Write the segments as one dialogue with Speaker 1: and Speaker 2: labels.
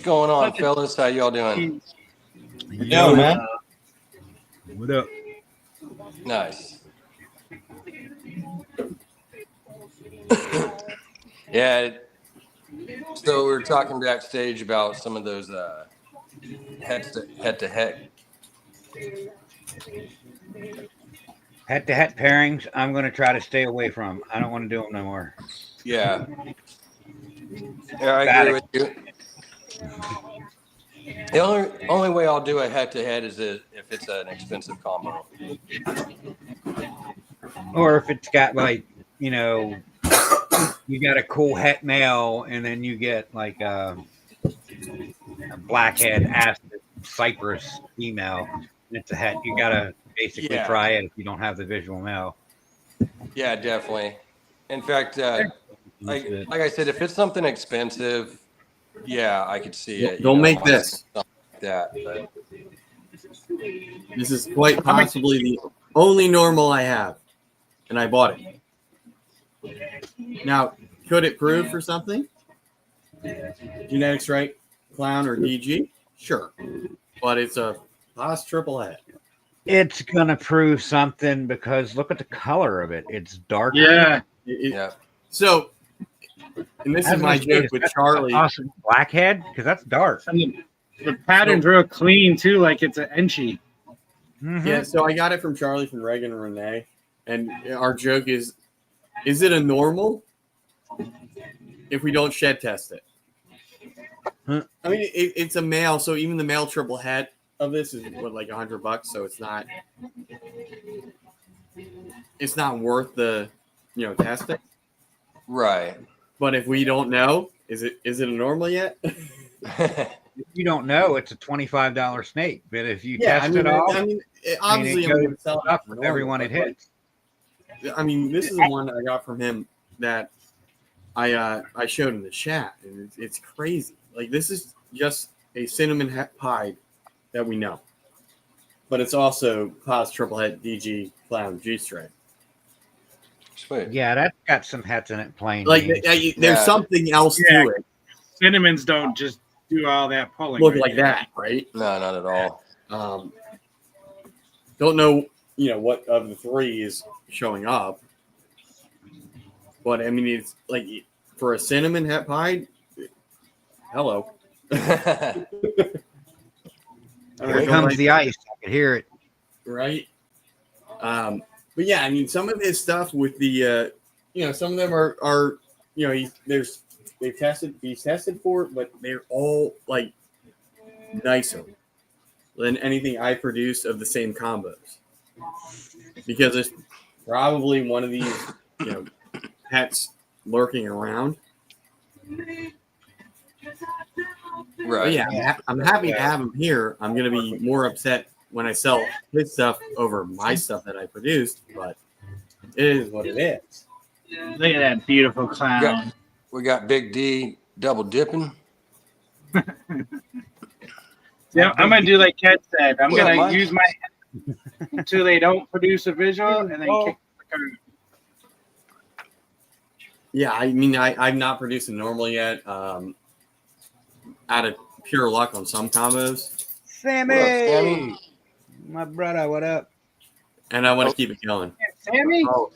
Speaker 1: going on, fellas? How y'all doing?
Speaker 2: Yo, man.
Speaker 3: What up?
Speaker 1: Nice. Yeah. So we were talking backstage about some of those head-to-head.
Speaker 3: Head-to-head pairings, I'm going to try to stay away from. I don't want to do them no more.
Speaker 1: Yeah. Yeah, I agree with you. The only way I'll do a head-to-head is if it's an expensive combo.
Speaker 3: Or if it's got like, you got a cool het male and then you get like a blackhead acid cypress female and it's a het. You got to basically try it if you don't have the visual male. Yeah,
Speaker 1: definitely. In fact, like I said, if it's something expensive, I could see it.
Speaker 2: Don't make this.
Speaker 1: Something like that. But
Speaker 2: this is quite possibly the only normal I have, and I bought it. Now, could it prove for something? Genetics right, clown or DG? Sure, but it's a Haas triple het.
Speaker 3: It's gonna prove something because look at the color of it. It's dark.
Speaker 4: Yeah.
Speaker 2: So, and this is my joke with Charlie.
Speaker 3: Awesome blackhead because that's dark.
Speaker 4: And the pattern's real clean too, like it's an Enchi.
Speaker 3: Mm-hmm.
Speaker 2: Yeah. So I got it from Charlie, from Reagan and Renee, and our joke is it a normal if we don't shed test it?
Speaker 3: Huh?
Speaker 2: I mean, it's a male, so even the male triple het of this is like $100, so it's not worth the testing.
Speaker 1: right.
Speaker 2: But if we don't know, is it a normal yet?
Speaker 3: If you don't know, it's a $25 snake. But if you test it all,
Speaker 2: obviously
Speaker 3: it
Speaker 2: I'm going
Speaker 3: goes
Speaker 2: to sell it
Speaker 3: up with everyone it hits.
Speaker 2: I mean, this is the one that I got from him that I showed in the chat, and it's crazy. Like, this is just a cinnamon pied that we know, but it's also Haas triple het DG clown G stripe.
Speaker 1: Sweet.
Speaker 3: Yeah, that's got some hets in it. Plain.
Speaker 2: Like, there's something else to it.
Speaker 4: Cinnamons don't just do all that pulling.
Speaker 2: Look like that, right?
Speaker 1: No, not at all.
Speaker 2: Don't know, what of the three is showing up, but I mean, it's like for a cinnamon het pied. Hello.
Speaker 3: Here comes the ice. I can hear it.
Speaker 2: Right. But yeah, I mean, some of his stuff with the, some of them are he's tested for it, but they're all like nicer than anything I produce of the same combos, because there's probably one of these, pets lurking around.
Speaker 1: Right.
Speaker 2: But yeah, I'm happy to have him here. I'm going to be more upset when I sell his stuff over my stuff that I produced, but it is what it is.
Speaker 4: Look at that beautiful clown.
Speaker 1: We got Big D double dipping.
Speaker 4: Yeah, I'm gonna do like Ted said. I'm gonna use my until they don't produce a visual and then kick the card.
Speaker 2: Yeah, I mean, I'm not producing normal yet. Out of pure luck on some combos.
Speaker 3: Sammy!
Speaker 1: What up, Sammy?
Speaker 3: My brother, what up?
Speaker 2: And I want to keep it going.
Speaker 4: Sammy?
Speaker 2: Oh,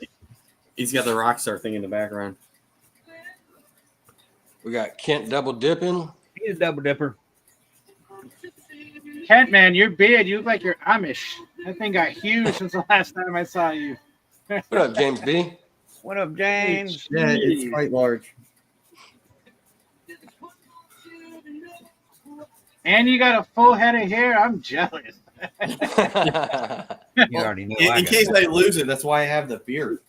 Speaker 2: he's got the Rockstar thing in the background.
Speaker 1: We got Kent double dipping.
Speaker 3: He's a double dipper.
Speaker 4: Kent, man, you're big. You look like you're Amish. That thing got huge since the last time I saw you.
Speaker 1: What up, James B?
Speaker 3: What up, James?
Speaker 2: Yeah, it's quite large.
Speaker 4: And you got a full head of hair. I'm jealous.
Speaker 3: You already know.
Speaker 2: In case I lose it, that's why I have the beard.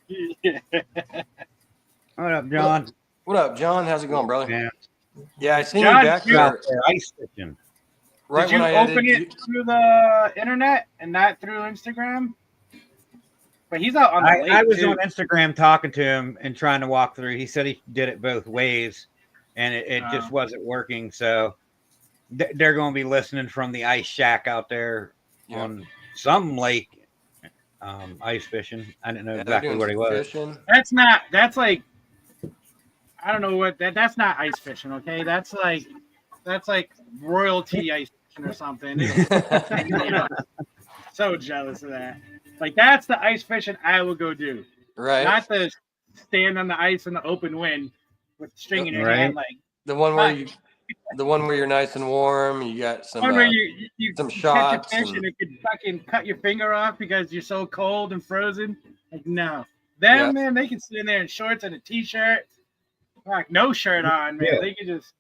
Speaker 3: What up, John?
Speaker 1: What up, John? How's it going, brother? Yeah, I seen
Speaker 4: John,
Speaker 1: you back
Speaker 3: You're
Speaker 1: there.
Speaker 3: out there ice fishing.
Speaker 1: Right
Speaker 4: Did you
Speaker 1: when I
Speaker 4: open
Speaker 1: edited,
Speaker 4: it through the internet and not through Instagram? But he's out on the lake,
Speaker 3: I was
Speaker 4: too.
Speaker 3: on Instagram talking to him and trying to walk through. He said he did it both ways, and it just wasn't working. So they're going to be listening from the ice shack out there on some lake, ice fishing. I didn't know exactly where he was.
Speaker 1: fishing.
Speaker 4: That's like, I don't know what that's not ice fishing. Okay. That's like That's like royalty ice fishing or something. So jealous of that. Like that's the ice fishing I would go do.
Speaker 1: Right.
Speaker 4: Not the stand on the ice in the open wind with string in your hand, like
Speaker 1: the one where you're nice and warm. You got some
Speaker 4: one where you
Speaker 1: some
Speaker 4: catch
Speaker 1: shots
Speaker 4: a fish and it could fucking cut your finger off because you're so cold and frozen. Like no, them man, they can sit in there in shorts and a t-shirt, like no shirt on, man. They can just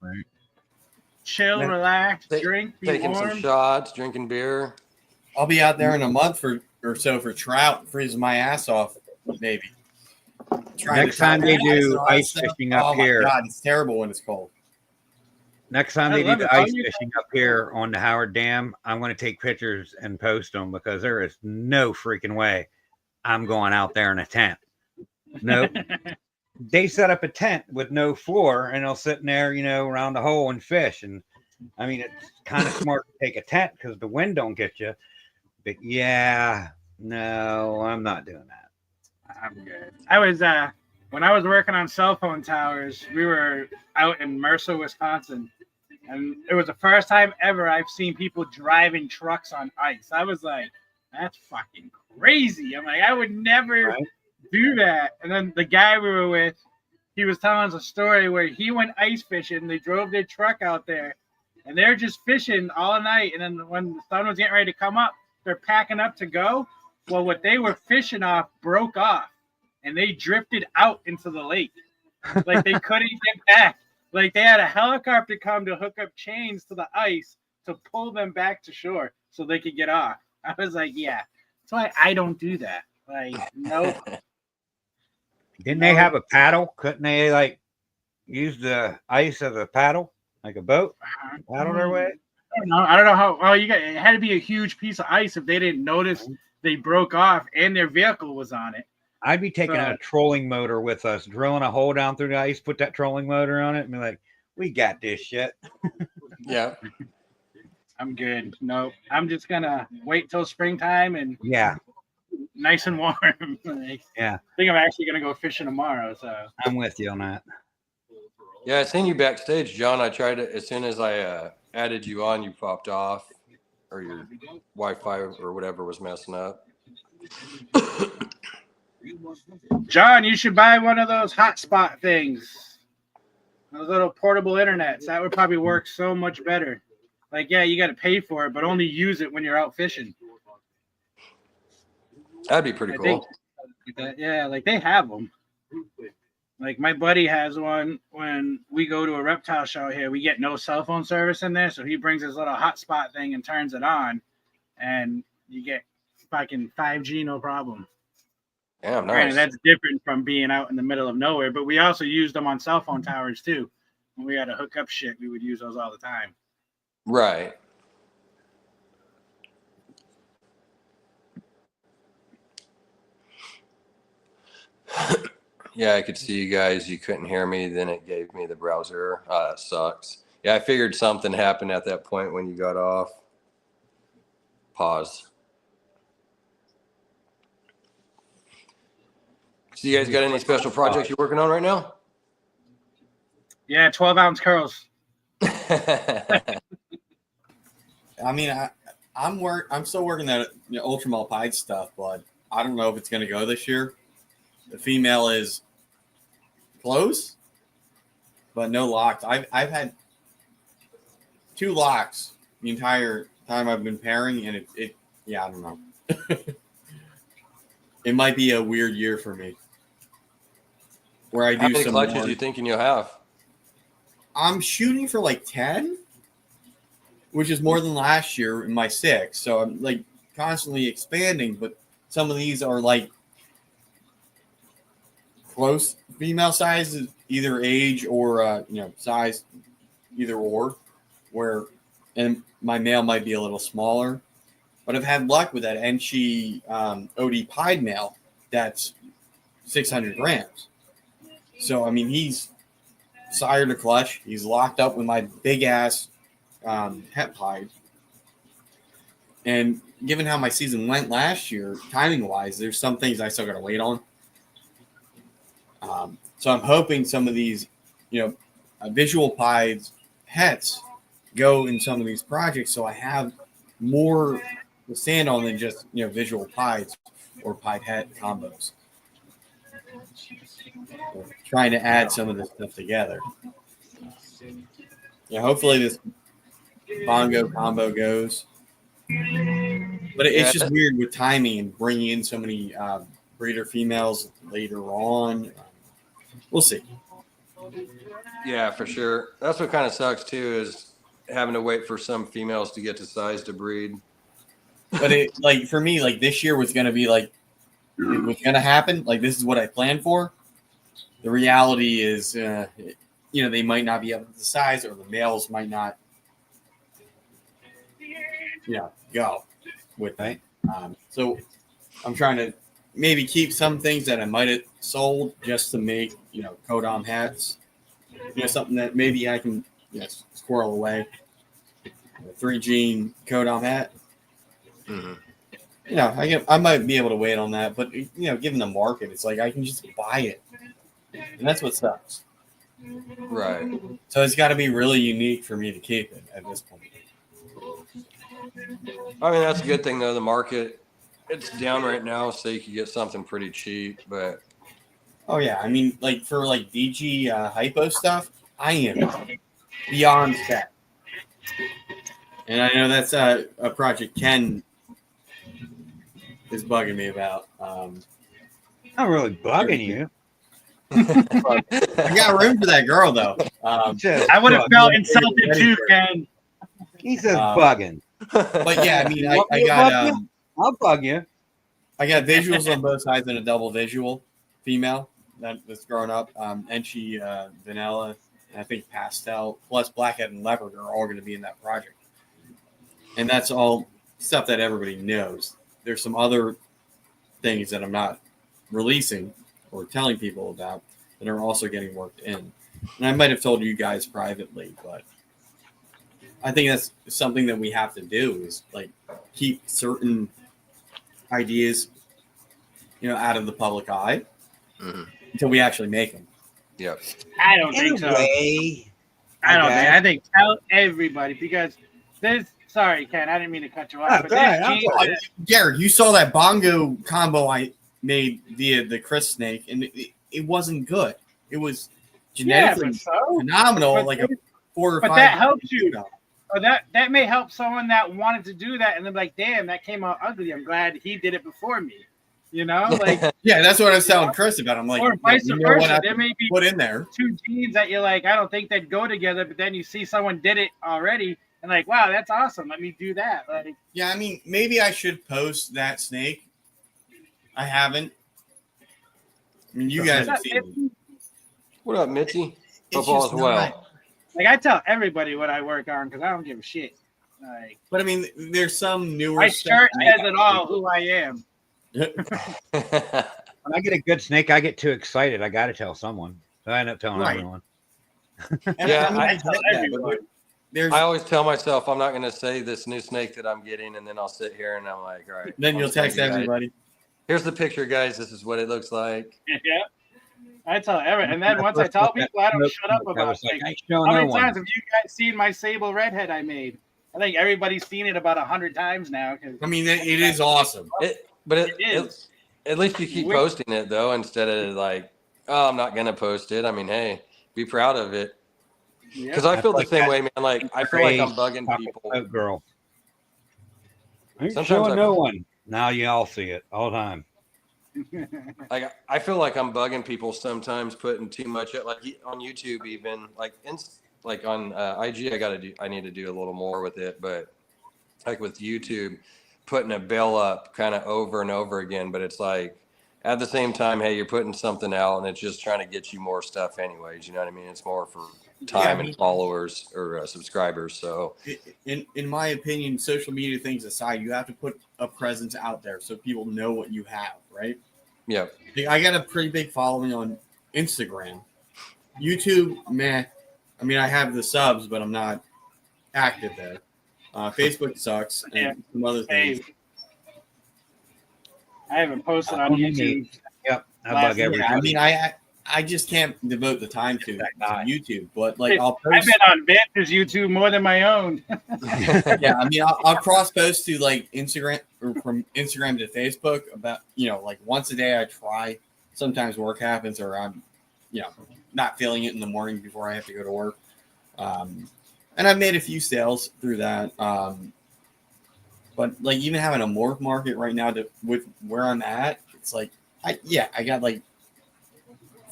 Speaker 4: chill, relax, drink, be
Speaker 1: taking
Speaker 4: warm.
Speaker 1: some shots, drinking beer.
Speaker 2: I'll be out there in a month or so for trout, freezing my ass off, maybe.
Speaker 3: Next time they do ice fishing up here.
Speaker 2: Oh my God, it's terrible when it's cold.
Speaker 3: Next time they do the ice fishing up here on the Howard Dam, I'm going to take pictures and post them because there is no freaking way I'm going out there in a tent. Nope. They set up a tent with no floor and they'll sit in there, around the hole and fish. And I mean, it's kind of smart to take a tent because the wind don't get you. But yeah, no, I'm not doing that.
Speaker 4: I'm good. I was when I was working on cell phone towers, we were out in Mercer, Wisconsin, and it was the first time ever I've seen people driving trucks on ice. I was like, that's fucking crazy. I'm like, I would never do that. And then the guy we were with, he was telling us a story where he went ice fishing. They drove their truck out there, and they're just fishing all night. And then when the sun was getting ready to come up, they're packing up to go. Well, what they were fishing off broke off, and they drifted out into the lake. Like they couldn't get back. Like they had a helicopter come to hook up chains to the ice to pull them back to shore so they could get off. I was like, yeah, that's why I don't do that. Like, nope.
Speaker 3: Didn't they have a paddle? Couldn't they use the ice as a paddle, like a boat? Paddle their way?
Speaker 4: I don't know how. Well, it had to be a huge piece of ice if they didn't notice they broke off and their vehicle was on it.
Speaker 3: I'd be taking a trolling motor with us, drilling a hole down through the ice, put that trolling motor on it, and be like, "We got this shit."
Speaker 1: Yeah,
Speaker 4: I'm good. No, I'm just gonna wait till springtime and nice and warm. I think I'm actually gonna go fishing tomorrow. So
Speaker 3: I'm with you on that.
Speaker 1: Yeah, I seen you backstage, John. I tried it as soon as I added you on. You popped off, or your Wi-Fi or whatever was messing up.
Speaker 4: John, you should buy one of those hotspot things. Those little portable internets. That would probably work so much better. Like, yeah, you got to pay for it, but only use it when you're out fishing.
Speaker 1: That'd be pretty cool.
Speaker 4: Yeah, like they have them. Like my buddy has one. When we go to a reptile show here, we get no cell phone service in there, so he brings his little hotspot thing and turns it on, and you get fucking 5G, no problem.
Speaker 1: Damn, nice.
Speaker 4: Granted, that's different from being out in the middle of nowhere, but we also use them on cell phone towers too. When we had to hook up shit, we would use those all the time.
Speaker 1: Right. Yeah, I could see you guys. You couldn't hear me. Then it gave me the browser. That sucks. Yeah, I figured something happened at that point when you got off. Pause. So you guys got any special projects you're working on right now?
Speaker 4: Yeah, 12-ounce curls.
Speaker 2: I mean, I'm still working that ultramalt pied stuff, but I don't know if it's going to go this year. The female is close, but no locks. I've had 2 locks the entire time I've been pairing, and it I don't know. It might be a weird year for me. Where I do
Speaker 1: How many
Speaker 2: some
Speaker 1: clutches
Speaker 2: more.
Speaker 1: do you thinking you'll have?
Speaker 2: I'm shooting for like 10, which is more than last year in my 6. So I'm like constantly expanding, but some of these are like close female sizes, either age or size, either or. And my male might be a little smaller, but I've had luck with that Enchi OD pied male that's 600 grams. So I mean, he's sire to clutch. He's locked up with my big ass het pied. And given how my season went last year, timing wise, there's some things I still got to wait on. So I'm hoping some of these, visual pieds hets go in some of these projects, so I have more to stand on than just visual pies or pied hat combos. So trying to add some of this stuff together. Yeah, hopefully this bongo combo goes. But it's just weird with timing and bringing in so many breeder females later on. We'll see.
Speaker 1: Yeah, for sure. That's what kind of sucks too, is having to wait for some females to get to size to breed.
Speaker 2: But for me, this year was going to be it was going to happen. This is what I planned for. The reality is, they might not be able to size, or the males might not, go with me. So I'm trying to maybe keep some things that I might have sold just to make, Kodam hats. Something that maybe I can squirrel away. A 3-gene Kodam hat.
Speaker 1: Mm-hmm.
Speaker 2: I might be able to wait on that, but given the market, it's I can just buy it, and that's what sucks.
Speaker 1: Right.
Speaker 2: So it's got to be really unique for me to keep it at this point.
Speaker 1: I mean, that's a good thing though. The market, it's down right now, so you can get something pretty cheap. But
Speaker 2: oh yeah, I mean, for DG hypo stuff, I am beyond set, and I know that's a project Ken is bugging me about.
Speaker 3: Not really bugging you.
Speaker 2: I got room for that girl though.
Speaker 4: I would have felt insulted too, Ken.
Speaker 3: He says bugging.
Speaker 2: But yeah, I mean, I got
Speaker 3: I'll bug you.
Speaker 2: I got visuals on both sides and a double visual female that's grown up. Enchi, Vanilla, and I think Pastel, plus Blackhead and Leopard are all going to be in that project. And that's all stuff that everybody knows. There's some other things that I'm not releasing or telling people about that are also getting worked in. And I might have told you guys privately, but I think that's something that we have to do is keep certain ideas, out of the public eye until we actually make them.
Speaker 1: Yep.
Speaker 4: I don't think so. I don't think. I think tell everybody, because there's. Sorry, Ken. I didn't mean to cut you off.
Speaker 2: Jared, you saw that bongo combo I made via the Chris snake, and it wasn't good. It was genetically phenomenal, a 4 or 5.
Speaker 4: But that helps you. Or that may help someone that wanted to do that, and they're like, "Damn, that came out ugly. I'm glad he did it before me."
Speaker 2: Yeah, that's what I was telling Chris about. I'm like,
Speaker 4: or vice versa. There may be
Speaker 2: put in there
Speaker 4: 2 genes that you're like, I don't think they'd go together, but then you see someone did it already, and wow, that's awesome. Let me do that.
Speaker 2: Yeah, I mean, maybe I should post that snake. I haven't. I mean, you guys have seen it.
Speaker 1: What up, Mitzi? Football as well.
Speaker 4: I tell everybody what I work on because I don't give a shit.
Speaker 2: But I mean, there's some newer.
Speaker 4: My shirt says it all. Who I am.
Speaker 3: When I get a good snake, I get too excited. I got to tell someone. So I end up telling everyone.
Speaker 1: Yeah,
Speaker 4: I tell everyone.
Speaker 1: I always tell myself I'm not going to say this new snake that I'm getting, and then I'll sit here and I'm like, all right.
Speaker 2: Then you'll text everybody.
Speaker 1: Here's the picture, guys. This is what it looks like.
Speaker 4: Yeah. I tell everyone, and then once I tell people, I don't shut up about it. How many times have you guys seen my sable redhead I made? I think everybody's seen it about 100 times now.
Speaker 2: I mean, it is awesome.
Speaker 1: But it is. At least you keep posting it though, instead of oh, I'm not gonna post it. I mean, hey, be proud of it. Because I feel the same way, man. I feel like I'm bugging people.
Speaker 3: Girl, I ain't
Speaker 1: Sometimes
Speaker 3: showing no one. Now you all see it all the time.
Speaker 1: I feel like I'm bugging people sometimes, putting too much on YouTube, even on IG. I need to do a little more with it, but with YouTube, putting a bill up kind of over and over again. But it's at the same time, hey, you're putting something out, and it's just trying to get you more stuff, anyways. You know what I mean? It's more for time and followers or subscribers. So,
Speaker 2: in my opinion, social media things aside, you have to put a presence out there so people know what you have, right?
Speaker 1: Yeah.
Speaker 2: I got a pretty big following on Instagram. YouTube, meh. I mean, I have the subs, but I'm not active there. Facebook sucks, and some other things.
Speaker 4: I haven't posted on YouTube.
Speaker 3: Yep, I bug everybody.
Speaker 2: I mean, I just can't devote the time to YouTube. But like, I'll
Speaker 4: I've
Speaker 2: post.
Speaker 4: been on Vance's YouTube more than my own.
Speaker 2: Yeah, I mean, I'll cross post to like Instagram or from Instagram to Facebook about, like once a day I try. Sometimes work happens or I'm, not feeling it in the morning before I have to go to work. And I've made a few sales through that. But like even having a morph market right now with where I'm at, it's like, I got like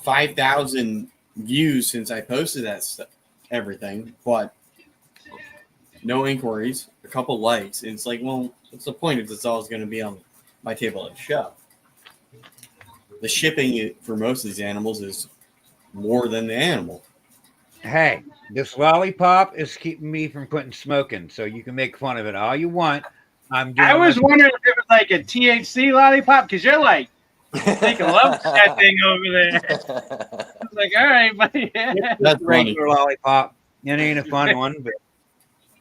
Speaker 2: 5,000 views since I posted that stuff, everything, but no inquiries, a couple likes. And it's like, well, what's the point if it's always going to be on my table at the show? The shipping for most of these animals is more than the animal.
Speaker 3: Hey, this lollipop is keeping me from quitting smoking, so you can make fun of it all you want.
Speaker 4: I was wondering if it was like a THC lollipop because you're like making love to that thing over there. I was like, all right, buddy.
Speaker 3: That's a regular lollipop. It ain't a fun one,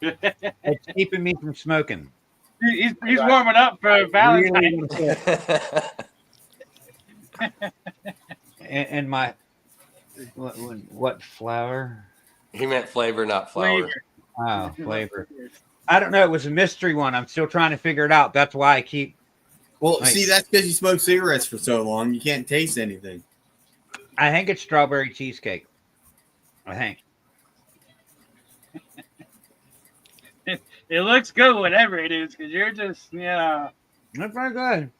Speaker 3: but it's keeping me from smoking.
Speaker 4: He's warming up for Valentine's.
Speaker 3: And my what flower?
Speaker 1: He meant flavor, not flour.
Speaker 3: Oh, flavor. I don't know. It was a mystery one. I'm still trying to figure it out. That's why I keep.
Speaker 2: Well, see, that's because you smoked cigarettes for so long. You can't taste anything.
Speaker 3: I think it's strawberry cheesecake. I think.
Speaker 4: It looks good, whatever it is, because you're just,
Speaker 3: That's very good.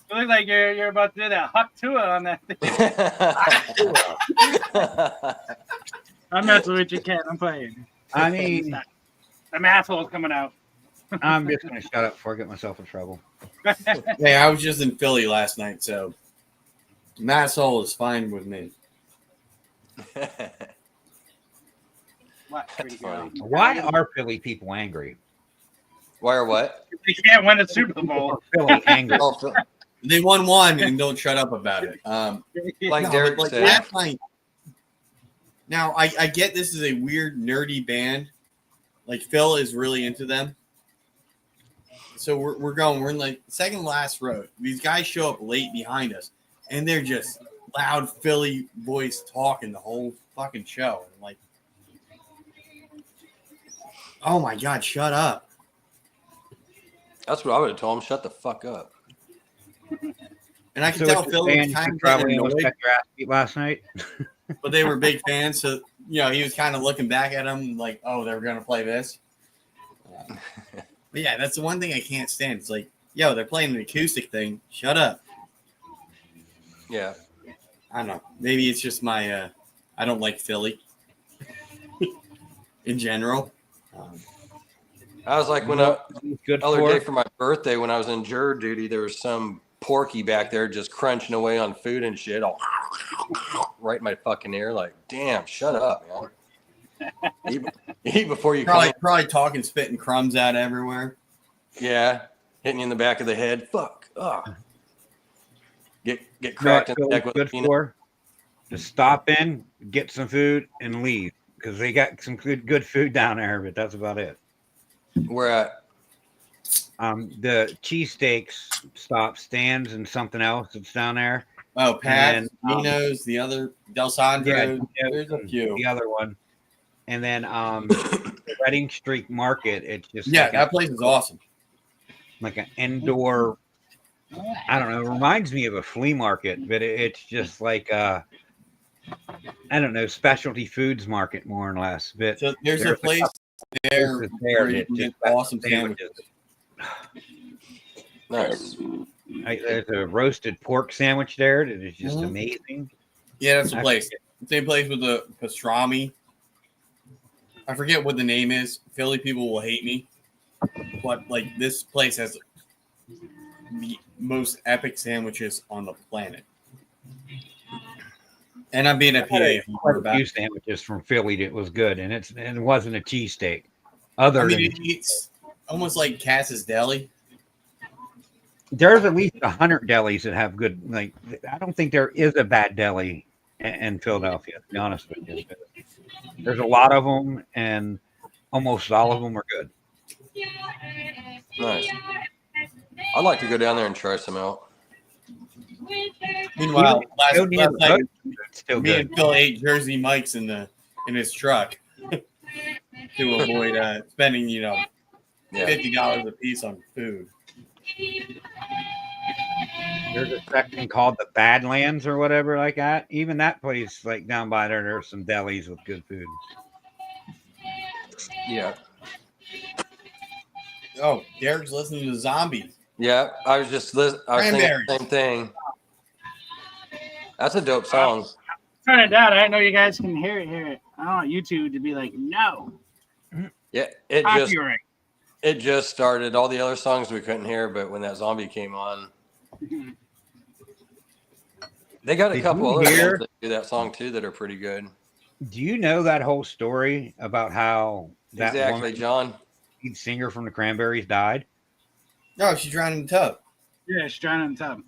Speaker 4: It looks like you're about to do that Huck Tua on that thing. I'm messing with you, Ken. I'm playing.
Speaker 3: I mean,
Speaker 4: some asshole's coming out.
Speaker 3: I'm just going to shut up before I get myself in trouble.
Speaker 2: Hey, I was just in Philly last night, so Matt Soul is fine with me.
Speaker 3: Why are Philly people angry?
Speaker 1: Why are what?
Speaker 4: They can't win a Super Bowl.
Speaker 3: Philly angry.
Speaker 2: They won one and don't shut up about it.
Speaker 1: Like Derek said.
Speaker 2: Last night. Now, I get this is a weird, nerdy band. Like, Phil is really into them. So we're in like second last row. These guys show up late behind us, and they're just loud Philly voice talking the whole fucking show. And I'm like, oh my God, shut up.
Speaker 1: That's what I would have told him. Shut the fuck up.
Speaker 2: And I can tell Phil was kind of
Speaker 3: probably almost got your ass beat last night.
Speaker 2: But they were big fans, so he was kind of looking back at them like, oh, they were going to play this. But yeah, that's the one thing I can't stand. It's like, yo, they're playing an acoustic thing. Shut up.
Speaker 1: Yeah.
Speaker 2: I don't know. Maybe it's just my I don't like Philly in general.
Speaker 1: I was like, other day for my birthday, when I was in juror duty, there was some porky back there just crunching away on food and shit, all right in my fucking ear. Like, damn, shut up, man. Eat before you
Speaker 2: probably talking, spitting crumbs out everywhere.
Speaker 1: Yeah, hitting you in the back of the head. Fuck. Get cracked in the neck with
Speaker 3: good for. Just stop in, get some food, and leave because they got some good food down there, but that's about it.
Speaker 1: Where at?
Speaker 3: The cheesesteaks stop stands and something else that's down there.
Speaker 2: Oh, Pat, Nino's, the other Del Sandro.
Speaker 3: Yeah,
Speaker 2: there's a few.
Speaker 3: The other one. And then the Reading Street Market. It's just
Speaker 2: that place is awesome.
Speaker 3: Like an indoor. I don't know. It reminds me of a flea market, but it's just like I don't know, specialty foods market more or less. But
Speaker 2: so there's a place there where you can get awesome sandwiches.
Speaker 1: Nice.
Speaker 3: There's a roasted pork sandwich there that is just amazing.
Speaker 2: Yeah, that's the place. Same place with the pastrami. I forget what the name is. Philly people will hate me. But like this place has the most epic sandwiches on the planet. And I'm being a PA.
Speaker 3: A few sandwiches from Philly that was good, and it wasn't a cheesesteak. It's
Speaker 2: almost like Cass's Deli.
Speaker 3: There's at least 100 delis that have good. Like, I don't think there is a bad deli in Philadelphia. To be honest with you, there's a lot of them, and almost all of them are good.
Speaker 1: Nice. I'd like to go down there and try some out.
Speaker 2: Meanwhile, last
Speaker 3: Go near the
Speaker 2: night,
Speaker 3: boat, it's still
Speaker 2: me
Speaker 3: good.
Speaker 2: and Phil ate Jersey Mike's in his truck to avoid spending,
Speaker 1: Yeah.
Speaker 2: $50 a piece on food.
Speaker 3: There's a section called the Badlands or whatever like that. Even that place, like down by there's some delis with good food.
Speaker 1: Yeah.
Speaker 2: Oh, Derek's listening to Zombies.
Speaker 1: Yeah. I was thinking the same thing. That's a dope song.
Speaker 4: Turn it down. I didn't know you guys can hear it. I don't want YouTube to be like, no.
Speaker 1: Yeah.
Speaker 4: Copyright.
Speaker 1: It just started. All the other songs we couldn't hear, but when that zombie came on, they got a couple other bands that do that song too that are pretty good.
Speaker 3: Do you know that whole story about how that woman,
Speaker 1: John,
Speaker 3: lead singer from the Cranberries, died?
Speaker 2: No, she drowned in the tub.
Speaker 4: Yeah, she's drowning in the tub.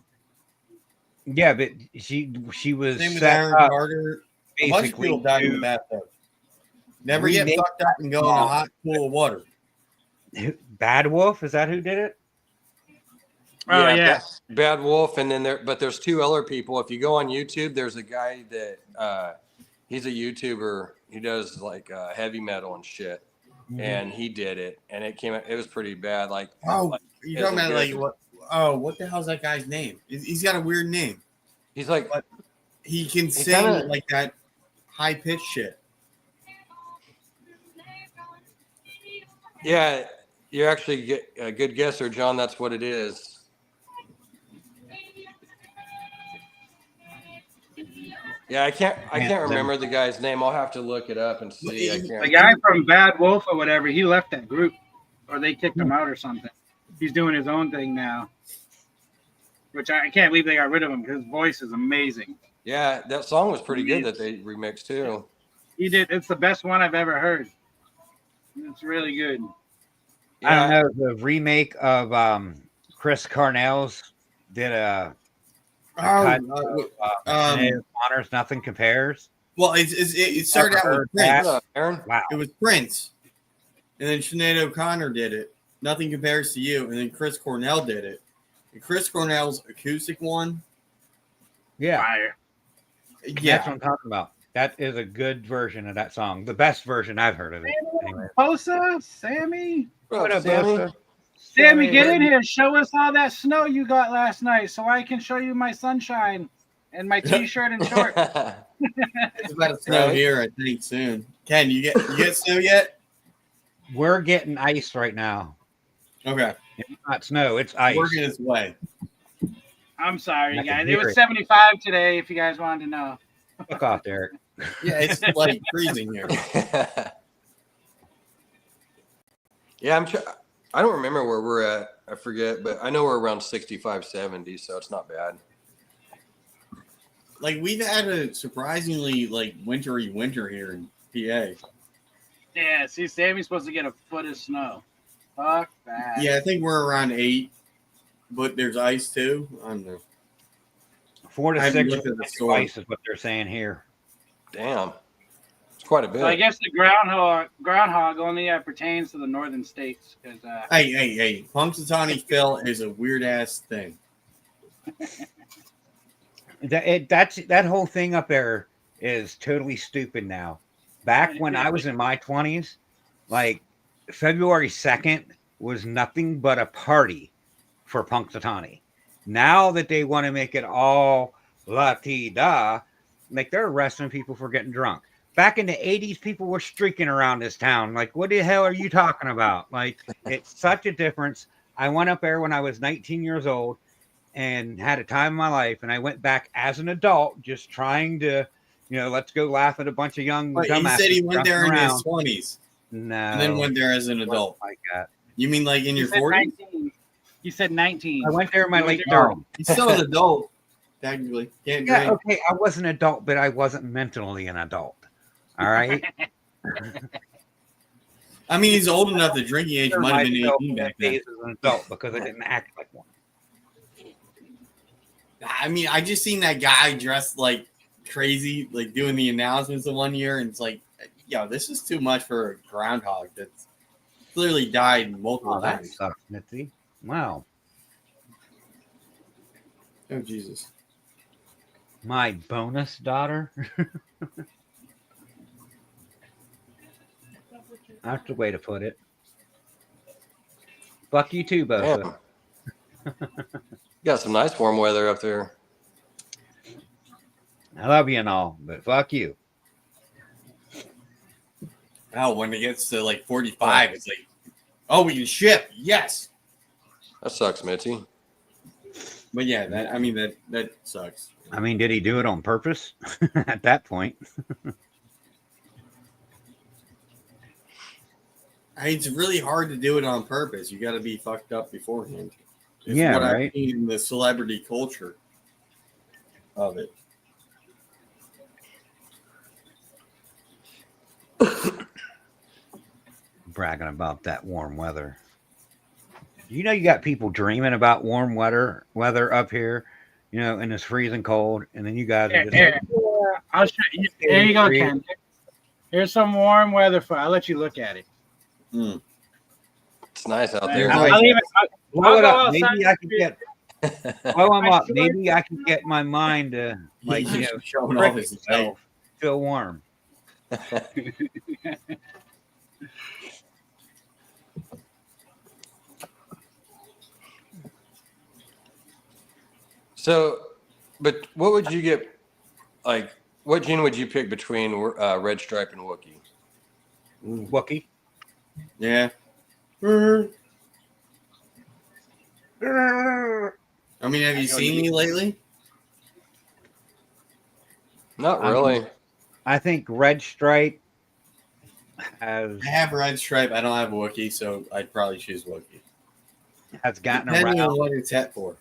Speaker 3: Yeah, but she was
Speaker 2: Same with
Speaker 3: set
Speaker 2: Aaron
Speaker 3: up
Speaker 2: Carter. A bunch of
Speaker 3: basically
Speaker 2: people died in the
Speaker 3: to
Speaker 2: bathtub. Never get
Speaker 3: remake
Speaker 2: fucked up and go in a hot pool of water.
Speaker 3: Bad Wolf. Is that who did it?
Speaker 4: Oh yeah.
Speaker 1: Bad Wolf, and then there's two other people. If you go on YouTube, there's a guy that he's a YouTuber. He does like heavy metal and shit, and he did it, and it was pretty bad. Like,
Speaker 2: you're talking about like what? Oh, what the hell's that guy's name? He's got a weird name.
Speaker 1: He's like,
Speaker 2: but he can sing like that high pitched shit.
Speaker 1: Yeah, you actually get a good guesser, John. That's what it is. Yeah, I can't remember the guy's name. I'll have to look it up and see.
Speaker 4: The guy from Bad Wolf or whatever, he left that group, or they kicked him out or something. He's doing his own thing now, which I can't believe they got rid of him because his voice is amazing.
Speaker 1: Yeah, that song was pretty good that they remixed too.
Speaker 4: He did. It's the best one I've ever heard. It's really good.
Speaker 3: Yeah. I don't know. The remake of Chris Cornell's did a Honors Nothing Compares.
Speaker 2: Well, it started out with Prince.
Speaker 1: Aaron?
Speaker 3: Wow.
Speaker 2: It was Prince, and then Sinead O'Connor did it. Nothing Compares to You, and then Chris Cornell did it. And Chris Cornell's acoustic one.
Speaker 3: Yeah.
Speaker 4: Fire.
Speaker 2: Yeah,
Speaker 3: that's what I'm talking about. That is a good version of that song. The best version I've heard of it. Anyway.
Speaker 4: Posa, Sammy.
Speaker 3: What up,
Speaker 1: Sammy?
Speaker 4: Sammy, get in here. Show us all that snow you got last night so I can show you my sunshine and my t-shirt and shorts.
Speaker 2: It's about to snow here, I think, soon. Ken, you get snow yet?
Speaker 3: We're getting ice right now.
Speaker 2: Okay.
Speaker 3: It's not snow, it's ice.
Speaker 2: Working its way.
Speaker 4: I'm sorry, guys. It was 75 today, if you guys wanted to know.
Speaker 3: Fuck off, Derek.
Speaker 2: Yeah, it's like freezing here.
Speaker 1: Yeah, I don't remember where we're at. I forget, but I know we're around 65, 70, so it's not bad.
Speaker 2: Like, we've had a surprisingly, like, wintry winter here in PA.
Speaker 4: Yeah, see, Sammy's supposed to get a foot of snow. Fuck that.
Speaker 2: Yeah, I think we're around 8, but there's ice, too. I don't know.
Speaker 3: 4 to
Speaker 2: I
Speaker 3: 6
Speaker 2: looked at the
Speaker 3: inches
Speaker 2: store.
Speaker 3: ice is what they're saying here.
Speaker 1: Damn. It's quite a bit.
Speaker 4: So I guess the groundhog only pertains to the northern states.
Speaker 2: Hey. Punxsutawney Phil is a weird-ass thing.
Speaker 3: That whole thing up there is totally stupid now. Back when I was in my 20s, like February 2nd was nothing but a party for Punxsutawney. Now that they want to make it all la-ti-da, like they're arresting people for getting drunk. Back in the 80s, people were streaking around this town. Like, what the hell are you talking about? Like, it's such a difference. I went up there when I was 19 years old and had a time of my life. And I went back as an adult, just trying to, let's go laugh at a bunch of young dumbasses.
Speaker 2: He said he went there in his 20s.
Speaker 3: No.
Speaker 2: And then went there as an adult.
Speaker 3: Like that.
Speaker 2: You mean like in your 40s?
Speaker 4: You said 19.
Speaker 3: I went there in my late 30s.
Speaker 2: He's still an adult, technically. Can't drink.
Speaker 3: Okay, I was an adult, but I wasn't mentally an adult. All right.
Speaker 2: I mean, he's old enough. The drinking age might have been 18 back then.
Speaker 3: As an adult because I didn't act like one.
Speaker 2: I mean, I just seen that guy dressed like crazy, like doing the announcements the one year, and it's like, this is too much for a groundhog that's clearly died multiple
Speaker 3: That
Speaker 2: times.
Speaker 3: sucks, Mitzi. Wow.
Speaker 2: Oh Jesus!
Speaker 3: My bonus daughter. That's the way to put it. Fuck you too, Bosa.
Speaker 1: Damn. Got some nice warm weather up there.
Speaker 3: I love you and all, but fuck you.
Speaker 2: Oh, when it gets to like 45, it's like, oh, we can ship. Yes.
Speaker 1: That sucks, Mitzi.
Speaker 2: But yeah, that sucks.
Speaker 3: I mean, did he do it on purpose at that point?
Speaker 2: It's really hard to do it on purpose. You got to be fucked up beforehand. It's
Speaker 3: Yeah,
Speaker 2: what
Speaker 3: right.
Speaker 2: I've seen in the celebrity culture of it.
Speaker 3: Bragging about that warm weather. You know, you got people dreaming about warm weather up here, you know, in this freezing cold, and then you guys are just like,
Speaker 4: I'll show you. There you go, Ken. Here's some warm weather for. I'll let you look at it.
Speaker 2: Mm.
Speaker 1: It's nice out there.
Speaker 4: I'll even.
Speaker 3: blow
Speaker 4: I'll
Speaker 3: it
Speaker 4: go
Speaker 3: up.
Speaker 4: outside
Speaker 3: Maybe I can get blow them
Speaker 4: I
Speaker 3: up.
Speaker 4: swear-
Speaker 3: Maybe I can get my mind to like
Speaker 2: He's
Speaker 3: you know
Speaker 2: showing
Speaker 3: trick
Speaker 2: off his
Speaker 3: itself, feel warm.
Speaker 1: So, but what would you get? Like, what gene would you pick between Red Stripe and Wookiee?
Speaker 3: Wookie.
Speaker 2: Yeah. I mean, have you seen me lately?
Speaker 1: Not
Speaker 3: I mean,
Speaker 1: really.
Speaker 3: I think Red Stripe has
Speaker 2: I have Red Stripe. I don't have Wookiee, so I'd probably choose Wookiee.
Speaker 3: gotten
Speaker 2: Depending
Speaker 3: around.
Speaker 2: on what it's set for.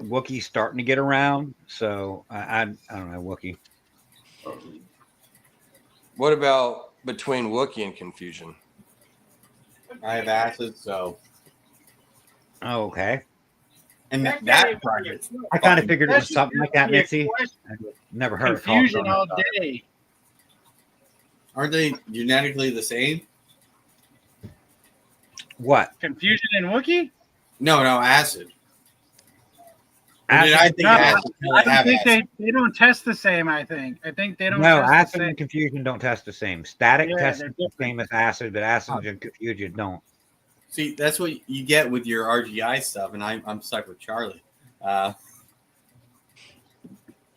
Speaker 3: Wookiee's starting to get around, so I don't know Wookiee.
Speaker 1: What about between Wookiee and Confusion?
Speaker 2: I have Acid, so.
Speaker 3: Oh, okay.
Speaker 2: And that project.
Speaker 3: I kind of figured it was
Speaker 4: That's
Speaker 3: something like that,
Speaker 4: just
Speaker 3: Mitzi.
Speaker 4: question.
Speaker 3: I never heard
Speaker 4: Confusion
Speaker 3: it
Speaker 4: all
Speaker 3: called.
Speaker 4: day.
Speaker 2: Aren't they genetically the same?
Speaker 3: What?
Speaker 4: Confusion and Wookiee?
Speaker 2: No, Acid. Or
Speaker 3: Acid?
Speaker 2: did I think
Speaker 4: No,
Speaker 2: Acid?
Speaker 4: I don't
Speaker 2: have
Speaker 4: think
Speaker 2: Acid?
Speaker 4: they don't test the same. I think they don't.
Speaker 3: No,
Speaker 4: test the
Speaker 3: acid
Speaker 4: same.
Speaker 3: and confusion don't test the same. Static
Speaker 4: Yeah,
Speaker 3: tests
Speaker 4: they're
Speaker 3: the same as acid, but acid
Speaker 2: Oh.
Speaker 3: and confusion don't.
Speaker 2: See, that's what you get with your RGI stuff, and I'm stuck with Charlie. Or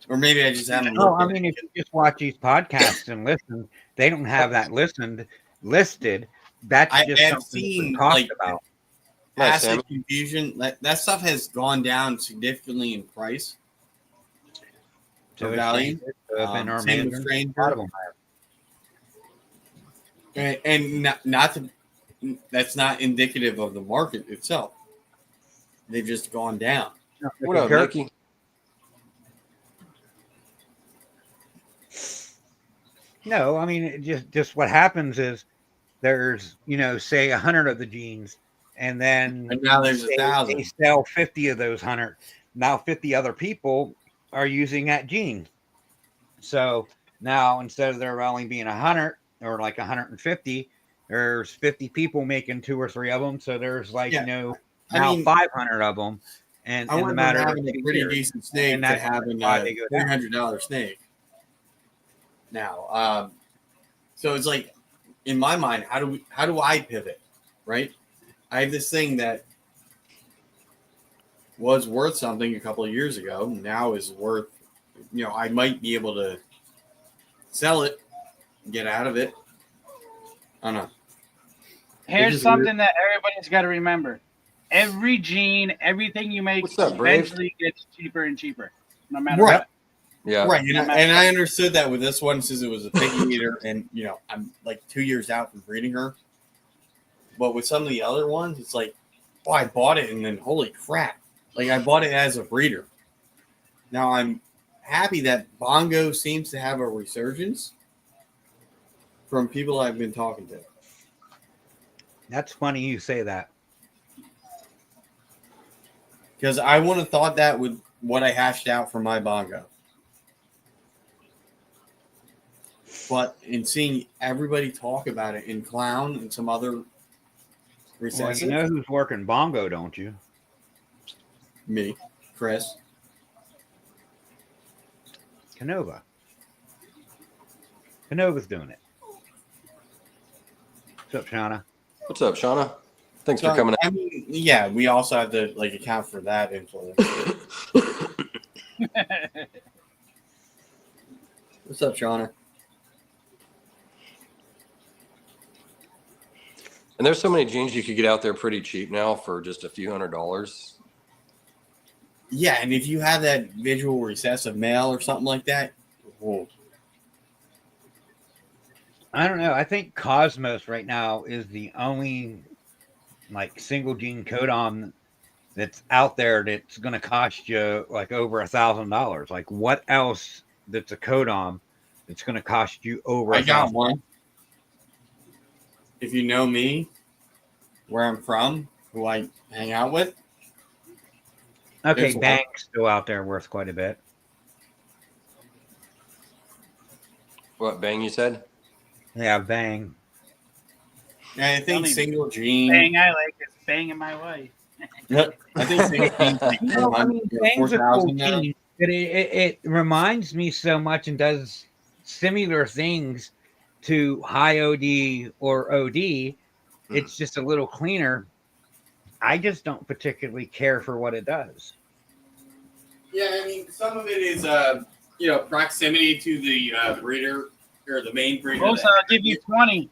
Speaker 2: maybe I just haven't.
Speaker 3: No,
Speaker 2: looked
Speaker 3: I
Speaker 2: at
Speaker 3: mean,
Speaker 2: it.
Speaker 3: if you just watch these podcasts and listen, they don't have that listed. That's
Speaker 2: I
Speaker 3: just
Speaker 2: have
Speaker 3: something
Speaker 2: seen,
Speaker 3: we talked
Speaker 2: like,
Speaker 3: about.
Speaker 1: Nice,
Speaker 2: Acid
Speaker 1: Sam.
Speaker 2: Confusion, that stuff has gone down significantly in price.
Speaker 3: So
Speaker 2: for
Speaker 3: it's
Speaker 2: value.
Speaker 3: in our
Speaker 2: Same with
Speaker 3: Mandarin,
Speaker 2: Stranger.
Speaker 3: a lot of them have.
Speaker 2: And not to, that's not indicative of the market itself. They've just gone down.
Speaker 1: What up,
Speaker 3: Compared-
Speaker 1: Mickey?
Speaker 3: No, I mean, it just what happens is there's, say 100 of the genes, and then
Speaker 2: And now there's
Speaker 3: they
Speaker 2: 1,000.
Speaker 3: sell 50 of those 100. Now 50 other people are using that gene. So now instead of there only being 100 or like 150, there's 50 people making 2 or 3 of them. So there's like,
Speaker 2: Yeah.
Speaker 3: now
Speaker 2: I mean,
Speaker 3: 500 of them. And
Speaker 2: I
Speaker 3: in the
Speaker 2: went from
Speaker 3: matter of
Speaker 2: having a
Speaker 3: 2
Speaker 2: pretty
Speaker 3: years.
Speaker 2: decent snake
Speaker 3: And
Speaker 2: to
Speaker 3: that's
Speaker 2: having
Speaker 3: why
Speaker 2: a
Speaker 3: they go down.
Speaker 2: $300 snake. Now, so it's like, in my mind, how do I pivot, right? I have this thing that was worth something a couple of years ago. Now is worth, I might be able to sell it, get out of it. I don't know.
Speaker 4: Here's
Speaker 2: just
Speaker 4: something that everybody's got to remember: every gene, everything you make,
Speaker 1: What's up, Brave?
Speaker 4: eventually gets cheaper and cheaper, no matter
Speaker 2: Right.
Speaker 4: what.
Speaker 1: Yeah.
Speaker 2: Right, and I understood that with this one since it was a piggy eater, and I'm like 2 years out from breeding her. But with some of the other ones, it's like, oh, I bought it, and then holy crap, like I bought it as a breeder. Now I'm happy that Bongo seems to have a resurgence from people I've been talking to.
Speaker 3: That's funny you say that.
Speaker 2: Because I wouldn't have thought that with what I hashed out for my Bongo. But in seeing everybody talk about it in Clown and some other
Speaker 3: Well,
Speaker 2: recessive,
Speaker 3: you know who's working bongo, don't you?
Speaker 2: me, Chris.
Speaker 3: Canova. Canova's doing it. What's up, Shauna?
Speaker 1: What's up, Shauna? Thanks
Speaker 2: So,
Speaker 1: for coming.
Speaker 2: I mean, yeah, we also have to like account for that influence. What's up, Shauna?
Speaker 1: And there's so many jeans you could get out there pretty cheap now for just a few $100s.
Speaker 2: Yeah, and if you have that visual recessive male or something like that, whoa.
Speaker 3: I don't know. I think Cosmos right now is the only like single gene codon that's out there that's going to cost you like over $1,000. Like what else that's a codon that's going to cost you over
Speaker 2: I got
Speaker 3: $1,000?
Speaker 2: one. If you know me, where I'm from, who I hang out with.
Speaker 3: Okay,
Speaker 2: There's one.
Speaker 3: Bang's still out there worth quite a bit.
Speaker 1: What, Bang, you said?
Speaker 3: Yeah, Bang.
Speaker 2: And I think
Speaker 4: Only
Speaker 2: single gene.
Speaker 4: Bang I like is banging my wife.
Speaker 2: I think single gene's like
Speaker 3: You know, I mean, Bang's a cool
Speaker 2: 4,000 now.
Speaker 3: gene, but it reminds me so much and does similar things to high OD or OD. It's just a little cleaner. I just don't particularly care for what it does.
Speaker 2: Yeah, I mean, some of it is, proximity to the breeder or the main breeder.
Speaker 4: Also, I'll give you 20.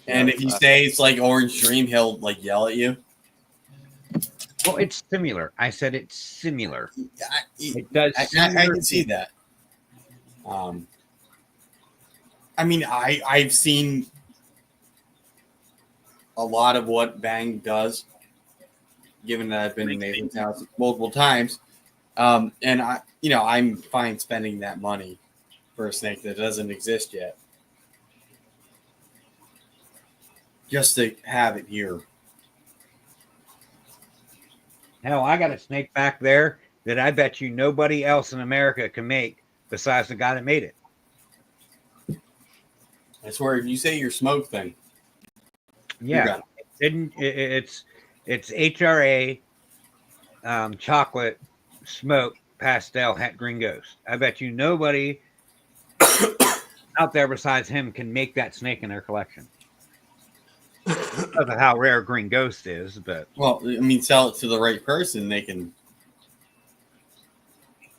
Speaker 2: And if you say it's like Orange Dream, he'll like yell at you.
Speaker 3: Well, it's similar. I said it's similar.
Speaker 2: I
Speaker 3: It does.
Speaker 2: can see that. I mean, I've seen a lot of what Bang does, given that I've been in Nathan's house multiple times, and I'm fine spending that money for a snake that doesn't exist yet, just to have it here.
Speaker 3: Hell, I got a snake back there that I bet you nobody else in America can make besides the guy that made it.
Speaker 2: I swear, if you say your smoke thing,
Speaker 3: Yeah, it's HRA, chocolate, smoke, pastel, het green ghost. I bet you nobody out there besides him can make that snake in their collection. Because of how rare green ghost is, but
Speaker 2: well, I mean, sell it to the right person, they can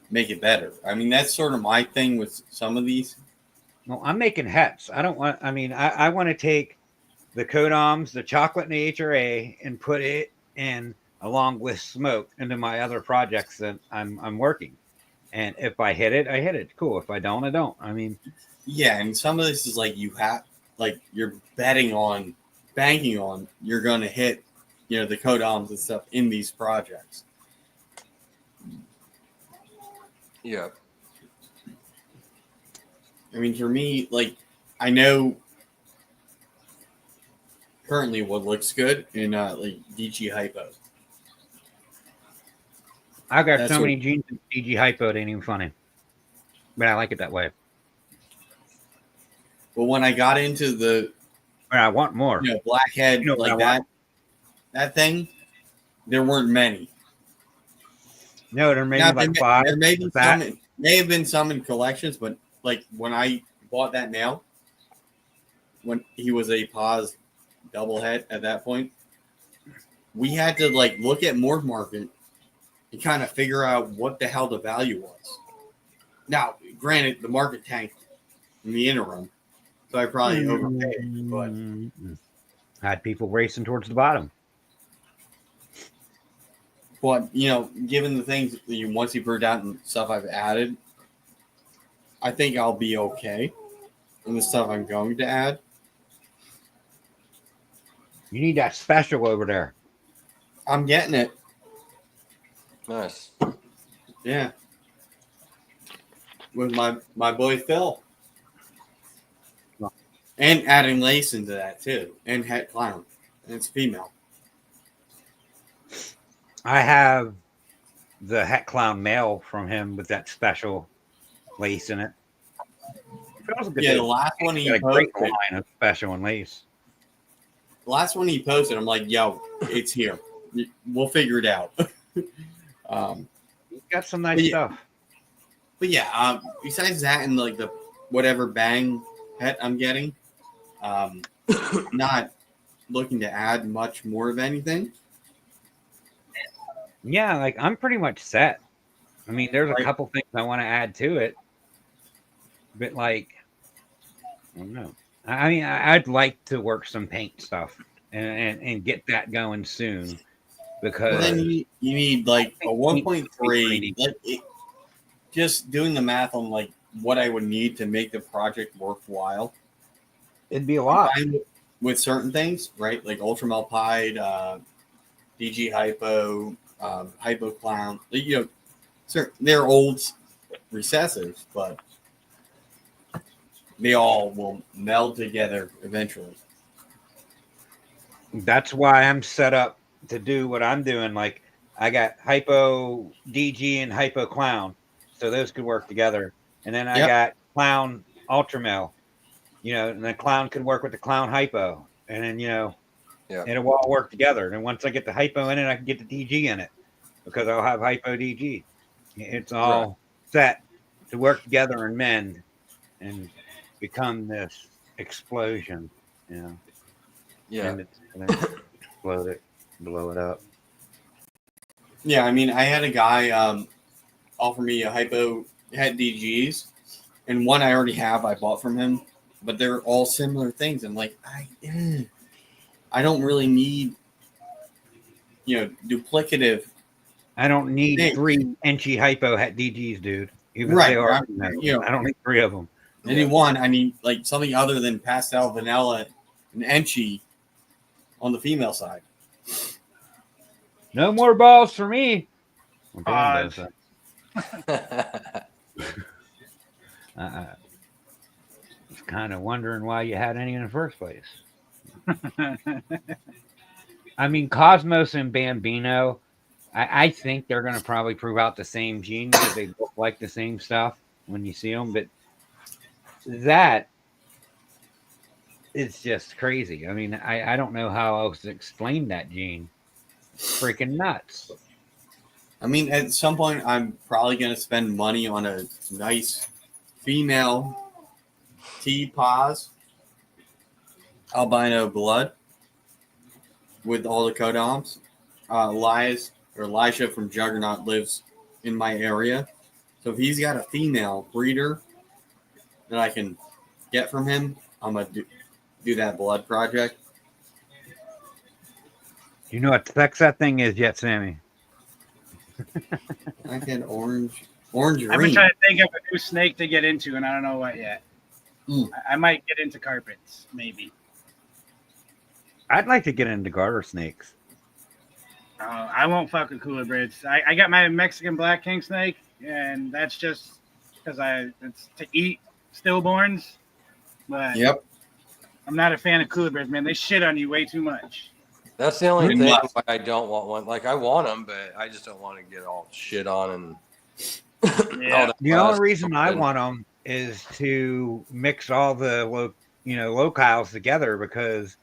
Speaker 2: make it better. I mean, that's sort of my thing with some of these.
Speaker 3: well, I'm making hets. I don't want. I mean, I want to take the codoms, the chocolate and the HRA, and put it in along with smoke into my other projects that I'm working. And if I hit it, I hit it. Cool. If I don't, I don't. I mean,
Speaker 2: Yeah, and some of this is like you're banking on you're going to hit, the codoms and stuff in these projects.
Speaker 1: Yeah.
Speaker 2: I mean, for me, like, I know currently what looks good in like DG Hypo.
Speaker 3: I got
Speaker 2: That's
Speaker 3: so
Speaker 2: what-
Speaker 3: many genes in DG Hypo, it ain't even funny. But I like it that way.
Speaker 2: But when I got into the
Speaker 3: But I want more.
Speaker 2: blackhead
Speaker 3: You know what I
Speaker 2: like that thing, there weren't many.
Speaker 3: No, there may be
Speaker 2: Now,
Speaker 3: like five.
Speaker 2: there may be
Speaker 3: that.
Speaker 2: some, may have been some in collections, but like when I bought that male, when he was a pause double head at that point, we had to like look at Morph Market and kind of figure out what the hell the value was. Now, granted, the market tanked in the interim, so I probably overpaid. But
Speaker 3: Had people racing towards the bottom.
Speaker 2: given the things that once you proved out and stuff I've added, I think I'll be okay. And the stuff I'm going to add,
Speaker 3: You need that special over there.
Speaker 2: I'm getting it.
Speaker 1: Nice.
Speaker 2: Yeah. With my boy Phil. And adding lace into that too. And het clown. And it's female.
Speaker 3: I have the Het Clown male from him with that special lace in it. Feels good.
Speaker 2: Yeah, the last one he
Speaker 3: got a great
Speaker 2: posted.
Speaker 3: line of special and lace.
Speaker 2: The last one he posted, I'm like, yo, it's here. We'll figure it out.
Speaker 3: got some nice stuff.
Speaker 2: But yeah, besides that and like the whatever bang pet I'm getting, not looking to add much more of anything.
Speaker 3: Yeah, like I'm pretty much set. I mean, there's a
Speaker 2: Right.
Speaker 3: couple things I want to add to it, but like, I don't know. I mean, I'd like to work some paint stuff and get that going soon because
Speaker 2: Well, then you need like a
Speaker 3: I think paint's
Speaker 2: 1.3. Like just doing the math on like what I would need to make the project worthwhile.
Speaker 3: it'd be a lot.
Speaker 2: With certain things, right? Like Ultramalpide, DG Hypo, Hypo Clown. You know, they're old recessives, but they all will meld together eventually.
Speaker 3: That's why I'm set up to do what I'm doing. Like I got Hypo DG and Hypo Clown, so those could work together. And then I got Clown Ultramel, you know, and the Clown could work with the Clown Hypo, and then it'll all work together. And then once I get the Hypo in it, I can get the DG in it because I'll have Hypo DG. It's all set to work together and mend and become this explosion, you know.
Speaker 1: Yeah.
Speaker 3: And it's gonna explode it, blow it up.
Speaker 2: Yeah, I mean, I had a guy offer me a Hypo head DGs, and one I already have. I bought from him, but they're all similar things. I'm like, I don't really need, duplicative.
Speaker 3: I don't need
Speaker 2: things.
Speaker 3: 3-inchy Hypo DGs, dude. Even if
Speaker 2: Right,
Speaker 3: they are,
Speaker 2: right.
Speaker 3: I don't need 3 of them.
Speaker 2: I need one. I need like something other than pastel, vanilla, and Enchy on the female side.
Speaker 3: No more balls for me. Well, Dan does that. I was kind of wondering why you had any in the first place. I mean, Cosmos and Bambino, I think they're going to probably prove out the same gene because they look like the same stuff when you see them. But that is just crazy. I mean, I don't know how else to explain that gene. It's freaking nuts.
Speaker 2: I mean, at some point, I'm probably going to spend money on a nice female T-Paz albino blood with all the codoms. Elisha from Juggernaut lives in my area. So if he's got a female breeder that I can get from him, I'm going to do that blood project.
Speaker 3: Do you know what sex that thing is yet, Sammy?
Speaker 2: I get orange
Speaker 4: I've been
Speaker 2: ring.
Speaker 4: trying to think of a new snake to get into, and I don't know what yet. I might get into carpets, maybe.
Speaker 3: I'd like to get into garter snakes.
Speaker 4: I won't fuck with cooler braids. I got my Mexican black king snake, and that's just because it's to eat stillborns. But I'm not a fan of cooler braids, man. They shit on you way too much.
Speaker 1: That's the only thing why I don't want one. Like I want them, but I just don't want to get all shit on and.
Speaker 3: The only reason I want them is to mix all the locales together because,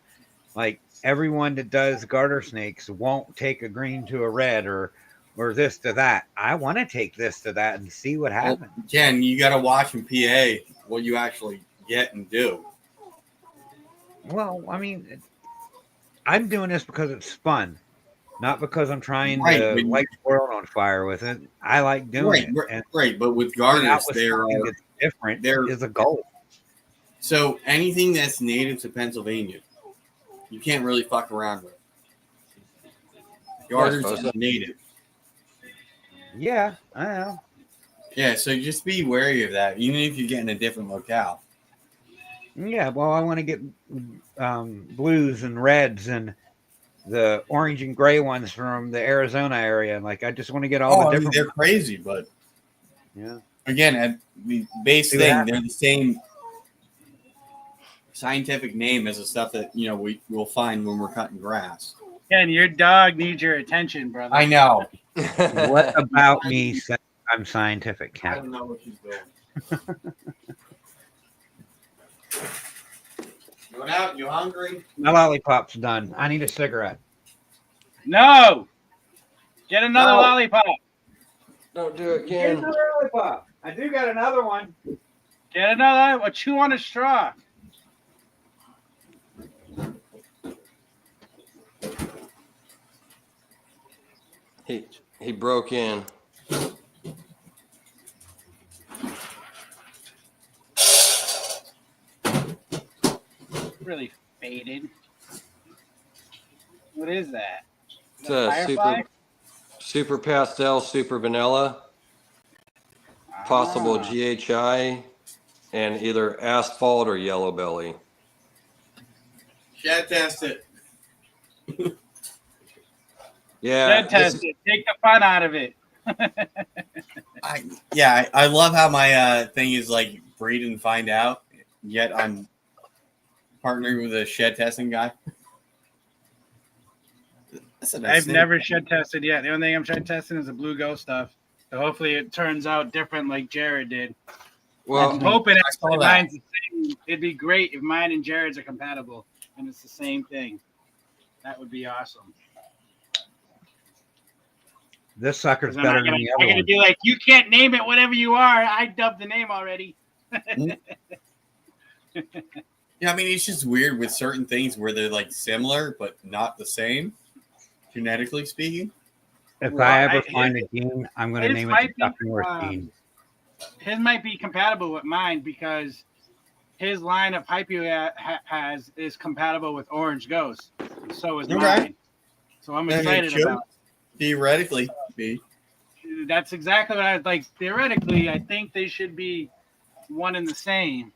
Speaker 3: like, everyone that does garter snakes won't take a green to a red or this to that. I want to take this to that and see what happens.
Speaker 2: Well, Ken, you got to watch in PA what you actually get and do.
Speaker 3: Well, I mean, I'm doing this because it's fun, not because I'm trying to light the world on fire with it. I like doing it.
Speaker 2: Right, but with garters,
Speaker 3: it's different. There is a goal.
Speaker 2: So anything that's native to Pennsylvania, you can't really fuck around with. Garters are native.
Speaker 3: Yeah, I know.
Speaker 2: Yeah, so just be wary of that, even if you're getting a different locale.
Speaker 3: Yeah, well, I want to get blues and reds and the orange and gray ones from the Arizona area. Like, I just want to get all the different.
Speaker 2: They're crazy, but again, at the base thing, they're the same scientific name as the stuff that we will find when we're cutting grass.
Speaker 4: Ken, your dog needs your attention, brother.
Speaker 2: I know.
Speaker 3: What about me says I'm scientific, Ken?
Speaker 2: I don't know what she's doing. Going out? You hungry?
Speaker 3: My lollipop's done. I need a cigarette.
Speaker 4: No! Get another lollipop.
Speaker 1: Don't do it
Speaker 3: Get
Speaker 1: again.
Speaker 3: another lollipop. I do got another one.
Speaker 4: Get another. Or chew on a straw.
Speaker 1: He broke in.
Speaker 4: Really faded. What is that?
Speaker 1: It's a super pastel, super vanilla, possible GHI, and either asphalt or yellow belly.
Speaker 2: Shed test it.
Speaker 1: Yeah.
Speaker 4: Shed test it. Take the fun out of it.
Speaker 2: I love how my thing is like breed and find out. Yet I'm partnering with a shed testing guy.
Speaker 4: I've never shed tested yet. The only thing I'm shed testing is the blue ghost stuff. So hopefully it turns out different like Jared did.
Speaker 1: Well,
Speaker 4: I'm hoping actually mine's the same. It'd be great if mine and Jared's are compatible and it's the same thing. That would be awesome.
Speaker 3: This sucker's better than the other
Speaker 4: I'm gonna be like, you can't name it whatever you are. I dubbed the name already.
Speaker 2: Yeah, I mean, it's just weird with certain things where they're like similar but not the same, genetically speaking.
Speaker 3: If I ever find a gene, I'm going to name it the Duckworth gene.
Speaker 4: His might be compatible with mine because his line of Hypeo has is compatible with Orange Ghost. So is mine. So I'm excited about it.
Speaker 2: Theoretically, be.
Speaker 4: That's exactly what I was like. Theoretically, I think they should be one and the same.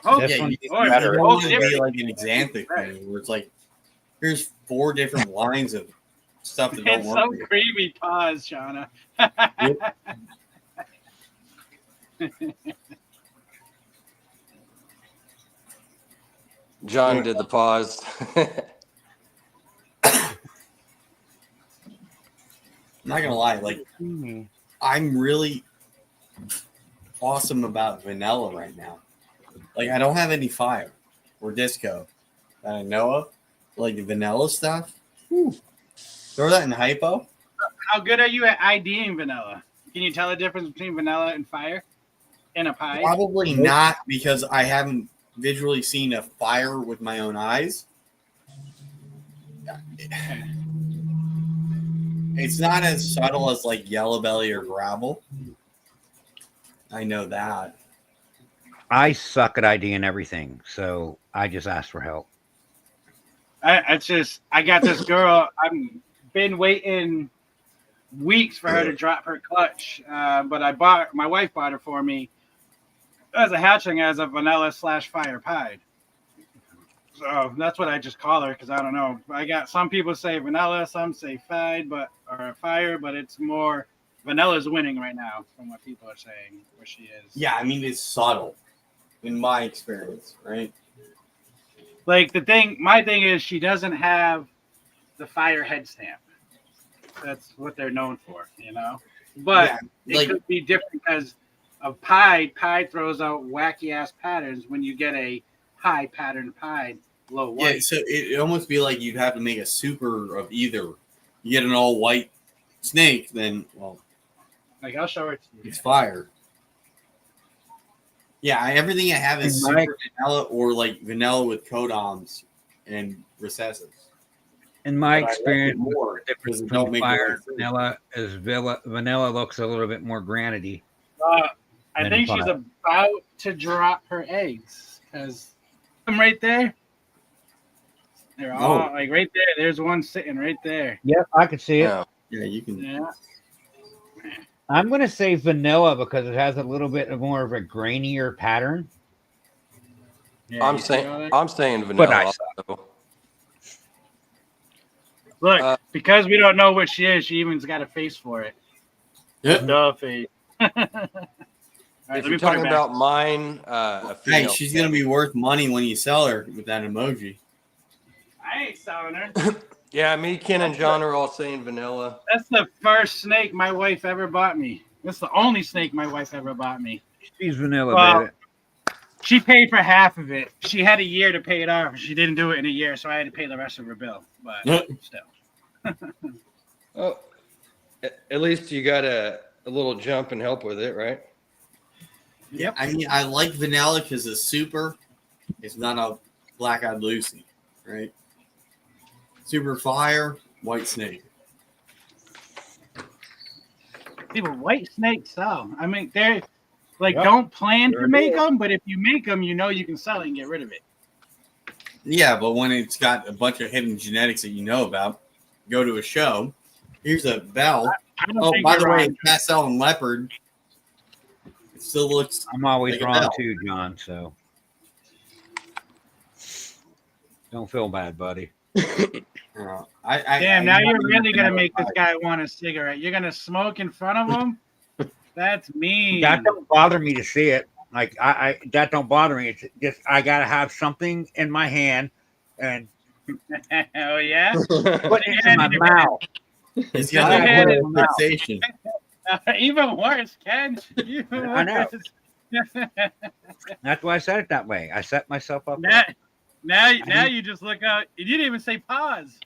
Speaker 4: So
Speaker 2: This one's better. It would be like an Xanthic thing where it's like, here's 4 different lines of stuff that don't
Speaker 4: it's
Speaker 2: work.
Speaker 4: so creamy. Pause, Shauna.
Speaker 1: John did the pause.
Speaker 2: I'm not gonna lie, like I'm really awesome about vanilla right now. Like I don't have any fire or disco that I know of. Like the vanilla stuff. Throw that in hypo.
Speaker 4: How good are you at IDing vanilla? Can you tell the difference between vanilla and fire in a pie?
Speaker 2: Probably not, because I haven't visually seen a fire with my own eyes. It's not as subtle as like yellow belly or gravel. I know that.
Speaker 3: I suck at IDing everything, so I just asked for help.
Speaker 4: I got this girl. I've been waiting weeks for her to drop her clutch, but my wife bought it for me as a hatchling as a vanilla / fire pied. So that's what I just call her because I don't know. I got some people say vanilla, some say fire, but it's more vanilla's winning right now from what people are saying where she is.
Speaker 2: Yeah, I mean it's subtle in my experience, right?
Speaker 4: Like my thing is she doesn't have the fire head stamp. That's what they're known for, you know. But it could be different because of pied. Pied throws out wacky ass patterns when you get a high pattern pied low white.
Speaker 2: Yeah, so it almost be like you'd have to make a super of either. You get an all white snake, then
Speaker 4: like I'll show it to you.
Speaker 2: It's fire. Yeah, everything I have is super vanilla or like vanilla with codoms and recessives.
Speaker 3: In my experience, the difference between fire and vanilla is vanilla looks a little bit more granity.
Speaker 4: I think she's about to drop her eggs because I'm right there. They're all like right there. There's one sitting right there.
Speaker 3: Yep, I can see it.
Speaker 2: Yeah, you can.
Speaker 4: Yeah.
Speaker 3: I'm going to say vanilla because it has a little bit more of a grainier pattern.
Speaker 1: Yeah, I'm saying vanilla.
Speaker 4: Look, because we don't know what she is, she even's got a face for it.
Speaker 2: Yep.
Speaker 4: The face.
Speaker 1: If you're talking about mine,
Speaker 2: hey, she's going to be worth money when you sell her with that emoji.
Speaker 4: I ain't selling her.
Speaker 1: Yeah, me, Ken, and John are all saying vanilla.
Speaker 4: That's the first snake my wife ever bought me. That's the only snake my wife ever bought me.
Speaker 3: She's vanilla, baby.
Speaker 4: She paid for half of it. She had a year to pay it off. She didn't do it in a year, so I had to pay the rest of her bill. But still.
Speaker 1: At least you got a little jump and help with it, right?
Speaker 4: Yep.
Speaker 2: I mean, I like vanilla because it's super. It's not a black-eyed Lucy, right? Super fire, white snake.
Speaker 4: People, white snakes sell. I mean, they're like,
Speaker 3: Yep.
Speaker 4: don't plan
Speaker 3: Sure
Speaker 4: to make
Speaker 3: do.
Speaker 4: them, but if you make them, you know you can sell it and get rid of it.
Speaker 2: Yeah, but when it's got a bunch of hidden genetics that you know about, go to a show. Here's a bell.
Speaker 4: I don't
Speaker 2: Oh,
Speaker 4: think
Speaker 2: by
Speaker 4: you're
Speaker 2: the way,
Speaker 4: wrong.
Speaker 2: pastel and leopard. It still looks.
Speaker 3: I'm always
Speaker 2: Like a
Speaker 3: wrong
Speaker 2: bell.
Speaker 3: too, John. So don't feel bad, buddy.
Speaker 4: Damn, now you're really gonna make this guy want a cigarette. You're gonna smoke in front of him? That's mean.
Speaker 3: That don't bother me to see it. Like I that don't bother me. It's just I gotta have something in my hand and
Speaker 4: Oh yeah.
Speaker 3: put it in my mouth.
Speaker 2: It's
Speaker 4: Yeah,
Speaker 2: got
Speaker 4: I
Speaker 2: a
Speaker 4: had
Speaker 2: weird fixation.
Speaker 4: Even worse, Ken. Even
Speaker 3: I know.
Speaker 4: worse.
Speaker 3: That's why I said it that way. I set myself up.
Speaker 4: now you just look out. You didn't even say pause.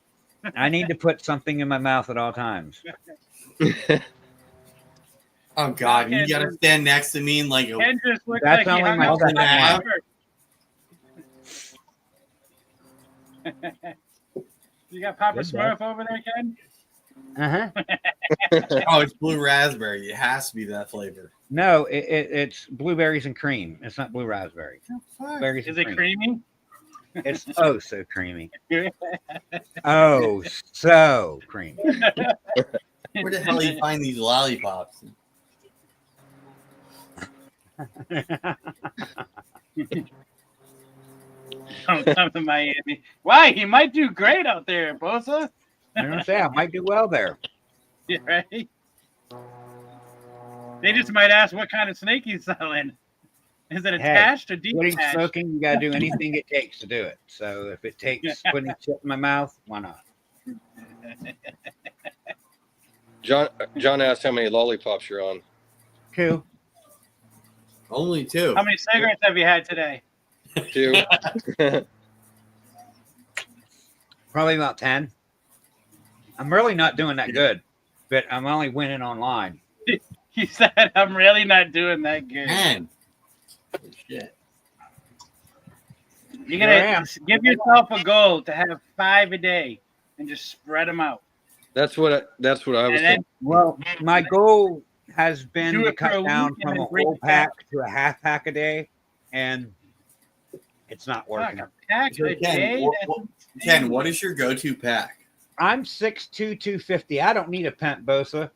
Speaker 3: I need to put something in my mouth at all times.
Speaker 2: Oh God, you gotta stand next to me and like a
Speaker 4: Ken just looks
Speaker 3: That's
Speaker 4: like he
Speaker 3: only
Speaker 4: hung
Speaker 3: my
Speaker 4: out with
Speaker 2: second
Speaker 4: Papa Smurf. You got Papa
Speaker 3: Good
Speaker 4: Smurf over there, Ken?
Speaker 2: oh, it's blue raspberry. It has to be that flavor.
Speaker 3: No, it's blueberries and cream. It's not blue raspberry. Berries
Speaker 4: Is
Speaker 3: and
Speaker 4: it
Speaker 3: cream.
Speaker 4: creamy?
Speaker 3: It's oh so creamy. Oh, so creamy.
Speaker 2: Where the hell do you find these lollipops?
Speaker 4: Don't come to Miami. Why? He might do great out there, Bosa.
Speaker 3: I'm gonna say I might do well there.
Speaker 4: Yeah, right? They just might ask what kind of snake he's selling. Is it attached or
Speaker 3: Quitting
Speaker 4: detached?
Speaker 3: smoking, you gotta do anything it takes to do it. So if it takes putting shit in my mouth, why not?
Speaker 1: John asked how many lollipops you're on.
Speaker 3: 2.
Speaker 2: Only 2.
Speaker 4: How many cigarettes have you had today?
Speaker 1: 2.
Speaker 3: Probably about 10. I'm really not doing that good, but I'm only winning online.
Speaker 4: He said, I'm really not doing that good.
Speaker 2: Man. Shit.
Speaker 4: You're
Speaker 3: Here I
Speaker 4: going
Speaker 3: am.
Speaker 4: to give yourself a goal to have 5 a day and just spread them out.
Speaker 1: That's what I was
Speaker 4: And then
Speaker 1: thinking.
Speaker 3: Well, my goal has been
Speaker 4: Do
Speaker 3: to
Speaker 4: it for a
Speaker 3: cut down
Speaker 4: week and
Speaker 3: from
Speaker 4: then
Speaker 3: a
Speaker 4: break
Speaker 3: whole
Speaker 4: it back.
Speaker 3: pack to a half pack a day, and it's not
Speaker 4: fuck,
Speaker 3: working.
Speaker 4: a pack
Speaker 2: So
Speaker 4: a day?
Speaker 2: Ken, what is your go-to pack?
Speaker 3: I'm 6'2", 250. I don't need a pent, Bosa.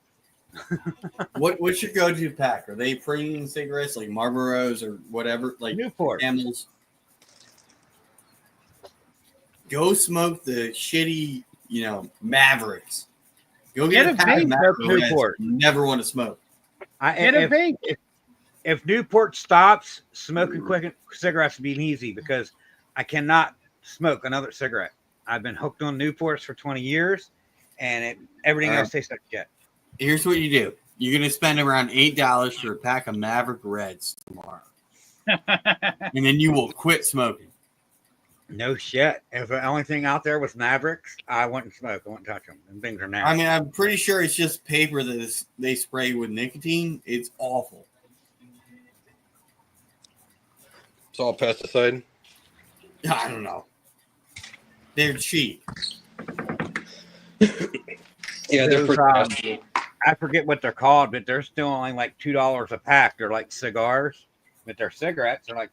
Speaker 2: What's your go-to pack? Are they premium cigarettes like Marlboros or whatever, like
Speaker 3: Newport.
Speaker 2: Camels? Go smoke the shitty, Mavericks. Go
Speaker 4: Get
Speaker 2: get
Speaker 4: a
Speaker 2: a pack of
Speaker 4: vape,
Speaker 2: Mavericks.
Speaker 3: Newport.
Speaker 2: You never want to smoke.
Speaker 4: Get a vape.
Speaker 3: If Newport stops, smoking quick cigarettes would be easy because I cannot smoke another cigarette. I've been hooked on Newports for 20 years, and everything else tastes like shit.
Speaker 2: Here's what you do. You're going to spend around $8 for a pack of Maverick Reds tomorrow. And then you will quit smoking.
Speaker 3: No shit. If the only thing out there was Mavericks, I wouldn't smoke. I wouldn't touch them. And things are nasty.
Speaker 2: I mean, I'm pretty sure it's just paper that they spray with nicotine. It's awful.
Speaker 1: It's all pesticide.
Speaker 2: I don't know. They're cheap.
Speaker 1: Yeah, they're
Speaker 3: Those,
Speaker 1: pretty nasty.
Speaker 3: I forget what they're called, but they're still only like $2 a pack. They're like cigars, but they're cigarettes. They're like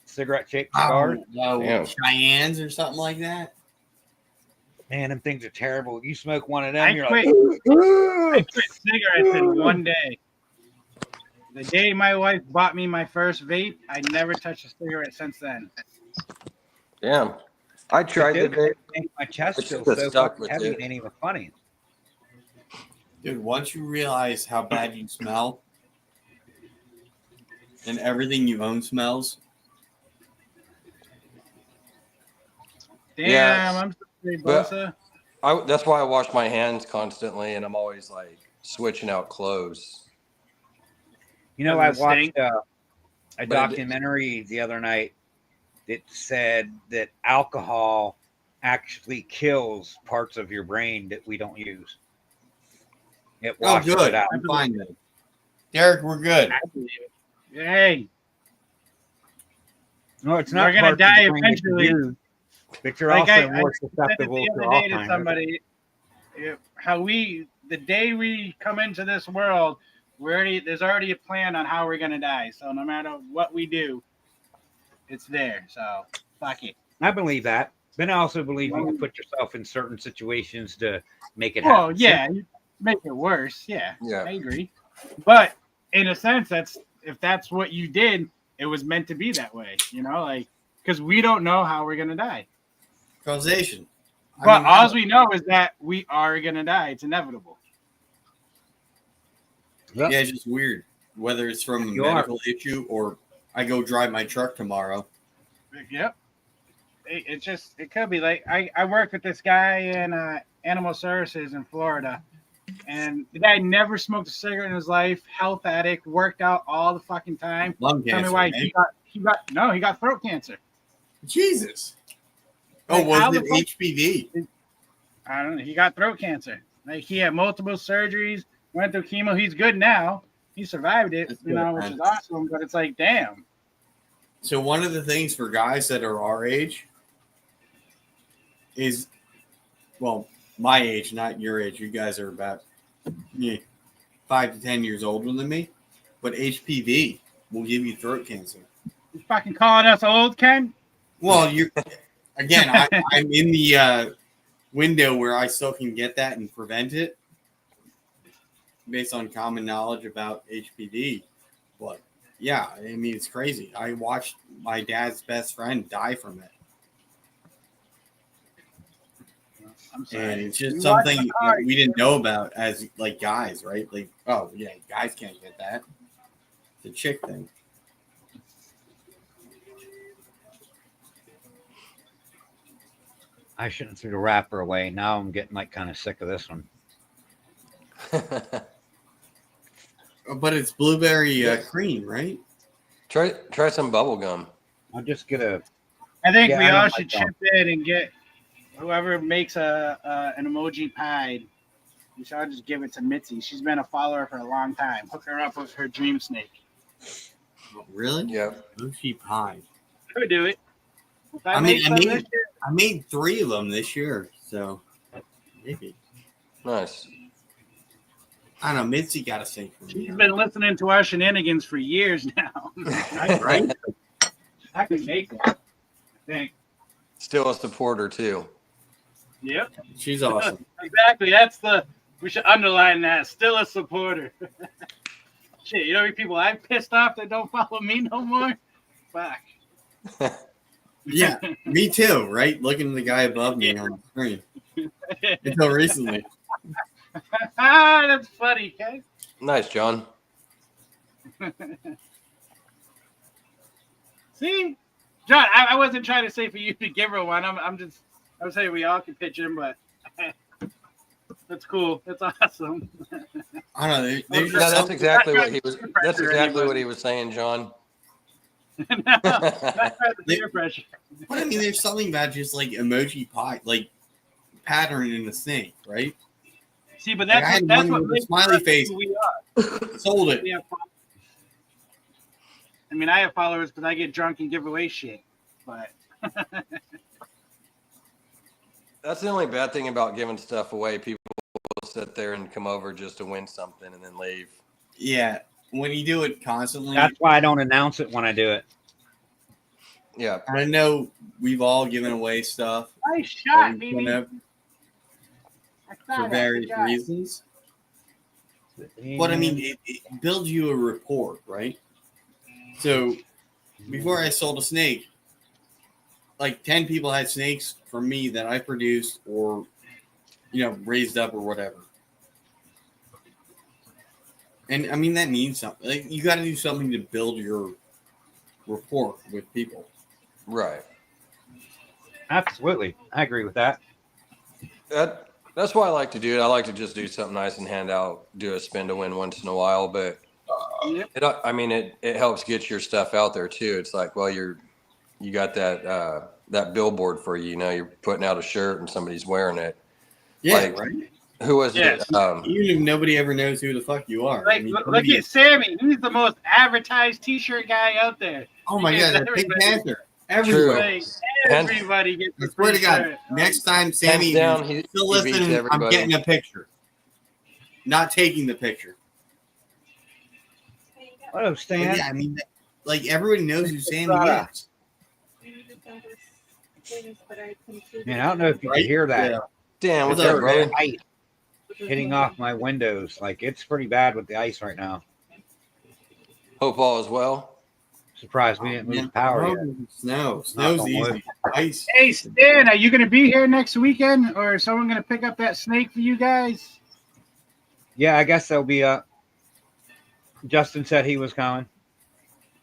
Speaker 3: cigarette-shaped cigars.
Speaker 1: Damn.
Speaker 2: Cheyennes or something like that.
Speaker 3: Man, them things are terrible. You smoke one of them,
Speaker 4: I
Speaker 3: you're
Speaker 4: quit.
Speaker 3: like,
Speaker 4: I quit cigarettes in one day. The day my wife bought me my first vape, I never touched a cigarette since then.
Speaker 1: Damn. I tried the vape.
Speaker 3: my chest
Speaker 1: It's
Speaker 3: feels
Speaker 1: just
Speaker 3: so
Speaker 1: stuck
Speaker 3: fucking
Speaker 1: with
Speaker 3: heavy.
Speaker 1: it.
Speaker 3: It ain't even funny.
Speaker 2: Dude, once you realize how bad you smell and everything you own smells,
Speaker 4: Damn,
Speaker 1: Yeah,
Speaker 4: I'm sorry,
Speaker 1: but-
Speaker 4: Bosa.
Speaker 1: That's why I wash my hands constantly, and I'm always like switching out clothes.
Speaker 3: You know, I
Speaker 4: Doesn't
Speaker 3: watched
Speaker 4: stink?
Speaker 3: a
Speaker 1: But it-
Speaker 3: documentary the other night that said that alcohol actually kills parts of your brain that we don't use. It
Speaker 2: Oh,
Speaker 3: washes
Speaker 2: good.
Speaker 3: it out.
Speaker 2: I'm fine then. Derek, we're good.
Speaker 4: I believe it. Hey,
Speaker 3: No, it's
Speaker 4: we're
Speaker 3: not
Speaker 4: gonna
Speaker 3: part of the
Speaker 4: die
Speaker 3: brain that you
Speaker 4: eventually.
Speaker 3: use, but you're
Speaker 4: Like
Speaker 3: also
Speaker 4: I
Speaker 3: more
Speaker 4: said it
Speaker 3: susceptible
Speaker 4: the
Speaker 3: to
Speaker 4: other day to
Speaker 3: Alzheimer's.
Speaker 4: somebody. How the day we come into this world, there's already a plan on how we're gonna die. So no matter what we do, it's there. So fuck it.
Speaker 3: I believe that. Then I also believe you can put yourself in certain situations to make it
Speaker 4: Well,
Speaker 3: happen.
Speaker 4: yeah, you make it worse. Yeah,
Speaker 1: Yeah.
Speaker 4: I agree. But in a sense, if that's what you did, it was meant to be that way. You know, like because we don't know how we're gonna die.
Speaker 2: Causation.
Speaker 4: But all we know is that we are gonna die. It's inevitable.
Speaker 3: Yep.
Speaker 2: Yeah, it's just weird. Whether it's from a
Speaker 3: You
Speaker 2: medical issue or I go drive my truck tomorrow.
Speaker 4: Yep. It could be like I worked with this guy in animal services in Florida, and the guy never smoked a cigarette in his life, health addict, worked out all the fucking time.
Speaker 2: Lung
Speaker 4: Tell
Speaker 2: cancer.
Speaker 4: me why
Speaker 2: man.
Speaker 4: he got throat cancer.
Speaker 2: Jesus.
Speaker 4: Like,
Speaker 2: Oh, was
Speaker 4: how
Speaker 2: it
Speaker 4: the fuck-
Speaker 2: HPV?
Speaker 4: I don't know. He got throat cancer. Like he had multiple surgeries, went through chemo. He's good now. He survived it,
Speaker 2: That's
Speaker 4: you know,
Speaker 2: good,
Speaker 4: which
Speaker 2: man.
Speaker 4: is awesome. But it's like, damn.
Speaker 2: So one of the things for guys that are our age is, well, my age, not your age. You guys are about 5 to 10 years older than me. But HPV will give you throat cancer.
Speaker 4: You fucking calling us old, Ken?
Speaker 2: Well, I'm in the window where I still can get that and prevent it based on common knowledge about HPV. But yeah, I mean, it's crazy. I watched my dad's best friend die from it.
Speaker 4: I'm sorry.
Speaker 2: And it's just
Speaker 4: You
Speaker 2: something
Speaker 4: watch the
Speaker 2: that
Speaker 4: card.
Speaker 2: we didn't know about as like guys, right? Like, oh yeah, guys can't get that. It's a chick thing.
Speaker 3: I shouldn't throw the wrapper away. Now I'm getting like kind of sick of this one.
Speaker 2: But it's blueberry cream, right?
Speaker 1: Try some bubble gum.
Speaker 3: I'll just get a.
Speaker 4: I think
Speaker 3: Yeah,
Speaker 4: we
Speaker 3: I know
Speaker 4: all
Speaker 3: my
Speaker 4: should
Speaker 3: thumb.
Speaker 4: chip in and get whoever makes an emoji pie. We should all just give it to Mitzi. She's been a follower for a long time. Hook her up with her dream snake.
Speaker 2: Oh, really?
Speaker 1: Yeah.
Speaker 2: Mochi pie.
Speaker 4: I would do it. If
Speaker 2: I
Speaker 4: make
Speaker 2: mean,
Speaker 4: some this year,
Speaker 2: I made 3 of them this year, so maybe.
Speaker 1: Nice.
Speaker 2: I don't know. Mitzi got a sink for me.
Speaker 4: she's been listening to our shenanigans for years now.
Speaker 2: Right?
Speaker 4: I can make one. I think.
Speaker 1: Still a supporter too.
Speaker 4: Yep.
Speaker 2: She's awesome.
Speaker 4: Exactly. We should underline that. Still a supporter. Shit, you know how many people I'm pissed off that don't follow me no more? Fuck.
Speaker 2: Yeah, me too, right? Looking at the guy above me on the screen. Until recently.
Speaker 4: That's funny, guys.
Speaker 1: Nice, John.
Speaker 4: See, John, I wasn't trying to say for you to give her one. I was saying we all can pitch in, but that's cool. That's awesome.
Speaker 2: I don't know. There's
Speaker 1: No,
Speaker 2: just
Speaker 1: that's
Speaker 2: something,
Speaker 1: exactly what he was.
Speaker 4: Pressure
Speaker 1: That's exactly
Speaker 4: anybody.
Speaker 1: what he was saying, John.
Speaker 4: No, not the peer pressure.
Speaker 2: but I mean, there's something about just like emoji pie, like pattern in the snake, right?
Speaker 4: See, but
Speaker 2: Like, I had
Speaker 4: that's
Speaker 2: one
Speaker 4: what
Speaker 2: with a
Speaker 4: makes
Speaker 2: smiley
Speaker 4: us
Speaker 2: face.
Speaker 4: who we are.
Speaker 2: Sold it.
Speaker 4: We have followers. I mean, I have followers because I get drunk and give away shit. But
Speaker 1: That's the only bad thing about giving stuff away. People sit there and come over just to win something and then leave.
Speaker 2: Yeah. When you do it constantly,
Speaker 3: That's why I don't announce it when I do it.
Speaker 1: Yeah.
Speaker 2: I know we've all given away stuff
Speaker 4: nice shot,
Speaker 2: that we've
Speaker 4: baby.
Speaker 2: done for various reasons. But I mean, it builds you a rapport, right? So before I sold a snake, like 10 people had snakes from me that I produced or, raised up or whatever. And I mean, that means something. Like, you got to do something to build your rapport with people.
Speaker 1: Right.
Speaker 3: Absolutely, I agree with that.
Speaker 1: That's why I like to do it. I like to just do something nice and do a spin to win once in a while. But
Speaker 4: Yep.
Speaker 1: it helps get your stuff out there too. It's like, well, you got that billboard for you. You're putting out a shirt and somebody's wearing it.
Speaker 2: Yeah,
Speaker 1: Like,
Speaker 2: right.
Speaker 1: Who was
Speaker 4: Yes.
Speaker 1: it?
Speaker 2: Even if nobody ever knows who the fuck you are.
Speaker 4: Like,
Speaker 2: I mean,
Speaker 4: look at Sammy. He's the most advertised T-shirt guy out there.
Speaker 2: oh my
Speaker 4: He
Speaker 2: god,
Speaker 4: gets
Speaker 2: the Pink
Speaker 4: everybody-
Speaker 2: Panther. Everywhere.
Speaker 4: Like,
Speaker 1: Hands-
Speaker 4: everybody gets
Speaker 2: I
Speaker 4: the
Speaker 2: swear
Speaker 4: free
Speaker 2: to God,
Speaker 4: shirt.
Speaker 2: next time
Speaker 1: Hands
Speaker 2: Sammy
Speaker 1: down,
Speaker 2: is
Speaker 1: he
Speaker 2: still
Speaker 1: beats
Speaker 2: listening, I'm
Speaker 1: everybody.
Speaker 2: getting a picture. Not taking the picture.
Speaker 3: What up,
Speaker 2: But
Speaker 3: Stan?
Speaker 2: yeah, I mean, like everybody knows who Sammy
Speaker 3: Right.
Speaker 2: is.
Speaker 3: Man, I don't know if you
Speaker 2: Right?
Speaker 3: can hear that.
Speaker 2: Yeah.
Speaker 1: Dan, what's
Speaker 2: What's
Speaker 1: up,
Speaker 2: up,
Speaker 1: brother?
Speaker 3: Ice hitting off my windows. Like, it's pretty bad with the ice right now.
Speaker 1: Hope all is well.
Speaker 3: Surprised we didn't lose power yet.
Speaker 2: Snow. Snow's
Speaker 3: on wood.
Speaker 2: easy. Ice.
Speaker 4: Hey, Stan, are you going to be here next weekend, or is someone going to pick up that snake for you guys?
Speaker 3: Yeah, I guess they'll be up. Justin said he was coming.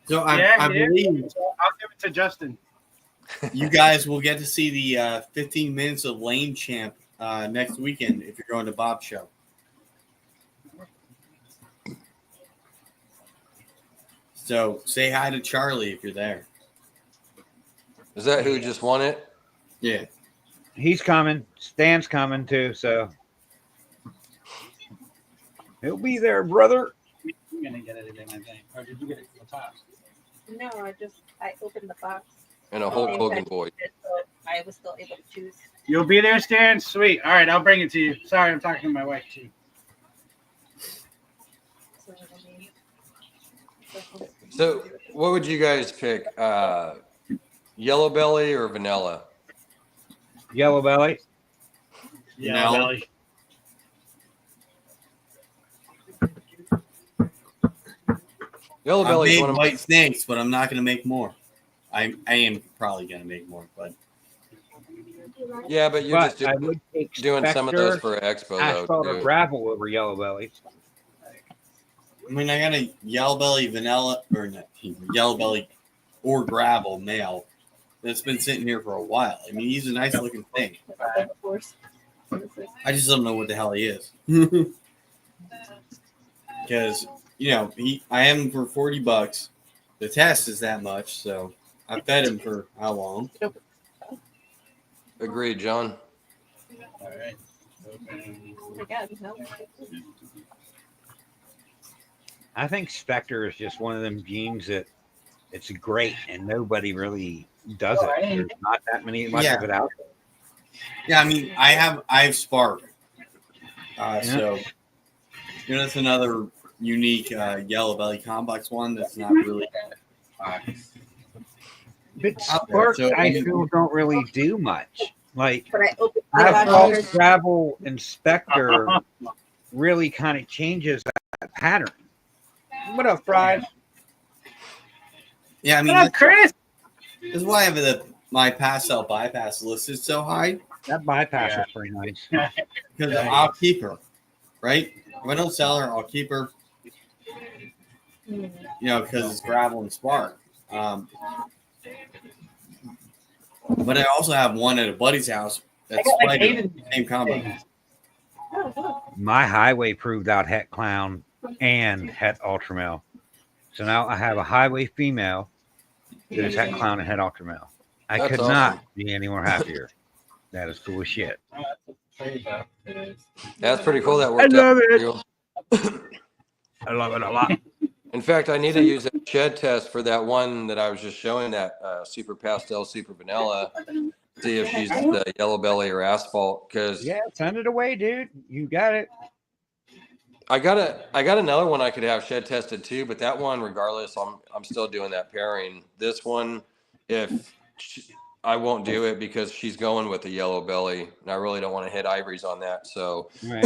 Speaker 2: So I believe
Speaker 4: I'll give it to Justin.
Speaker 2: you guys will get to see the 15 minutes of Lane Champ next weekend if you're going to Bob's show. So say hi to Charlie if you're there.
Speaker 1: Is that who just won it?
Speaker 2: Yeah.
Speaker 3: He's coming. Stan's coming too, so he'll be there, brother.
Speaker 4: You're going to get it in, I think. Or did you get it from the top?
Speaker 5: No, I opened the box.
Speaker 1: And a Hulk Hogan boy.
Speaker 5: So I was still able to choose.
Speaker 4: You'll be there, Stan? Sweet. All right, I'll bring it to you. Sorry, I'm talking to my wife, too.
Speaker 1: So, what would you guys pick? Yellow belly or vanilla?
Speaker 3: Yellow belly.
Speaker 4: Yeah,
Speaker 2: No.
Speaker 4: Belly.
Speaker 1: Yellow
Speaker 2: I
Speaker 1: belly is
Speaker 2: made
Speaker 1: one of my.
Speaker 2: white snakes, but I'm not going to make more. I am probably going to make more, but
Speaker 1: Yeah, but you're
Speaker 3: But
Speaker 1: just
Speaker 3: I would take
Speaker 1: doing some of those for expo
Speaker 3: asphalt
Speaker 1: though.
Speaker 3: or
Speaker 1: Too.
Speaker 3: gravel over yellow belly.
Speaker 2: I mean, I got a yellow belly vanilla or not, yellow belly or gravel male that's been sitting here for a while. I mean, he's a nice looking thing.
Speaker 5: Of course.
Speaker 2: I just don't know what the hell he is. Because, you know, I have him for $40. The test is that much, so I fed him for how long?
Speaker 1: Agreed, John.
Speaker 4: All right.
Speaker 5: Oh my God, no.
Speaker 3: I think Spectre is just one of them genes that it's great and nobody really does it. There's not that many much of it out there.
Speaker 2: Yeah, I mean, I have Spark. So, you know, that's another unique yellow belly complex one that's not really.
Speaker 3: But
Speaker 2: Out there,
Speaker 3: Spark,
Speaker 2: so, I
Speaker 3: I
Speaker 2: mean-
Speaker 3: feel, don't really do much. Like
Speaker 5: But I opened the
Speaker 3: asphalt,
Speaker 5: box.
Speaker 3: gravel, and Spectre really kind of changes that pattern. What up, Fries?
Speaker 2: Yeah, I mean,
Speaker 4: What up, Chris?
Speaker 2: that's why I have my pass out bypass listed so high
Speaker 3: That bypass is pretty nice.
Speaker 2: because I'll keep her, right? If I don't sell her, I'll keep her. You know, because it's gravel and Spark. But I also have one at a buddy's house that's
Speaker 4: I got like
Speaker 2: Spider,
Speaker 4: 8 of
Speaker 2: same combo.
Speaker 3: My highway proved out Het Clown and Het Ultramale. So now I have a highway female that is Het Clown and Het Ultramale. I
Speaker 1: That's
Speaker 3: could
Speaker 1: awesome.
Speaker 3: not be any more happier. That is cool as shit.
Speaker 1: That's pretty cool. That worked
Speaker 3: love
Speaker 1: out.
Speaker 3: it.
Speaker 1: for you.
Speaker 3: I love it a lot.
Speaker 1: In fact, I need to use that shed test for that one that I was just showing, that super pastel, super vanilla. See if she's the yellow belly or asphalt. Because
Speaker 3: Yeah, send it away, dude. You got it.
Speaker 1: I got another one I could have shed tested too, but that one, regardless, I'm still doing that pairing. This one, I won't do it because she's going with the yellow belly, and I really don't want to hit ivories on that. So
Speaker 3: Right.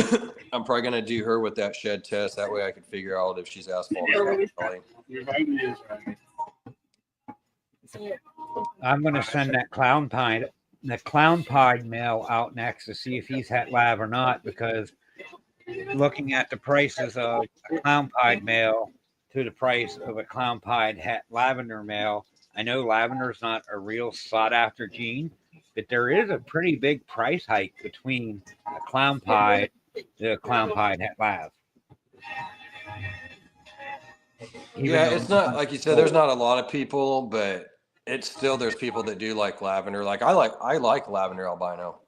Speaker 1: I'm probably gonna do her with that shed test. That way I can figure out if she's asphalt or yellow belly.
Speaker 4: Your vitamin is right.
Speaker 3: I'm gonna send that clown pied male out next to see if he's Het Lav or not, because looking at the prices of a clown pied male to the price of a clown pied Het lavender male, I know lavender's not a real sought after gene, but there is a pretty big price hike between a clown pied to a clown pied Het Lav.
Speaker 1: Yeah, it's not like you said. There's not a lot of people, but it's still there's people that do like lavender. Like I like lavender albino.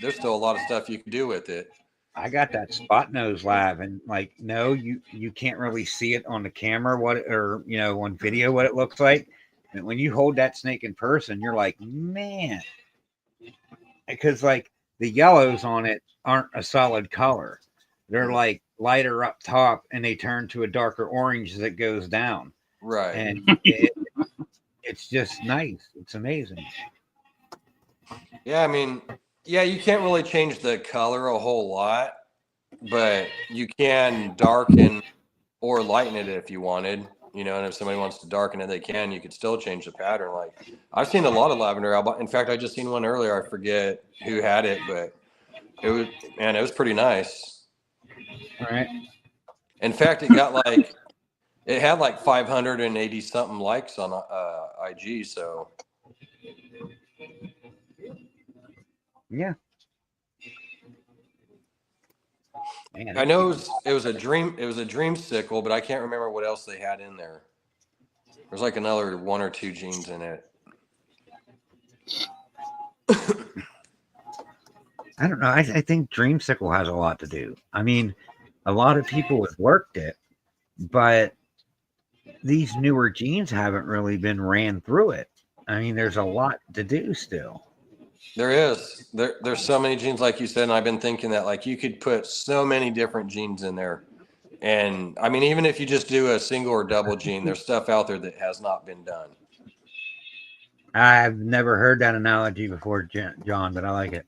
Speaker 1: There's still a lot of stuff you can do with it.
Speaker 3: I got that spot nose lab, and like, no, you can't really see it on the camera or on video what it looks like. And when you hold that snake in person, you're like, man, because like the yellows on it aren't a solid color. They're like lighter up top, and they turn to a darker orange as it goes down.
Speaker 1: Right.
Speaker 3: And it's just nice. It's amazing.
Speaker 1: Yeah, I mean, yeah, you can't really change the color a whole lot, but you can darken or lighten it if you wanted, and if somebody wants to darken it, they can. You could still change the pattern. Like, I've seen a lot of lavender. In fact, I just seen one earlier. I forget who had it, but it was pretty nice.
Speaker 3: All right.
Speaker 1: In fact, it had like 580 something likes on IG. So
Speaker 3: Yeah. Man,
Speaker 1: I know it was a dreamsicle, but I can't remember what else they had in there. There's like another 1 or 2 genes in it.
Speaker 3: I don't know. I think dreamsicle has a lot to do. I mean, a lot of people have worked it, but these newer genes haven't really been ran through it. I mean, there's a lot to do still.
Speaker 1: There is. There's so many genes, like you said, and I've been thinking that like you could put so many different genes in there. And I mean, even if you just do a single or double gene, there's stuff out there that has not been done.
Speaker 3: I've never heard that analogy before, John, but I like it.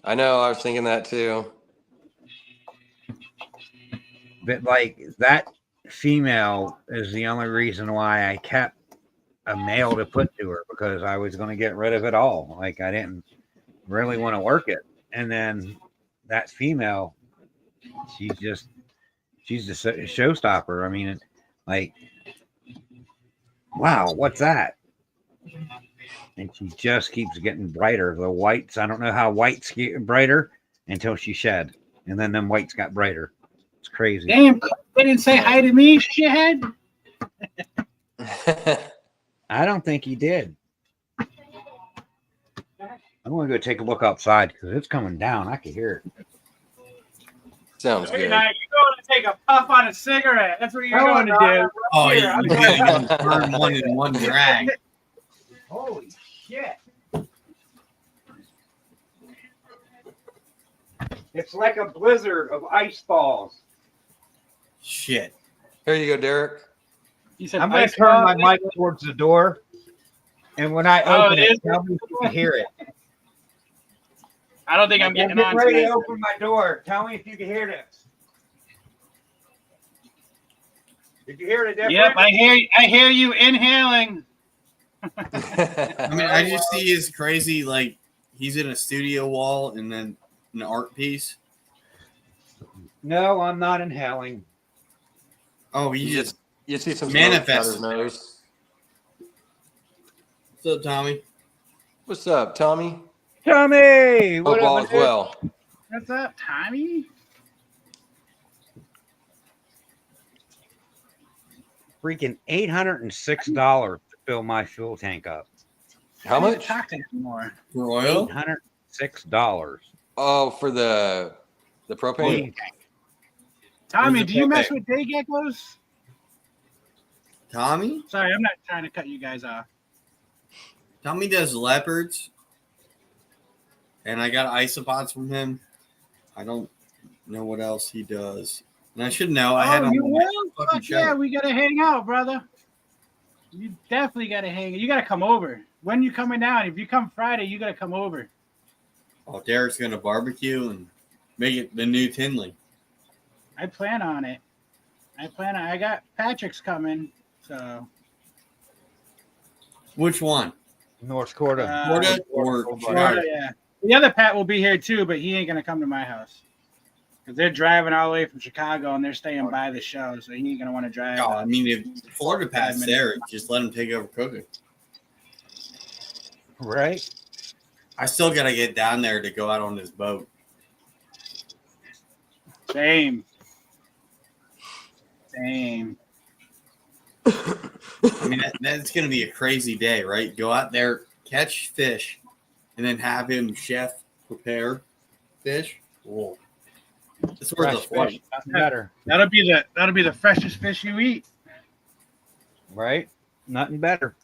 Speaker 1: I know. I was thinking that too.
Speaker 3: But like that female is the only reason why I kept a male to put to her, because I was going to get rid of it all. Like, I didn't really want to work it. And then that female, she's the showstopper. I mean, like, wow, what's that? And she just keeps getting brighter. The whites, I don't know how whites get brighter until she shed. And then them whites got brighter. It's crazy.
Speaker 4: Damn, they didn't say hi to me, shithead.
Speaker 3: I don't think he did. I'm going to go take a look outside because it's coming down. I can hear it.
Speaker 1: Sounds
Speaker 4: No, you're
Speaker 1: good.
Speaker 4: not. You're going to take a puff on a cigarette. That's what you're going to do.
Speaker 2: Oh,
Speaker 4: Here,
Speaker 2: you can burn one in one drag.
Speaker 3: Holy shit. It's like a blizzard of ice balls.
Speaker 2: Shit.
Speaker 1: Here you go, Derek.
Speaker 4: You said
Speaker 3: I'm going to
Speaker 4: ice
Speaker 3: turn my
Speaker 4: ball?
Speaker 3: mic towards the door. And when I
Speaker 4: Oh,
Speaker 3: open
Speaker 4: it
Speaker 3: it,
Speaker 4: is?
Speaker 3: tell me if you can hear it.
Speaker 4: I don't think I'm getting on
Speaker 3: ready to
Speaker 4: tonight.
Speaker 3: open my door. Tell me if you can hear this. Did you hear the difference?
Speaker 4: Yep, I hear you inhaling.
Speaker 2: I mean, I just see his crazy, like, he's in a studio wall and then an art piece.
Speaker 3: No, I'm not inhaling.
Speaker 2: Oh, you just.
Speaker 1: You see some
Speaker 2: Manifest.
Speaker 1: smoke out his nose.
Speaker 2: What's up, Tommy?
Speaker 1: What's up, Tommy?
Speaker 3: Tommy!
Speaker 1: Hope
Speaker 3: What
Speaker 1: all
Speaker 3: up,
Speaker 1: is well.
Speaker 4: What's up, Tommy?
Speaker 3: Freaking $806 to fill my fuel tank up.
Speaker 1: How
Speaker 4: I need to
Speaker 1: much?
Speaker 4: talk to him more.
Speaker 2: For oil?
Speaker 3: $806.
Speaker 1: Oh, for the propane.
Speaker 4: Tommy,
Speaker 2: the
Speaker 4: do you mess
Speaker 2: propane?
Speaker 4: with day geckos?
Speaker 2: Tommy?
Speaker 4: Sorry, I'm not trying to cut you guys off.
Speaker 2: Tommy does leopards. And I got isopods from him. I don't know what else he does. And I should know. I had him
Speaker 4: you
Speaker 2: on my
Speaker 4: will?
Speaker 2: fucking
Speaker 4: Fuck
Speaker 2: show.
Speaker 4: yeah, we gotta hang out, brother. You definitely gotta hang. You gotta come over. When you coming down? If you come Friday, you gotta come over.
Speaker 2: Oh, Derek's going to barbecue and make it the new Tinley.
Speaker 4: I plan on it. I got Patrick's coming, so.
Speaker 2: Which one?
Speaker 3: North Dakota.
Speaker 2: Florida or
Speaker 3: Florida,
Speaker 2: Chicago?
Speaker 4: Yeah. The other Pat will be here too, but he ain't gonna come to my house because they're driving all the way from Chicago and they're staying by the show, so he ain't gonna want to drive.
Speaker 2: No, I mean, if Florida Pat's there, just let him take over cooking.
Speaker 3: Right?
Speaker 2: I still got to get down there to go out on this boat.
Speaker 4: Same.
Speaker 2: I mean, that's going to be a crazy day, right? Go out there, catch fish, and then have him chef prepare fish. Whoa. It's worth a
Speaker 3: Fresh
Speaker 2: flight.
Speaker 3: fish, nothing better,
Speaker 4: That'll be the freshest fish you eat.
Speaker 3: right? Nothing better.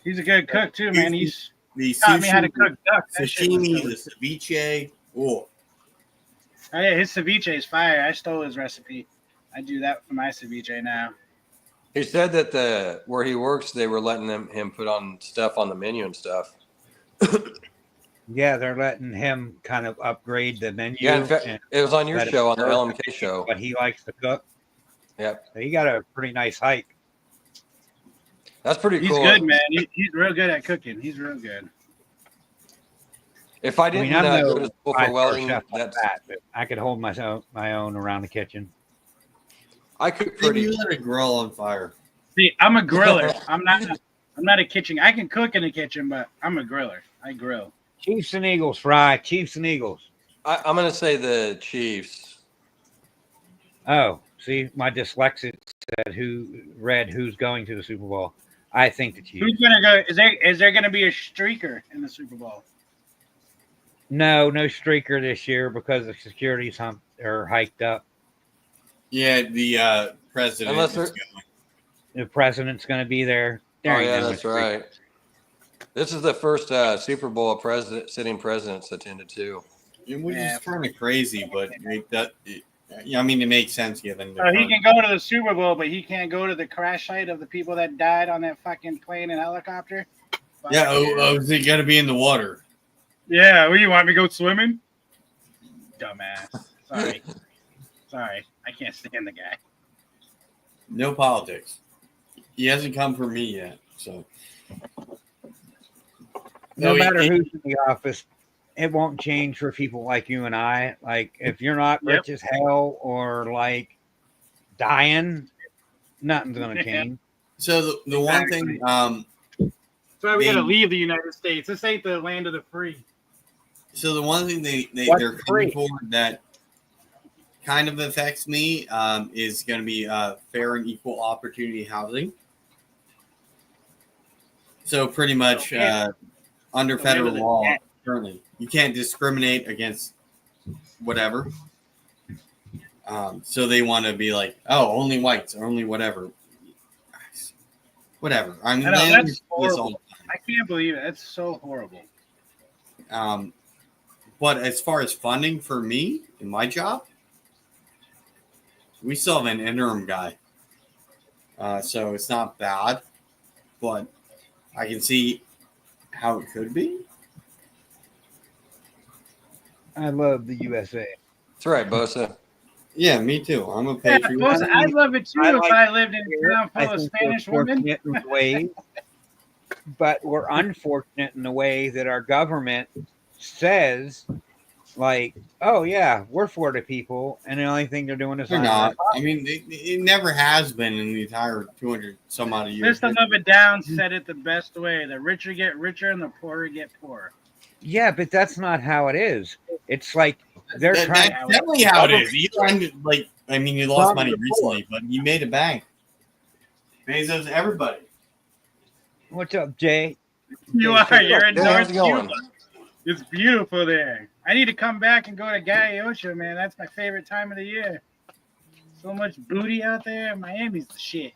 Speaker 4: He's a good cook too, man. He's
Speaker 2: The
Speaker 4: taught me how to
Speaker 2: sushi,
Speaker 4: cook duck. That shit was
Speaker 2: sashimi,
Speaker 4: delicious.
Speaker 2: the ceviche. Oh,
Speaker 4: Oh, yeah, his ceviche is fire. I stole his recipe. I do that for my ceviche now.
Speaker 1: He said that where he works, they were letting him put on stuff on the menu and stuff.
Speaker 3: Yeah, they're letting him kind of upgrade the menu.
Speaker 1: Yeah, in fact,
Speaker 3: and
Speaker 1: it was on your
Speaker 3: let him
Speaker 1: show, on the
Speaker 3: serve
Speaker 1: LMK show.
Speaker 3: what he likes to cook.
Speaker 1: Yep,
Speaker 3: So he got a pretty nice hike.
Speaker 1: that's pretty
Speaker 4: He's
Speaker 1: cool.
Speaker 4: good, man. He's real good at cooking. He's real good.
Speaker 1: If I
Speaker 3: I
Speaker 1: didn't
Speaker 3: mean, I'm
Speaker 1: go
Speaker 3: no
Speaker 1: to school for
Speaker 3: five-star
Speaker 1: welding,
Speaker 3: chef like
Speaker 1: that's
Speaker 3: that, but I could hold my own around the kitchen.
Speaker 1: I cook
Speaker 2: maybe
Speaker 1: pretty.
Speaker 2: you let a grill on fire.
Speaker 4: See, I'm a griller. I'm not a kitchen. I can cook in the kitchen, but I'm a griller. I grill.
Speaker 3: Chiefs and Eagles, Fry. Chiefs and Eagles.
Speaker 1: I'm gonna say the Chiefs.
Speaker 3: Oh, see, my dyslexic said who's going to the Super Bowl. I think the Chiefs.
Speaker 4: Who's gonna go? Is there gonna be a streaker in the Super Bowl?
Speaker 3: No streaker this year because the securities are hiked up.
Speaker 2: Yeah, the president.
Speaker 1: Unless
Speaker 2: is
Speaker 1: they're-
Speaker 2: going.
Speaker 3: The president's going to be there. There
Speaker 1: Oh
Speaker 3: ain't
Speaker 1: yeah,
Speaker 3: no
Speaker 1: that's
Speaker 3: streaker.
Speaker 1: right. This is the first Super Bowl sitting presidents attended to.
Speaker 2: Which
Speaker 4: Yeah.
Speaker 2: is kind of crazy, but I mean, it makes sense given.
Speaker 4: So he can go to the Super Bowl, but he can't go to the crash site of the people that died on that fucking plane and helicopter.
Speaker 2: Yeah. Oh, is it gonna be in the water?
Speaker 4: Yeah. Well, you want me to go swimming? Dumbass. Sorry. I can't stand the guy.
Speaker 2: No politics. He hasn't come for me yet, so.
Speaker 3: No
Speaker 2: No,
Speaker 3: matter
Speaker 2: he-
Speaker 3: who's in the office, it won't change for people like you and I. Like, if you're not
Speaker 4: Yep.
Speaker 3: rich as hell or like dying, nothing's going to change.
Speaker 2: So the one
Speaker 4: Exactly.
Speaker 2: thing,
Speaker 4: That's why we
Speaker 2: They-
Speaker 4: gotta leave the United States. This ain't the land of the free.
Speaker 2: so the one thing
Speaker 3: What's
Speaker 2: they're
Speaker 3: free?
Speaker 2: coming for that kind of affects me is going to be fair and equal opportunity housing. So pretty much under
Speaker 4: The
Speaker 2: federal
Speaker 4: land of the
Speaker 2: law
Speaker 4: dead.
Speaker 2: currently, you can't discriminate against whatever. So they want to be like, oh, only whites or only whatever. Whatever. I mean,
Speaker 4: I know,
Speaker 2: they
Speaker 4: that's
Speaker 2: do this
Speaker 4: horrible.
Speaker 2: all
Speaker 4: I can't believe it. That's so horrible.
Speaker 2: But as far as funding for me in my job, we still have an interim guy. So it's not bad, but I can see how it could be.
Speaker 3: I love the USA.
Speaker 1: That's right, Bosa.
Speaker 2: Yeah, me too. I'm a
Speaker 4: Yeah,
Speaker 2: patriot.
Speaker 4: boss, I'd love it too
Speaker 3: I
Speaker 4: if
Speaker 3: like
Speaker 4: I lived in a town
Speaker 3: I
Speaker 4: full of
Speaker 3: think
Speaker 4: Spanish
Speaker 3: we're
Speaker 4: women.
Speaker 3: fortunate in ways, but we're unfortunate in the way that our government says, like, oh yeah, we're for the people, and the only thing they're doing is
Speaker 2: They're
Speaker 3: hiring
Speaker 2: not.
Speaker 3: our
Speaker 2: I mean, it never has been in the entire 200 some odd years.
Speaker 4: System of a Down said it the best way: the richer get richer and the poorer get poorer.
Speaker 3: Yeah, but that's not how it is. It's like they're
Speaker 2: That's
Speaker 3: trying.
Speaker 2: definitely how it is. Elon, like, I mean, you lost money recently, but you made a bank. Bezos, everybody.
Speaker 3: What's up, Jay?
Speaker 4: You are. You're in
Speaker 1: Yeah,
Speaker 4: North
Speaker 1: how's it going?
Speaker 4: Cuba. It's beautiful there. I need to come back and go to Gaiocha, man. That's my favorite time of the year. So much booty out there. Miami's the shit.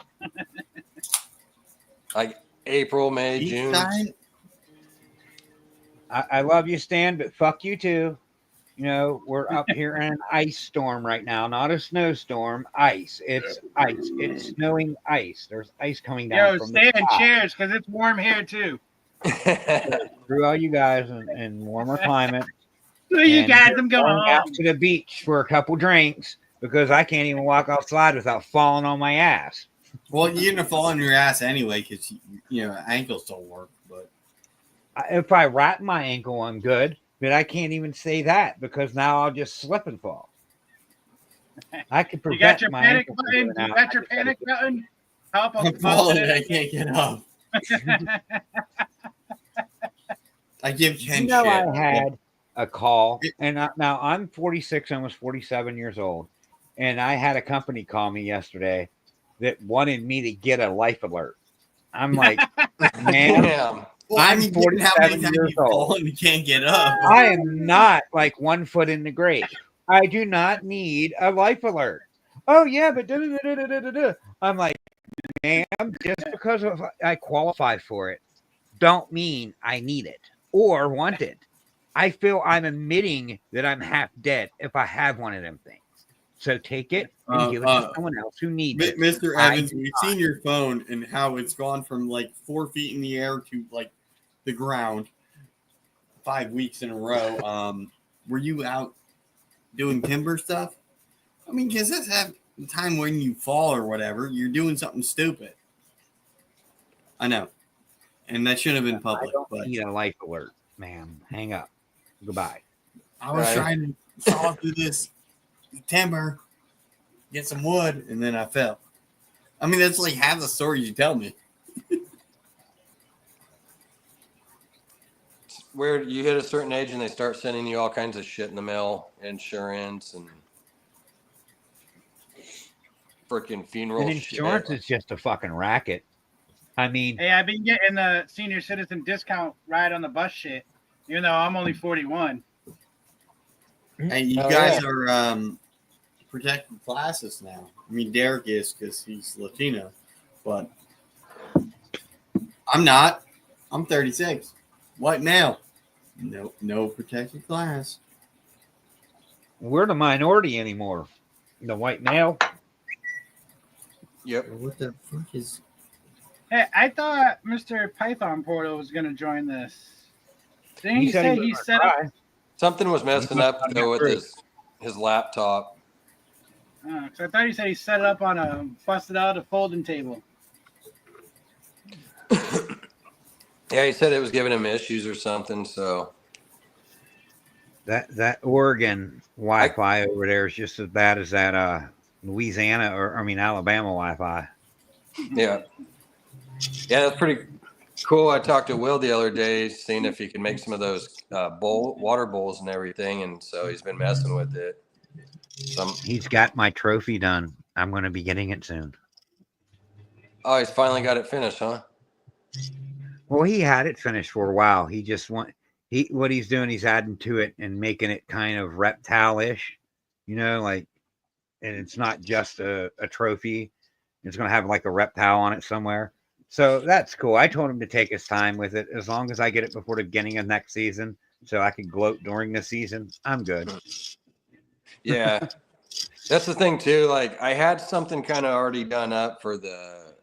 Speaker 1: Like April, May,
Speaker 2: East
Speaker 1: June.
Speaker 2: side?
Speaker 3: I love you, Stan, but fuck you too. You know, we're up here in an ice storm right now, not a snowstorm. Ice. It's ice. It's snowing ice. There's ice coming down
Speaker 4: Yo,
Speaker 3: from
Speaker 4: stay
Speaker 3: the
Speaker 4: in
Speaker 3: top.
Speaker 4: chairs because it's warm here too.
Speaker 3: Through all you guys in warmer climate.
Speaker 4: So you
Speaker 3: And
Speaker 4: guys, I'm going
Speaker 3: Going out
Speaker 4: home.
Speaker 3: to the beach for a couple drinks because I can't even walk outside without falling on my ass.
Speaker 2: Well, you're gonna fall on your ass anyway because you know ankles don't work. But
Speaker 3: If I wrap my ankle, I'm good, but I can't even say that because now I'll just slip and fall. I could
Speaker 4: You got
Speaker 3: prevent
Speaker 4: your
Speaker 3: my
Speaker 4: panic
Speaker 3: ankle from
Speaker 4: button?
Speaker 3: going
Speaker 4: You
Speaker 3: out.
Speaker 4: got your panic button? Help
Speaker 2: I'm falling and I can't get up. I give Ken
Speaker 3: You know,
Speaker 2: shit.
Speaker 3: I had a call, and now I'm 46, almost 47 years old, and I had a company call me yesterday that wanted me to get a life alert. I'm like, man,
Speaker 1: Damn.
Speaker 2: Well, I
Speaker 3: I'm
Speaker 2: mean, given how many
Speaker 3: 47
Speaker 2: times
Speaker 3: years
Speaker 2: you fall
Speaker 3: old.
Speaker 2: and you can't get up.
Speaker 3: I am not like 1 foot in the grave. I do not need a life alert. Oh yeah, but I'm like, ma'am, just because I qualify for it, don't mean I need it or want it. I feel I'm admitting that I'm half dead if I have one of them things. So take it and give it to someone else who needs it.
Speaker 2: Mr. Evans, we've seen your phone and how it's gone from like 4 feet in the air to like the ground 5 weeks in a row. Were you out doing timber stuff? I mean, because that's have the time when you fall or whatever, you're doing something stupid. I know. And that shouldn't have been public.
Speaker 3: I don't
Speaker 2: but
Speaker 3: need a life alert, ma'am. Hang up. Goodbye.
Speaker 2: I was trying to saw through this timber, get some wood, and then I fell. I mean, that's like half the story you tell me.
Speaker 1: Where you hit a certain age and they start sending you all kinds of shit in the mail, insurance and freaking funeral
Speaker 3: And insurance
Speaker 1: shit.
Speaker 3: is just a fucking racket. I mean,
Speaker 4: Hey, I've been getting the senior citizen discount ride on the bus shit, even though I'm only 41.
Speaker 2: And you guys are protected classes now. I mean, Derek is because he's Latino, but I'm not. I'm 36, white male. No protected class.
Speaker 3: we're the minority anymore. The white male.
Speaker 1: Yep.
Speaker 2: What the fuck is?
Speaker 4: Hey, I thought Mr. Python Portal was going to join this. Didn't he say he set up?
Speaker 1: Something was messing up though with his laptop.
Speaker 4: Because I thought he said he set it up on a busted out a folding table.
Speaker 1: Yeah, he said it was giving him issues or something. So
Speaker 3: That Oregon Wi-Fi over there is just as bad as that Louisiana Alabama Wi-Fi.
Speaker 1: yeah, that's pretty cool. I talked to Will the other day, seeing if he can make some of those water bowls and everything, and so he's been messing with it.
Speaker 3: He's got my trophy done. I'm going to be getting it soon.
Speaker 1: Oh, he's finally got it finished, huh?
Speaker 3: Well, he had it finished for a while. What he's doing, he's adding to it and making it kind of reptile-ish, and it's not just a trophy. It's going to have like a reptile on it somewhere. So that's cool. I told him to take his time with it. As long as I get it before the beginning of next season so I can gloat during the season, I'm good.
Speaker 1: Yeah. That's the thing too. Like I had something kind of already done up for the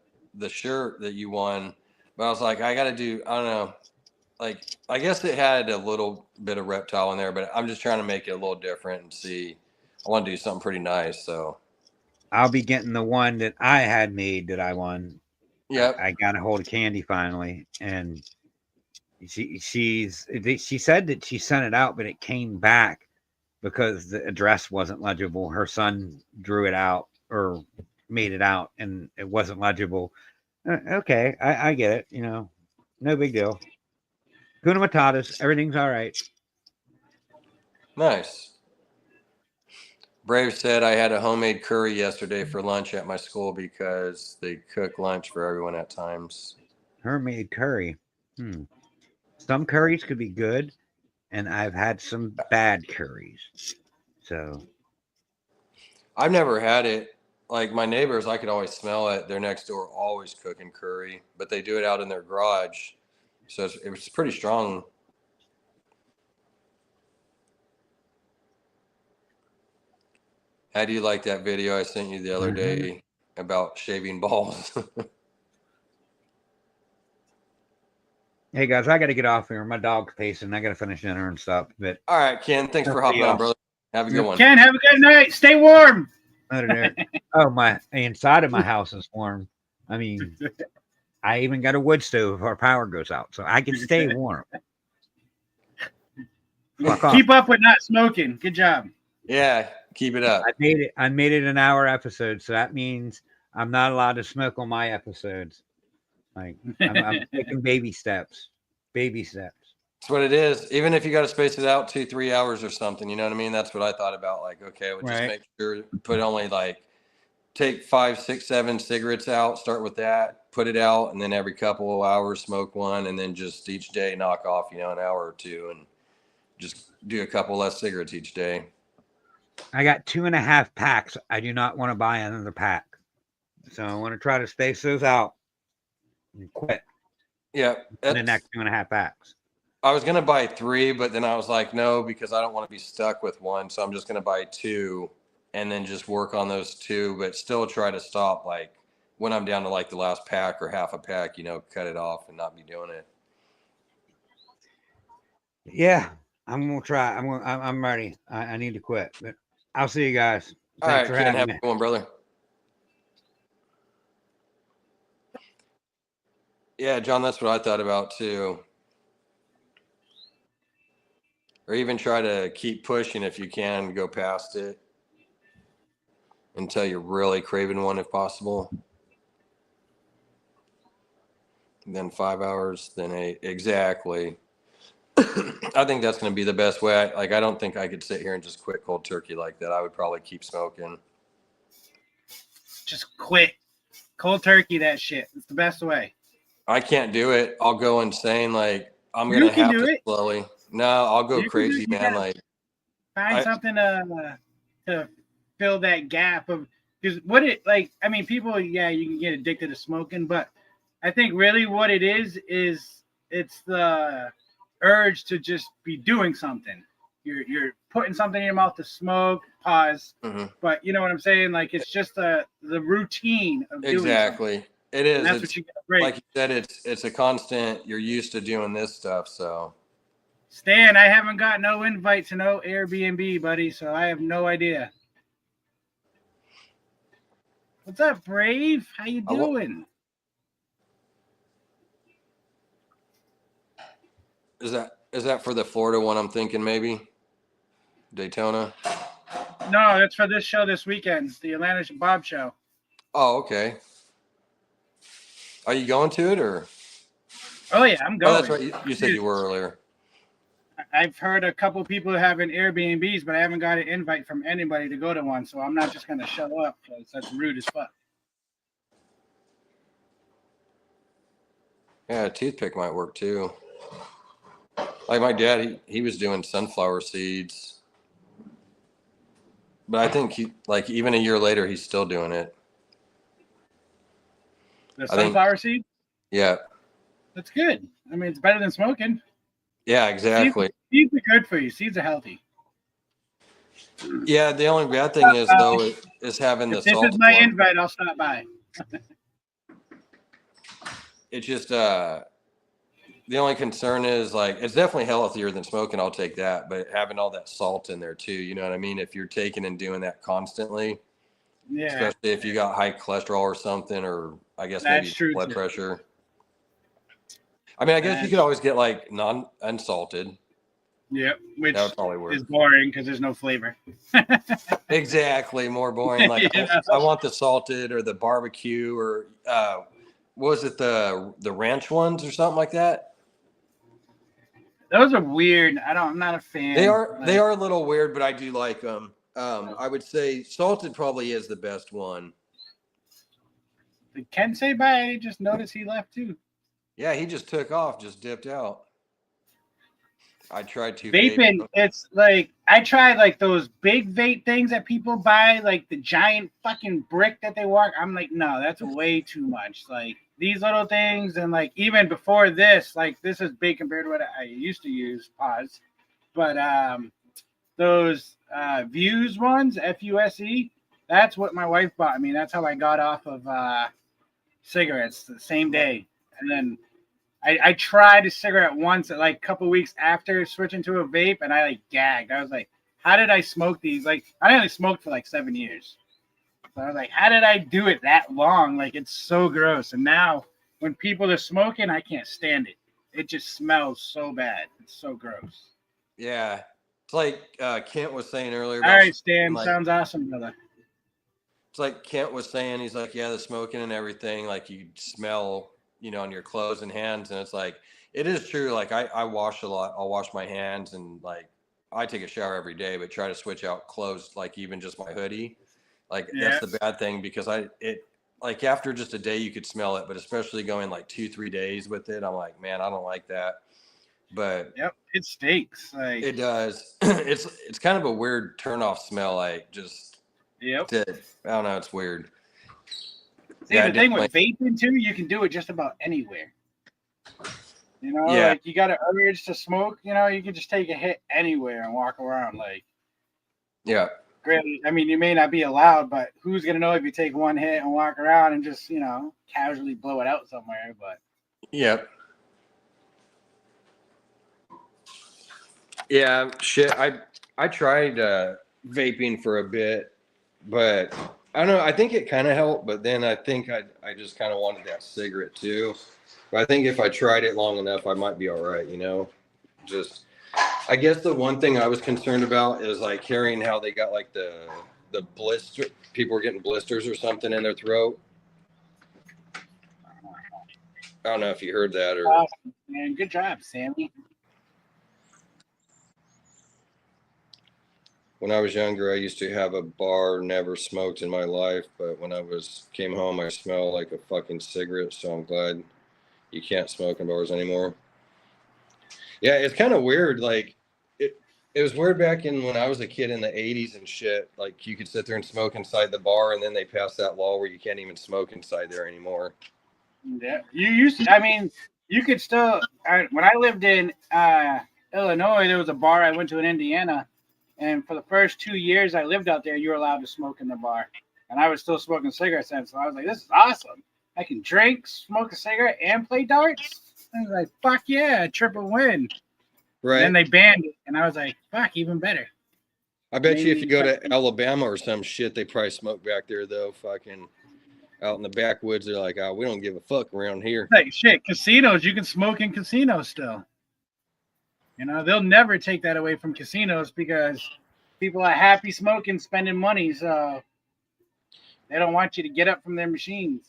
Speaker 1: shirt that you won, but I was like, I don't know. Like, I guess it had a little bit of reptile in there, but I'm just trying to make it a little different and see. I want to do something pretty nice. So
Speaker 3: I'll be getting the one that I had made that I won.
Speaker 1: Yep.
Speaker 3: I got a hold of Candy finally, and she said that she sent it out, but it came back because the address wasn't legible. Her son drew it out or made it out, and it wasn't legible. Okay, I get it. No big deal. Kuna Matatas, everything's all right.
Speaker 1: Nice. Brave said I had a homemade curry yesterday for lunch at my school because they cook lunch for everyone at times.
Speaker 3: Homemade curry. Some curries could be good, and I've had some bad curries. So
Speaker 1: I've never had it. Like my neighbors, I could always smell it. They're next door always cooking curry, but they do it out in their garage. So it was pretty strong. How do you like that video I sent you the other day about shaving balls?
Speaker 3: hey guys, I got to get off here. My dog's pacing. I got to finish dinner and stuff. But
Speaker 1: all right, Ken, thanks for hopping on, brother. Have a good one.
Speaker 4: Ken, have a good night. Stay warm.
Speaker 3: Oh, my inside of my house is warm. I mean, I even got a wood stove if our power goes out, so I can stay warm.
Speaker 4: Keep up with not smoking. Good job.
Speaker 1: Yeah, keep it up.
Speaker 3: I made it an hour episode, so that means I'm not allowed to smoke on my episodes. Like I'm taking baby steps. Baby steps.
Speaker 1: That's what it is. Even if you got to space it out 2-3 hours or something, you know what I mean? That's what I thought about. Like, okay, we'll just make sure, take 5, 6, 7 cigarettes out, start with that, put it out, and then every couple of hours smoke one, and then just each day knock off, an hour or two, and just do a couple less cigarettes each day.
Speaker 3: I got 2.5 packs. I do not want to buy another pack. So I want to try to space those out and quit
Speaker 1: Yeah,
Speaker 3: in the next 2.5 packs.
Speaker 1: I was gonna buy 3, but then I was like, no, because I don't want to be stuck with one. So I'm just gonna buy 2, and then just work on those 2, but still try to stop like when I'm down to like the last pack or half a pack. Cut it off and not be doing it.
Speaker 3: Yeah, I'm gonna try. I'm ready. I need to quit, but I'll see you guys.
Speaker 1: All
Speaker 3: Thanks
Speaker 1: right,
Speaker 3: for
Speaker 1: Ken,
Speaker 3: having
Speaker 1: have
Speaker 3: me.
Speaker 1: a good one, brother. Yeah, John, that's what I thought about too. Or even try to keep pushing if you can, go past it until you're really craving one if possible. Then 5 hours, then 8. Exactly. I think that's going to be the best way. I don't think I could sit here and just quit cold turkey like that. I would probably keep smoking.
Speaker 4: Just quit. Cold turkey, that shit. It's the best way.
Speaker 1: I can't do it. I'll go insane. Like I'm
Speaker 4: You
Speaker 1: gonna
Speaker 4: can
Speaker 1: have
Speaker 4: do
Speaker 1: to
Speaker 4: it.
Speaker 1: slowly. No, I'll go
Speaker 4: You can do
Speaker 1: crazy,
Speaker 4: it. You
Speaker 1: man.
Speaker 4: gotta
Speaker 1: Like
Speaker 4: find something to fill that gap of because what it like. I mean, people, yeah, you can get addicted to smoking, but I think really what it is it's the urge to just be doing something. You're putting something in your mouth to smoke. Pause. But you know what I'm saying? Like it's just the routine of doing something.
Speaker 1: exactly. It is.
Speaker 4: And that's
Speaker 1: It's
Speaker 4: what you got to break.
Speaker 1: like you said. It's a constant. You're used to doing this stuff, so.
Speaker 4: Stan, I haven't got no invite to no Airbnb, buddy, so I have no idea. What's up, Brave? How you doing?
Speaker 1: Is that for the Florida one? I'm thinking maybe Daytona.
Speaker 4: No, that's for this show this weekend, the Atlantis and Bob show.
Speaker 1: Oh, okay. Are you going to it or?
Speaker 4: Oh yeah, I'm going.
Speaker 1: Oh, that's right. You said you were earlier.
Speaker 4: I've heard a couple people having Airbnbs, but I haven't got an invite from anybody to go to one, so I'm not just gonna show up because that's rude as fuck.
Speaker 1: Yeah, a toothpick might work too. Like my dad, he was doing sunflower seeds, but I think even a year later, he's still doing it.
Speaker 4: The sunflower seed?
Speaker 1: Yeah.
Speaker 4: That's good. I mean, it's better than smoking.
Speaker 1: Yeah, exactly.
Speaker 4: Seeds are good for you. Seeds are healthy.
Speaker 1: Yeah, the only bad thing is though is having the salt.
Speaker 4: This is my invite. I'll stop by.
Speaker 1: It's just the only concern is like it's definitely healthier than smoking. I'll take that, but having all that salt in there too. You know what I mean? If you're taking and doing that constantly,
Speaker 4: yeah,
Speaker 1: especially if you got high cholesterol or something, or I guess
Speaker 4: that's
Speaker 1: maybe blood pressure. I mean, I guess you could always get like unsalted.
Speaker 4: Yep, which
Speaker 1: that would probably work.
Speaker 4: Is boring because there's no flavor.
Speaker 1: Exactly, more boring. Like I want the salted or the barbecue or what was it, the ranch ones or something like that?
Speaker 4: Those are weird. I'm not a fan.
Speaker 1: They are a little weird, but I do like them. I would say salted probably is the best one.
Speaker 4: Did Ken say bye? I just noticed he left too.
Speaker 1: Yeah, he just took off, just dipped out. I tried to
Speaker 4: vaping. It's like I tried like those big vape things that people buy, like the giant fucking brick that they walk. I'm like, no, that's way too much. Like these little things, and like even before this, like this is big compared to what I used to use. Pause. But those Fuse ones, FUSE, that's what my wife bought me. That's how I got off of cigarettes the same day, and then. I tried a cigarette once, like a couple weeks after switching to a vape, and I like gagged. I was like, "How did I smoke these?" Like, I only smoked for like 7 years, so I was like, "How did I do it that long?" Like, it's so gross. And now, when people are smoking, I can't stand it. It just smells so bad. It's so gross.
Speaker 1: Yeah, it's like Kent was saying earlier.
Speaker 4: All right, Stan, sounds awesome, brother.
Speaker 1: It's like Kent was saying. He's like, yeah, the smoking and everything. Like you smell. On your clothes and hands. And it's like, it is true. Like I wash a lot. I'll wash my hands and like, I take a shower every day, but try to switch out clothes. Like even just my hoodie, like that's the bad thing because like after just a day, you could smell it, but especially going like 2-3 days with it. I'm like, man, I don't like that. but
Speaker 4: Yep, it stinks. Like,
Speaker 1: it does. It's kind of a weird turnoff smell. Like just
Speaker 4: yep.
Speaker 1: I don't know. It's weird.
Speaker 4: See,
Speaker 1: Yeah,
Speaker 4: the thing with vaping too, you can do it just about anywhere. You know,
Speaker 1: Yeah.
Speaker 4: like you got an urge to smoke, you know, you can just take a hit anywhere and walk around. Like,
Speaker 1: Yeah.
Speaker 4: granted, I mean, you may not be allowed, but who's gonna know if you take one hit and walk around and just, you know, casually blow it out somewhere? But
Speaker 1: Yep. Yeah. Shit. I tried vaping for a bit, but I don't know. I think it kind of helped, but then I think I just kind of wanted that cigarette too. But I think if I tried it long enough, I might be all right. You know, just I guess the one thing I was concerned about is like hearing how they got like the blister. People were getting blisters or something in their throat. I don't know if you heard that or.
Speaker 4: awesome, man, good job, Sammy.
Speaker 1: When I was younger, I used to have a bar, never smoked in my life, but when I came home, I smelled like a fucking cigarette, so I'm glad you can't smoke in bars anymore. Yeah, it's kind of weird. Like it was weird back in when I was a kid in the 80s and shit. Like you could sit there and smoke inside the bar, and then they passed that law where you can't even smoke inside there anymore.
Speaker 4: Yeah, you used to, I mean, you could still, when I lived in Illinois, there was a bar I went to in Indiana. And for the first 2 years I lived out there, you were allowed to smoke in the bar. And I was still smoking cigarettes then. So I was like, this is awesome. I can drink, smoke a cigarette, and play darts. I was like, fuck yeah, triple win.
Speaker 1: Right.
Speaker 4: And then they banned it. And I was like, fuck, even better.
Speaker 1: I bet you if you go to Alabama or some shit, they probably smoke back there, though. Fucking out in the backwoods, they're like, oh, we don't give a fuck around here.
Speaker 4: Like, shit, casinos, you can smoke in casinos still. You know, they'll never take that away from casinos because people are happy smoking, spending money, so they don't want you to get up from their machines.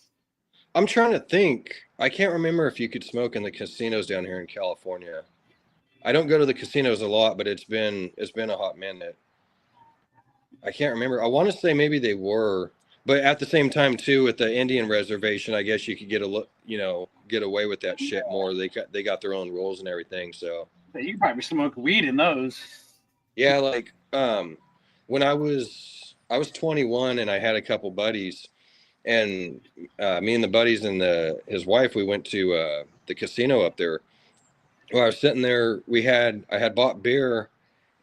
Speaker 1: I'm trying to think. I can't remember if you could smoke in the casinos down here in California. I don't go to the casinos a lot, but it's been a hot minute. I can't remember. I want to say maybe they were, but at the same time too, with the Indian reservation, I guess you could get away with that shit more. They got their own rules and everything, so.
Speaker 4: But you can probably smoke weed in those.
Speaker 1: Yeah, like when I was 21 and I had a couple buddies, and me and the buddies and his wife, we went to the casino up there. Well, I was sitting there. I had bought beer,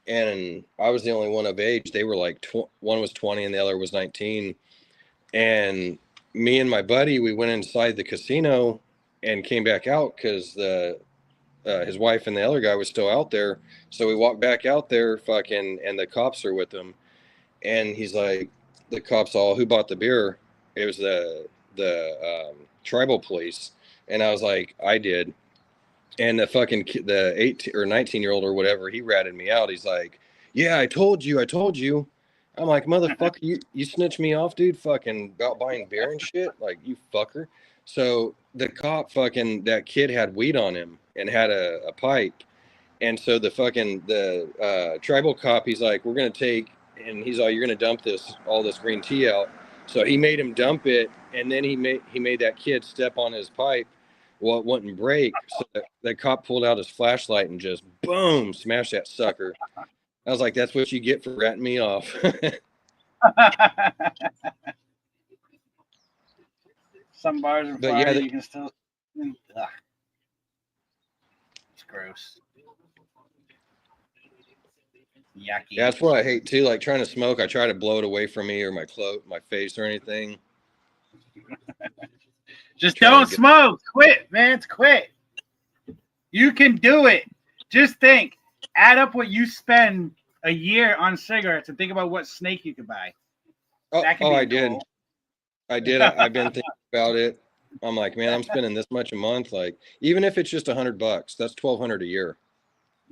Speaker 1: and I was the only one of age. They were like one was 20 and the other was 19. And me and my buddy, we went inside the casino and came back out because his wife and the other guy was still out there. So we walked back out there, fucking, and the cops are with him. And he's like, the cops all, who bought the beer? It was the tribal police. And I was like, I did. And the 18 or 19-year-old or whatever, he ratted me out. He's like, yeah, I told you. I'm like, motherfucker, you snitched me off, dude, fucking about buying beer and shit. Like, you fucker. So the cop, that kid had weed on him and had a pipe. And so the tribal cop, he's like, we're going to take, and he's like, you're going to dump all this green tea out. So he made him dump it. And then he made that kid step on his pipe. Well, it wouldn't break. So the cop pulled out his flashlight and just boom, smashed that sucker. I was like, that's what you get for ratting me off.
Speaker 4: Some bars in Florida, you can still. Ugh. It's gross. Yucky.
Speaker 1: Yeah, that's what I hate too. Like trying to smoke, I try to blow it away from me or my face or anything.
Speaker 4: Just don't smoke. Quit, man. Quit. You can do it. Just think. Add up what you spend a year on cigarettes and think about what snake you could buy.
Speaker 1: I did. I've been thinking about it. I'm like, man, I'm spending this much a month. Like, even if it's just $100, that's $1,200 a year.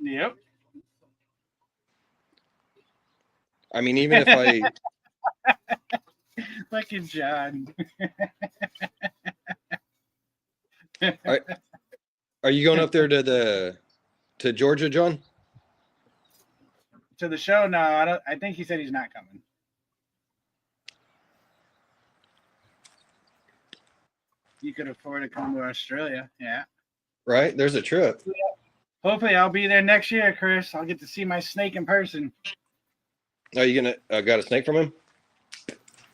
Speaker 4: Yep.
Speaker 1: I mean, even if I
Speaker 4: fucking John.
Speaker 1: Are you going up there to Georgia, John?
Speaker 4: To the show? No, I don't. I think he said he's not coming. You could afford to come to Australia, yeah.
Speaker 1: Right? There's a trip.
Speaker 4: Yeah. hopefully I'll be there next year, Chris. I'll get to see my snake in person.
Speaker 1: Are you gonna got a snake from him?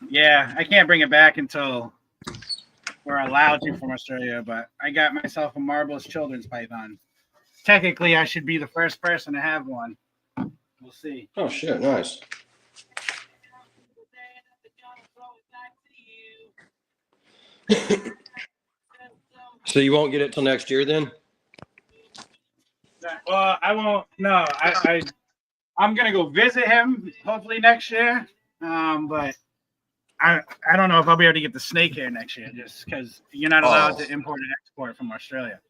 Speaker 4: Yeah, I can't bring it back until we're allowed to from Australia, but I got myself a marvelous children's python. Technically, I should be the first person to have one. We'll see.
Speaker 1: Oh shit, nice. So you won't get it till next year then?
Speaker 4: Well, I won't. No, I'm gonna go visit him hopefully next year. But I don't know if I'll be able to get the snake here next year, just because you're not allowed to import and export from Australia.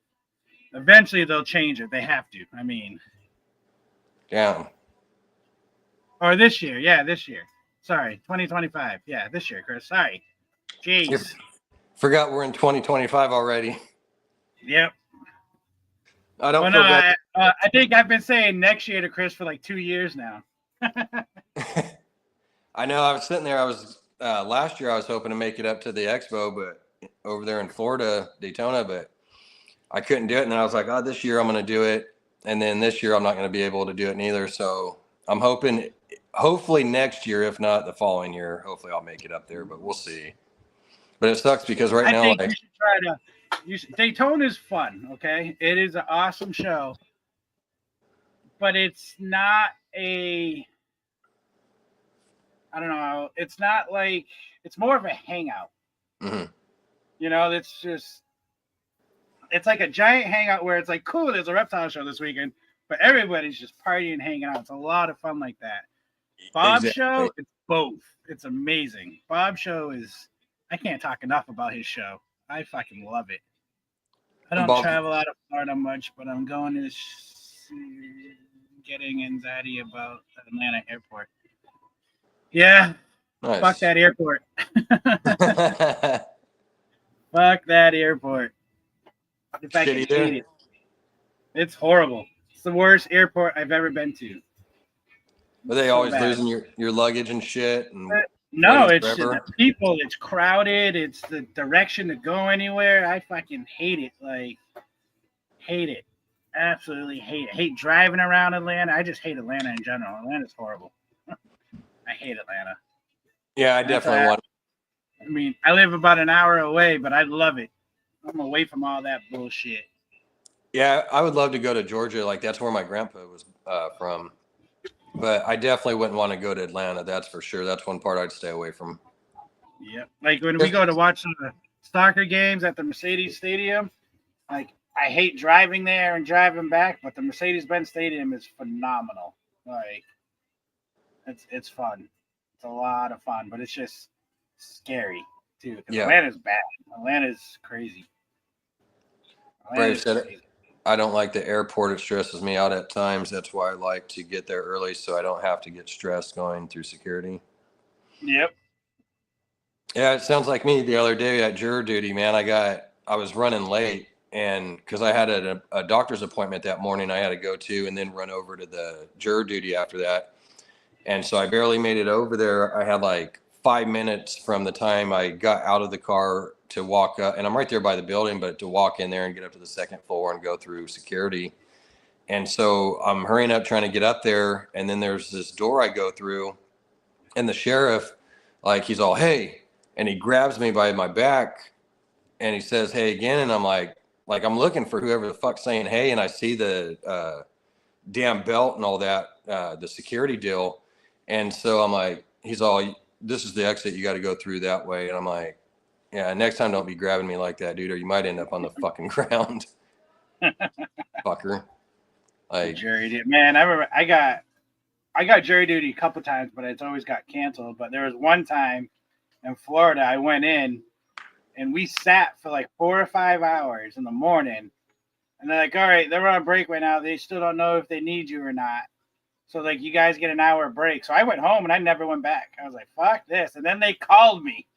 Speaker 4: Eventually, they'll change it. They have to. I mean,
Speaker 1: Yeah.
Speaker 4: or this year. Yeah, this year. Sorry, 2025. Yeah, this year, Chris. Sorry. Jeez.
Speaker 1: Forgot we're in 2025 already.
Speaker 4: Yep.
Speaker 1: I don't
Speaker 4: Well,
Speaker 1: feel
Speaker 4: no,
Speaker 1: bad.
Speaker 4: I think I've been saying next year to Chris for like 2 years now.
Speaker 1: I know. I was sitting there. I was last year. I was hoping to make it up to the expo, but over there in Florida, Daytona, but I couldn't do it. And then I was like, oh, this year I'm going to do it, and then this year I'm not going to be able to do it neither. So I'm hoping, hopefully next year, if not the following year, hopefully I'll make it up there. But we'll see. But it sucks because right now,
Speaker 4: I think you should try to. Daytona is fun. Okay, it is an awesome show, but it's not a. I don't know. It's not like it's more of a hangout.
Speaker 1: Mm-hmm.
Speaker 4: You know, it's like a giant hangout where it's like, cool, there's a reptile show this weekend, but everybody's just partying, hanging out. It's a lot of fun like that. Bob's show, it's both. It's amazing. Bob's show is. I can't talk enough about his show. I fucking love it. I don't travel out of Florida much, but I'm going to getting anxiety about the Atlanta airport. Yeah.
Speaker 1: Nice.
Speaker 4: Fuck that airport. Fuck that airport. In fact, I hate it. It's horrible. It's the worst airport I've ever been to.
Speaker 1: Are they always losing your luggage and shit? And
Speaker 4: no, it's the people. It's crowded. It's the direction to go anywhere. I fucking hate it. Like, hate it. Absolutely hate it. Hate driving around Atlanta. I just hate Atlanta in general. Atlanta's horrible. I hate Atlanta.
Speaker 1: Yeah, I definitely want.
Speaker 4: I mean, I live about an hour away, but I love it. I'm away from all that bullshit.
Speaker 1: Yeah, I would love to go to Georgia. Like, that's where my grandpa was from. But I definitely wouldn't want to go to Atlanta. That's for sure. That's one part I'd stay away from.
Speaker 4: Yep. Like when we go to watch the soccer games at the Mercedes Stadium, like I hate driving there and driving back, but the Mercedes-Benz Stadium is phenomenal. Like it's fun. It's a lot of fun, but it's just scary too. Because Atlanta's bad. Atlanta's crazy.
Speaker 1: Brave said it. I don't like the airport. It stresses me out at times. That's why I like to get there early so I don't have to get stressed going through security.
Speaker 4: Yep.
Speaker 1: Yeah, it sounds like me the other day at juror duty, man. I was running late, and because I had a doctor's appointment that morning I had to go to and then run over to the juror duty after that. And so I barely made it over there. I had like 5 minutes from the time I got out of the car to walk up, and I'm right there by the building, but to walk in there and get up to the second floor and go through security. And so I'm hurrying up trying to get up there, and then there's this door I go through, and the sheriff, like, he's all, hey, and he grabs me by my back and he says, hey again, and I'm like I'm looking for whoever the fuck's saying hey, and I see the damn belt and all that, the security deal. And so I'm like, he's all, this is the exit, you got to go through that way. And I'm like, yeah, next time don't be grabbing me like that, dude, or you might end up on the fucking ground. Fucker. Like,
Speaker 4: jury duty. Man, I remember I got jury duty a couple times, but it's always got canceled. But there was one time in Florida, I went in and we sat for like 4 or 5 hours in the morning. And they're like, all right, they're on break right now. They still don't know if they need you or not. So like, you guys get an hour break. So I went home and I never went back. I was like, fuck this. And then they called me.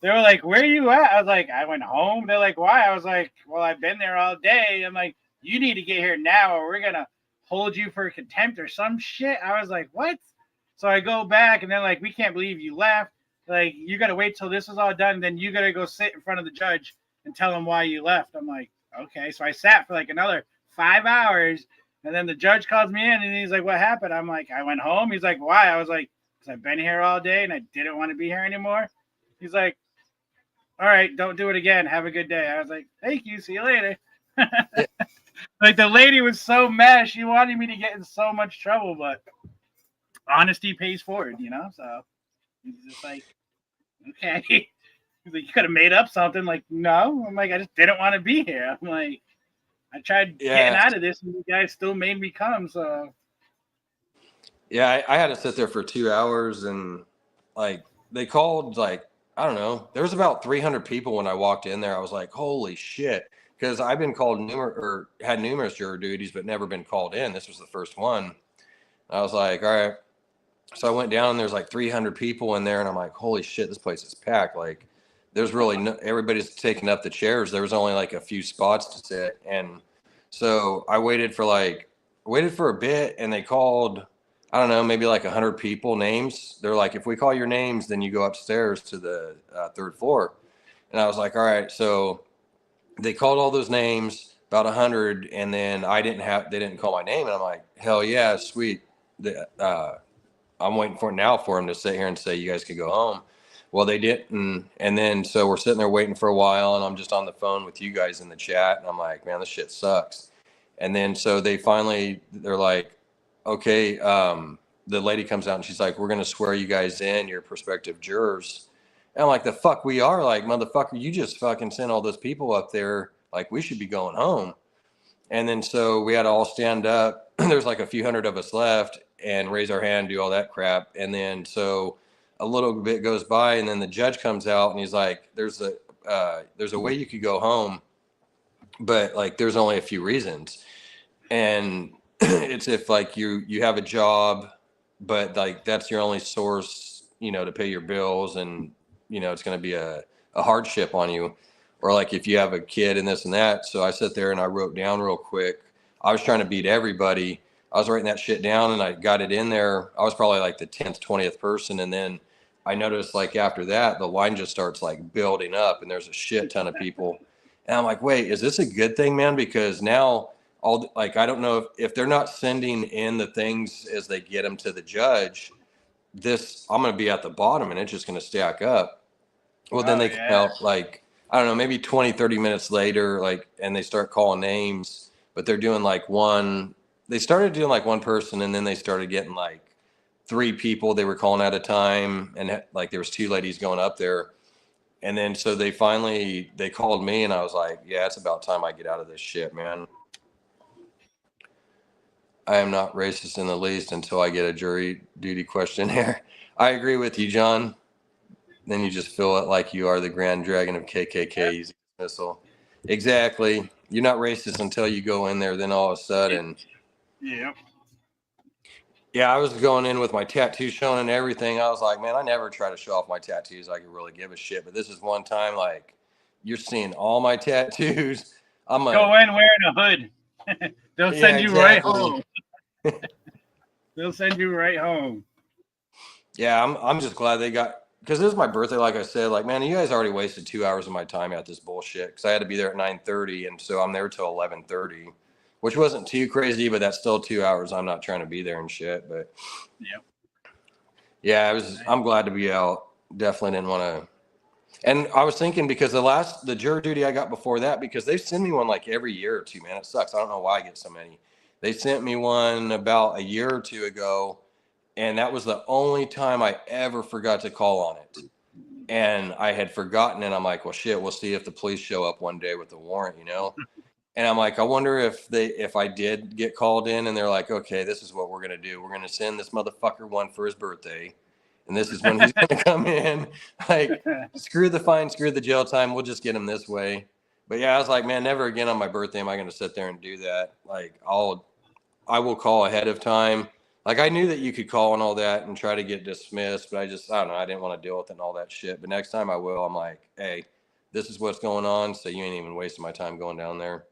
Speaker 4: They were like, where are you at? I was like, I went home. They're like, why? I was like, well, I've been there all day. I'm like, you need to get here now or we're going to hold you for contempt or some shit. I was like, what? So I go back and they're like, we can't believe you left. Like, you got to wait till this is all done. Then you got to go sit in front of the judge and tell him why you left. I'm like, okay. So I sat for like another 5 hours And then the judge calls me in and he's like, what happened? I'm like, I went home. He's like, why? I was like, because I've been here all day and I didn't want to be here anymore. He's like, all right, don't do it again. Have a good day. I was like, thank you. See you later. Like the lady was so mad. She wanted me to get in so much trouble, but honesty pays forward, you know? So he's just like, okay. He's like, you could have made up something. Like, no. I'm like, I just didn't want to be here. I'm like, I tried getting out of this and you guys still made me come. So
Speaker 1: Yeah, I had to sit there for 2 hours and like they called like, I don't know, there was about 300 people when I walked in there. I was like, holy shit. Because I've been called had numerous juror duties, but never been called in. This was the first one. I was like, all right. So I went down and there's like 300 people in there and I'm like, holy shit, this place is packed. Like there's really everybody's taking up the chairs. There was only like a few spots to sit. And so I waited for a bit and they called, I don't know, maybe like 100 people names. They're like, if we call your names, then you go upstairs to the third floor. And I was like, all right. So they called all those names, about 100. And then they didn't call my name. And I'm like, hell yeah, sweet. I'm waiting for them to sit here and say, you guys could go home. Well, they didn't. And then, so we're sitting there waiting for a while and I'm just on the phone with you guys in the chat. And I'm like, man, this shit sucks. And then, so they're like, okay. The lady comes out and she's like, we're going to swear you guys in, your prospective jurors. And I'm like, the fuck we are? Like, motherfucker, you just fucking sent all those people up there. Like, we should be going home. And then, so we had to all stand up. There's like a few hundred of us left and raise our hand, do all that crap. And then, so a little bit goes by and then the judge comes out and he's like, there's a way you could go home, but like, there's only a few reasons. And it's if like you have a job, but like that's your only source, to pay your bills and, it's going to be a hardship on you. Or like if you have a kid and this and that. So I sat there and I wrote down real quick. I was trying to beat everybody. I was writing that shit down and I got it in there. I was probably like the 10th, 20th person. And then I noticed like after that, the line just starts like building up and there's a shit ton of people. And I'm like, wait, is this a good thing, man? Because now I don't know if they're not sending in the things as they get them to the judge, I'm going to be at the bottom and it's just going to stack up. Well, then they come out like, I don't know, maybe 20, 30 minutes later, like, and they start calling names, but they're doing like they started doing like one person and then they started getting like 3 people they were calling at a time. And like, there was 2 ladies going up there. And then, so they called me and I was like, yeah, it's about time I get out of this shit, man. I am not racist in the least until I get a jury duty questionnaire. I agree with you, John. Then you just feel it like you are the grand dragon of KKK using dismissal. Exactly. You're not racist until you go in there. Then all of a sudden.
Speaker 4: Yep.
Speaker 1: Yeah, I was going in with my tattoo showing and everything. I was like, man, I never try to show off my tattoos. I could really give a shit. But this is one time, like, you're seeing all my tattoos. I'm like,
Speaker 4: go in wearing a hood. They'll send you right home. They'll send you right home.
Speaker 1: Yeah, I'm just glad they got, because this is my birthday, like I said. Like, man, you guys already wasted 2 hours of my time at this bullshit because I had to be there at 9:30, and so I'm there till 11:30, which wasn't too crazy, but that's still 2 hours. I'm not trying to be there and shit, but yeah, I'm glad to be out. Definitely didn't want to. And I was thinking, because the juror duty I got before that, because they send me one like every year or two, man. It sucks. I don't know why I get so many. They sent me one about a year or two ago, and that was the only time I ever forgot to call on it. And I had forgotten, and I'm like, well, shit, we'll see if the police show up one day with the warrant, And I'm like, I wonder if I did get called in and they're like, okay, this is what we're going to do. We're going to send this motherfucker one for his birthday. And this is when he's going to come in. Like, screw the fine, screw the jail time. We'll just get him this way. But yeah, I was like, man, never again on my birthday am I going to sit there and do that. Like, I will call ahead of time. Like, I knew that you could call and all that and try to get dismissed, but I don't know. I didn't want to deal with it and all that shit. But next time I will. I'm like, hey, this is what's going on. So you ain't even wasting my time going down there.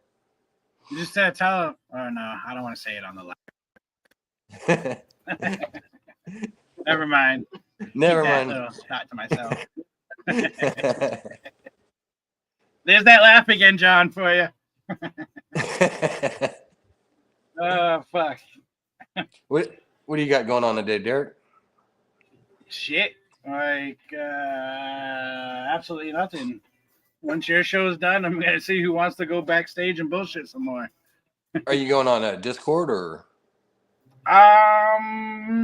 Speaker 4: You just tell them. Oh, no, I don't want to say it on the live. Never mind.
Speaker 1: Never mind.
Speaker 4: Thought to myself. There's that laugh again, John, for you. Fuck.
Speaker 1: What do you got going on today, Derek?
Speaker 4: Shit. Like, absolutely nothing. Once your show's done, I'm gonna see who wants to go backstage and bullshit some more.
Speaker 1: Are you going on a Discord or?
Speaker 4: I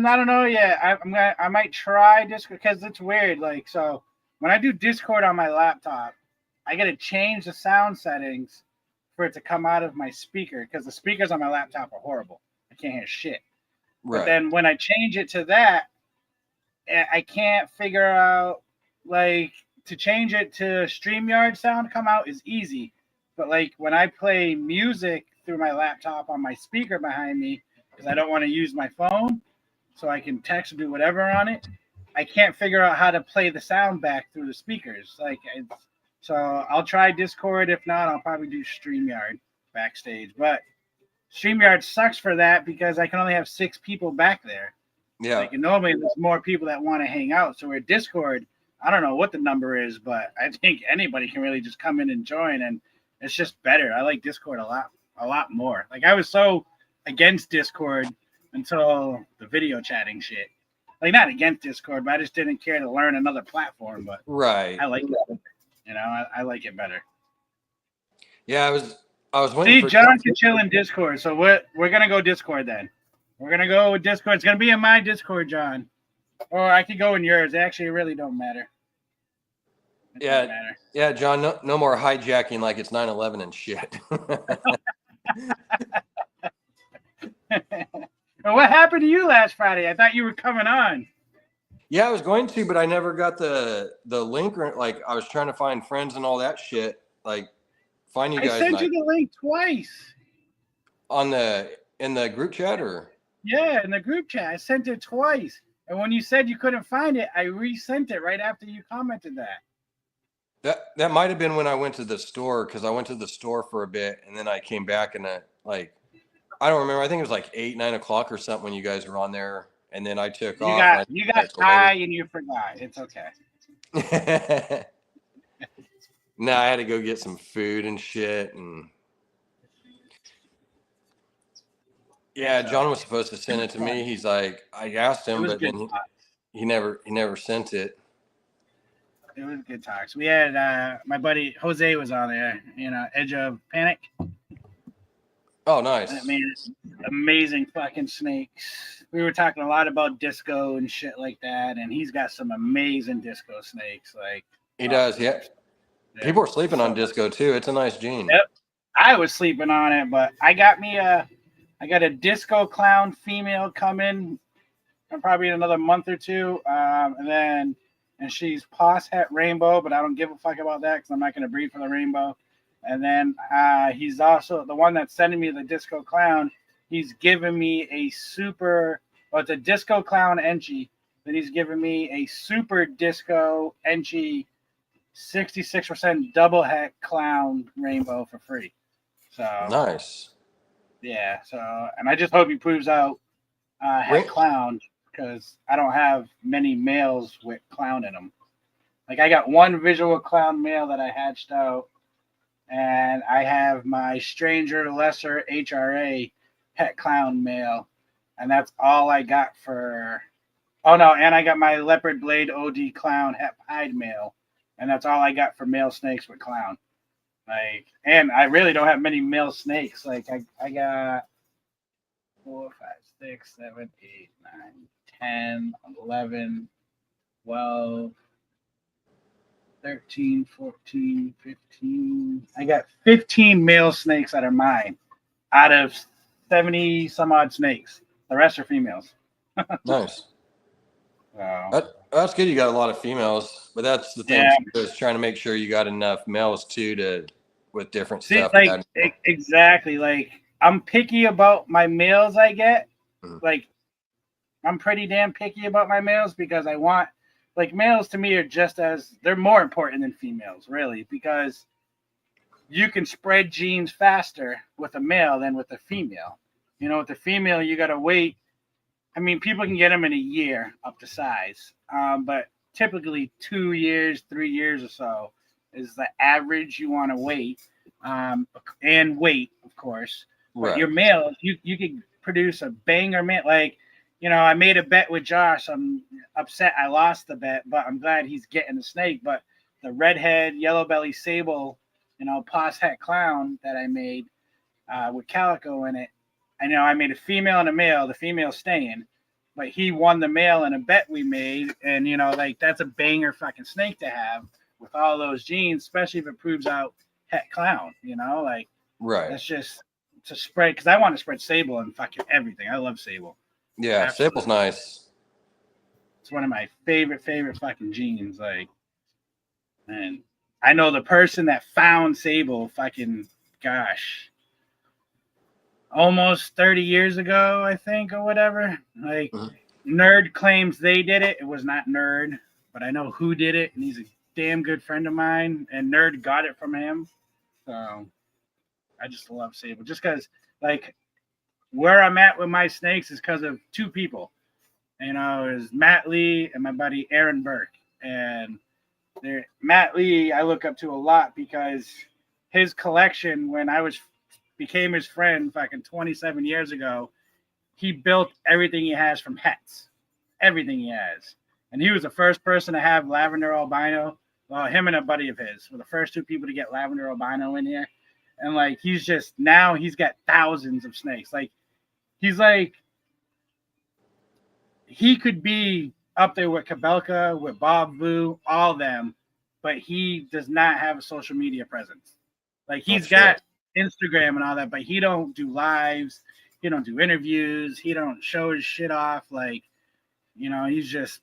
Speaker 4: don't know yet. I might try Discord because it's weird. Like, so when I do Discord on my laptop, I gotta change the sound settings for it to come out of my speaker because the speakers on my laptop are horrible. I can't hear shit.
Speaker 1: Right.
Speaker 4: But then when I change it to that, I can't figure out, like, to change it to StreamYard sound come out is easy. But like when I play music through my laptop on my speaker behind me, because I don't want to use my phone, so I can text or do whatever on it, I can't figure out how to play the sound back through the speakers. So I'll try Discord. If not, I'll probably do StreamYard backstage. But StreamYard sucks for that because I can only have 6 people back there.
Speaker 1: Yeah.
Speaker 4: Like, normally there's more people that want to hang out. So with Discord, I don't know what the number is, but I think anybody can really just come in and join, and it's just better. I like Discord a lot more. Like, I was so against Discord until the video chatting shit. Like, not against Discord, but I just didn't care to learn another platform. But
Speaker 1: Right.
Speaker 4: I like it. You know, I like it better.
Speaker 1: Yeah, I was waiting
Speaker 4: See,
Speaker 1: for
Speaker 4: John can chill in Discord, so we're gonna go Discord then. We're gonna go with Discord. It's gonna be in my Discord, John, or I could go in yours. Actually, it really don't matter. It doesn't matter.
Speaker 1: Yeah, John. No more hijacking like it's 9/11 and shit.
Speaker 4: Well, what happened to you last Friday? I thought you were coming on.
Speaker 1: Yeah, I was going to, but I never got the link. Or, like, I was trying to find friends and all that shit. Like, find you guys.
Speaker 4: I sent you the link twice.
Speaker 1: In the group chat, or?
Speaker 4: Yeah, in the group chat. I sent it twice. And when you said you couldn't find it, I resent it right after you commented that.
Speaker 1: That might have been when I went to the store, because I went to the store for a bit and then I came back and I don't remember. I think it was like 8, 9 o'clock or something when you guys were on there, and then I took off.
Speaker 4: You got high and you forgot. It's okay.
Speaker 1: No, I had to go get some food and shit, and yeah, John was supposed to send it to me. He's like, I asked him, but then he never sent it.
Speaker 4: It was good talks. We had my buddy Jose was on there, Edge of Panic.
Speaker 1: Oh, nice.
Speaker 4: I mean, amazing fucking snakes. We were talking a lot about disco and shit like that, and he's got some amazing disco snakes. Like,
Speaker 1: he does, yeah. People are sleeping on disco too. It's a nice gene.
Speaker 4: Yep. I was sleeping on it, but I got a disco clown female coming probably in another month or two. And she's Poss Het Rainbow, but I don't give a fuck about that because I'm not going to breed for the rainbow. And then he's also the one that's sending me the disco clown. He's giving me it's a disco clown Enchi. Then he's giving me a super disco Enchi 66% double het clown rainbow for free. So
Speaker 1: nice.
Speaker 4: Yeah. So, and I just hope he proves out het clown, because I don't have many males with clown in them. Like, I got one visual clown male that I hatched out, and I have my Stranger Lesser HRA het clown male, and that's all I got for. Oh no, and I got my Leopard Blade OD clown het pied male, and that's all I got for male snakes with clown. Like, and I really don't have many male snakes. Like, I got 4, 5, 6, 7, 8, 9, 10, 11, 12, 13, 14, 15. I got 15 male snakes that are mine out of 70 some odd snakes. The rest are females.
Speaker 1: Nice.
Speaker 4: So,
Speaker 1: That's good. You got a lot of females, but that's the thing. Too, is trying to make sure you got enough males too with different stuff.
Speaker 4: Like, exactly. Like, I'm picky about my males I get.
Speaker 1: Mm-hmm.
Speaker 4: Like, I'm pretty damn picky about my males because I want, like, males to me are they're more important than females, really, because you can spread genes faster with a male than with a female. With the female, you got to wait. I mean, people can get them in a year up to size, but typically 2 years, 3 years or so is the average you want to wait, and weight, of course. But
Speaker 1: Right.
Speaker 4: your males, you could produce a banger male. Like, I made a bet with Josh. I'm upset I lost the bet, but I'm glad he's getting the snake. But the redhead, yellow belly sable, pos het clown that I made with calico in it. I made a female and a male. The female staying, but he won the male in a bet we made, and like that's a banger fucking snake to have with all those genes, especially if it proves out het clown. Like
Speaker 1: Right.
Speaker 4: that's just to spread, because I want to spread sable and fucking everything. I love sable.
Speaker 1: Yeah,
Speaker 4: Absolutely.
Speaker 1: sable's nice.
Speaker 4: It's one of my favorite fucking genes. Like, and I know the person that found sable fucking, gosh, almost 30 years ago, I think, or whatever. Like, Nerd claims they did it. It was not Nerd, but I know who did it, and he's a damn good friend of mine, and Nerd got it from him. So I just love sable. Just because, like, where I'm at with my snakes is because of two people. Is Matt Lee and my buddy Aaron Burke. And Matt Lee I look up to a lot because his collection, when I became his friend fucking 27 years ago, he built everything he has from hets. Everything he has. And he was the first person to have lavender albino. Well, him and a buddy of his were the first two people to get lavender albino in here. And like he's got thousands of snakes. Like he could be up there with Kabelka, with Bob Vu, all of them, but he does not have a social media presence. Like he's got Instagram and all that, but he don't do lives, he don't do interviews, he don't show his shit off. Like, he's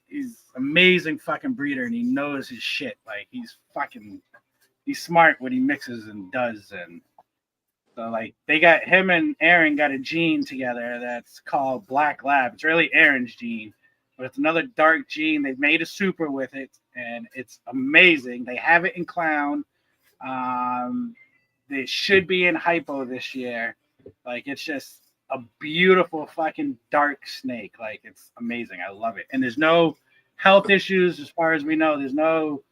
Speaker 4: amazing fucking breeder, and he knows his shit. Like he's smart what he mixes and does. And so like him and Aaron got a gene together that's called Black Lab. It's really Aaron's gene, but it's another dark gene. They've made a super with it, and it's amazing. They have it in clown. They should be in hypo this year. Like it's just a beautiful fucking dark snake. Like it's amazing. I love it. And there's no health issues as far as we know. There's no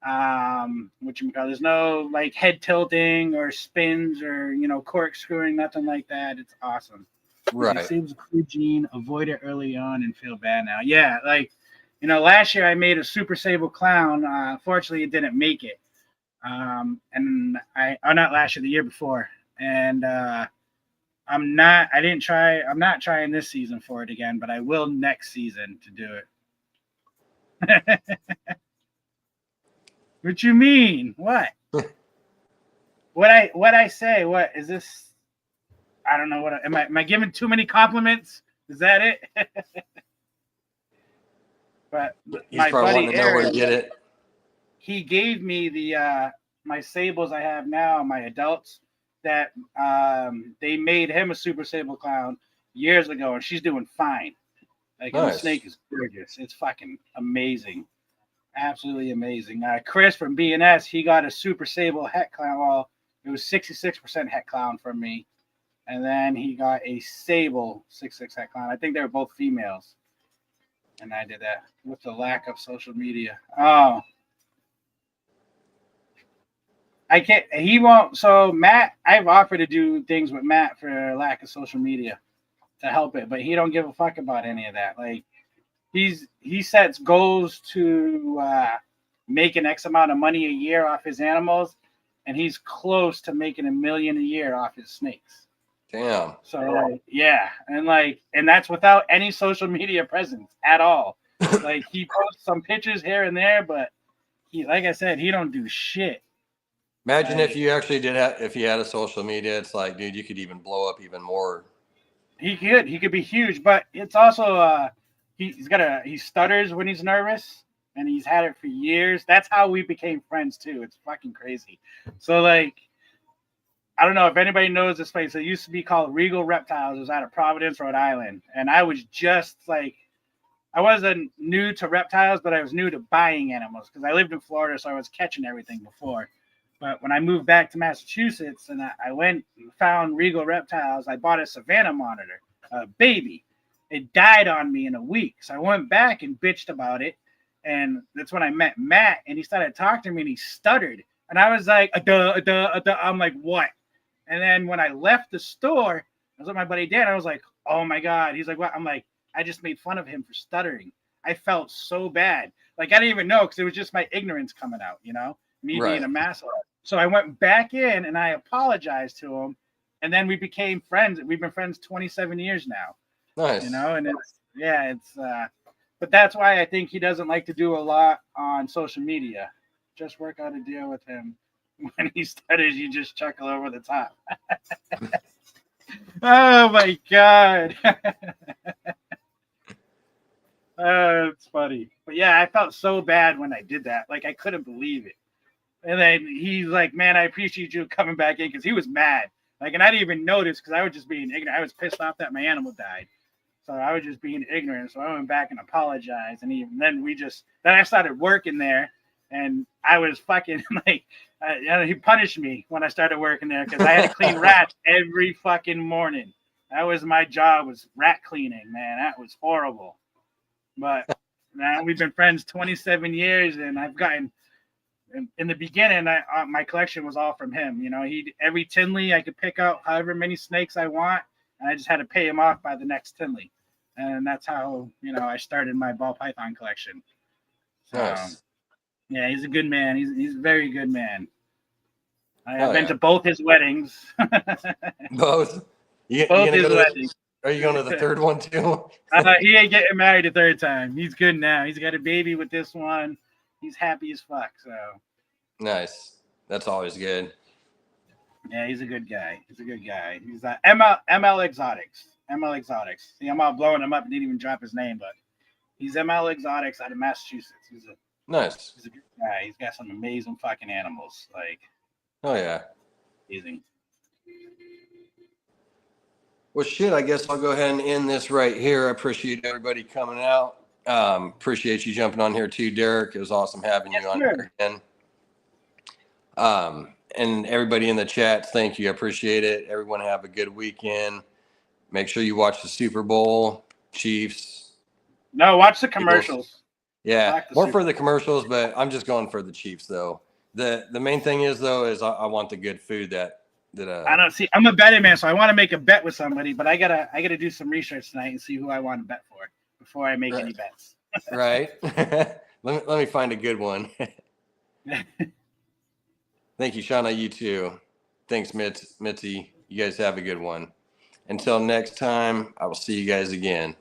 Speaker 4: there's no like head tilting or spins or corkscrewing, nothing like that. It's awesome.
Speaker 1: Right.
Speaker 4: It saves a crew gene, avoid it early on and feel bad now. Yeah, like last year I made a super sable clown. Unfortunately it didn't make it. And not last year, the year before. And I'm not trying this season for it again, but I will next season to do it. What you mean? What? what I say? What is this? I don't know. What am I giving too many compliments? Is that it? But
Speaker 1: He's
Speaker 4: my
Speaker 1: probably
Speaker 4: buddy
Speaker 1: wanting to know where
Speaker 4: Aaron,
Speaker 1: to get it.
Speaker 4: he gave me the my sables I have now, my adults, that they made him a super sable clown years ago, and she's doing fine. Like the snake is gorgeous. It's fucking amazing. Absolutely amazing. Chris from BNS, he got a super sable het clown. Well, it was 66% het clown from me. And then he got a sable 66 het clown. I think they were both females. And I did that with the lack of social media. Oh. I can't, he won't. So Matt, I've offered to do things with Matt for lack of social media to help it, but he don't give a fuck about any of that. Like, he sets goals to make an X amount of money a year off his animals, and he's close to making $1 million a year off his snakes.
Speaker 1: Damn.
Speaker 4: So yeah, and that's without any social media presence at all. Like he posts some pictures here and there, but he, like I said, he don't do shit.
Speaker 1: Imagine if you actually if you had a social media, it's like, dude, you could even blow up even more.
Speaker 4: He could be huge, but it's also he stutters when he's nervous, and he's had it for years. That's how we became friends too. It's fucking crazy. So like, I don't know if anybody knows this place. It used to be called Regal Reptiles. It was out of Providence, Rhode Island, and I was just like, I wasn't new to reptiles, but I was new to buying animals because I lived in Florida, so I was catching everything before. But when I moved back to Massachusetts and I went and found Regal Reptiles, I bought a Savannah monitor, a baby. It died on me in a week. So I went back and bitched about it. And that's when I met Matt, and he started talking to me, and he stuttered. And I was like, I'm like, what? And then when I left the store, I was with my buddy Dan. I was like, oh my God. He's like, what? I'm like, I just made fun of him for stuttering. I felt so bad. Like, I didn't even know because it was just my ignorance coming out, you know, me being a master. So I went back in and I apologized to him. And then we became friends. We've been friends 27 years now.
Speaker 1: Nice.
Speaker 4: You know, and but that's why I think he doesn't like to do a lot on social media. Just work out a deal with him. When he stutters, you just chuckle over the top. Oh my God. It's funny. But yeah, I felt so bad when I did that. Like, I couldn't believe it. And then he's like, man, I appreciate you coming back in, because he was mad. Like, and I didn't even notice because I was just being ignorant. I was pissed off that my animal died. So I was just being ignorant. So I went back and apologized. And then I started working there. And I was fucking like, he punished me when I started working there because I had to clean rats every fucking morning. That was my job, was rat cleaning, man. That was horrible. But now we've been friends 27 years, and I've gotten, in the beginning, my collection was all from him. You know, every Tinley I could pick out however many snakes I want, and I just had to pay him off by the next Tinley. And that's how, you know, I started my ball python collection. So,
Speaker 1: nice.
Speaker 4: Yeah, he's a good man. He's a very good man. I've been to both his weddings.
Speaker 1: Both?
Speaker 4: Both his weddings.
Speaker 1: Are you going to the third one too?
Speaker 4: He ain't getting married the third time. He's good now. He's got a baby with this one. He's happy as fuck. So
Speaker 1: nice. That's always good.
Speaker 4: Yeah, he's a good guy. He's ML Exotics. ML Exotics. See, I'm all blowing him up. Didn't even drop his name, but he's ML Exotics out of Massachusetts.
Speaker 1: Nice.
Speaker 4: He's a good guy. He's got some amazing fucking animals. Like,
Speaker 1: oh yeah,
Speaker 4: amazing.
Speaker 1: Well, shit, I guess I'll go ahead and end this right here. I appreciate everybody coming out. Appreciate you jumping on here too, Derek. It was awesome having you on here again. And everybody in the chat, thank you. I appreciate it. Everyone have a good weekend. Make sure you watch the Super Bowl, Chiefs.
Speaker 4: No, watch the commercials.
Speaker 1: Eagles. Yeah, more for the commercials, but I'm just going for the Chiefs though. The main thing is I want the good food that
Speaker 4: I don't see. I'm a betting man, so I want to make a bet with somebody, but I gotta do some research tonight and see who I want to bet for before I make any bets.
Speaker 1: Right. let me find a good one. Thank you, Shauna. You too. Thanks, Mitzi. You guys have a good one. Until next time, I will see you guys again.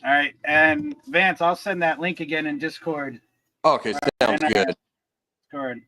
Speaker 4: All right, and Vance, I'll send that link again in Discord.
Speaker 1: Okay, sounds good.
Speaker 4: Discord.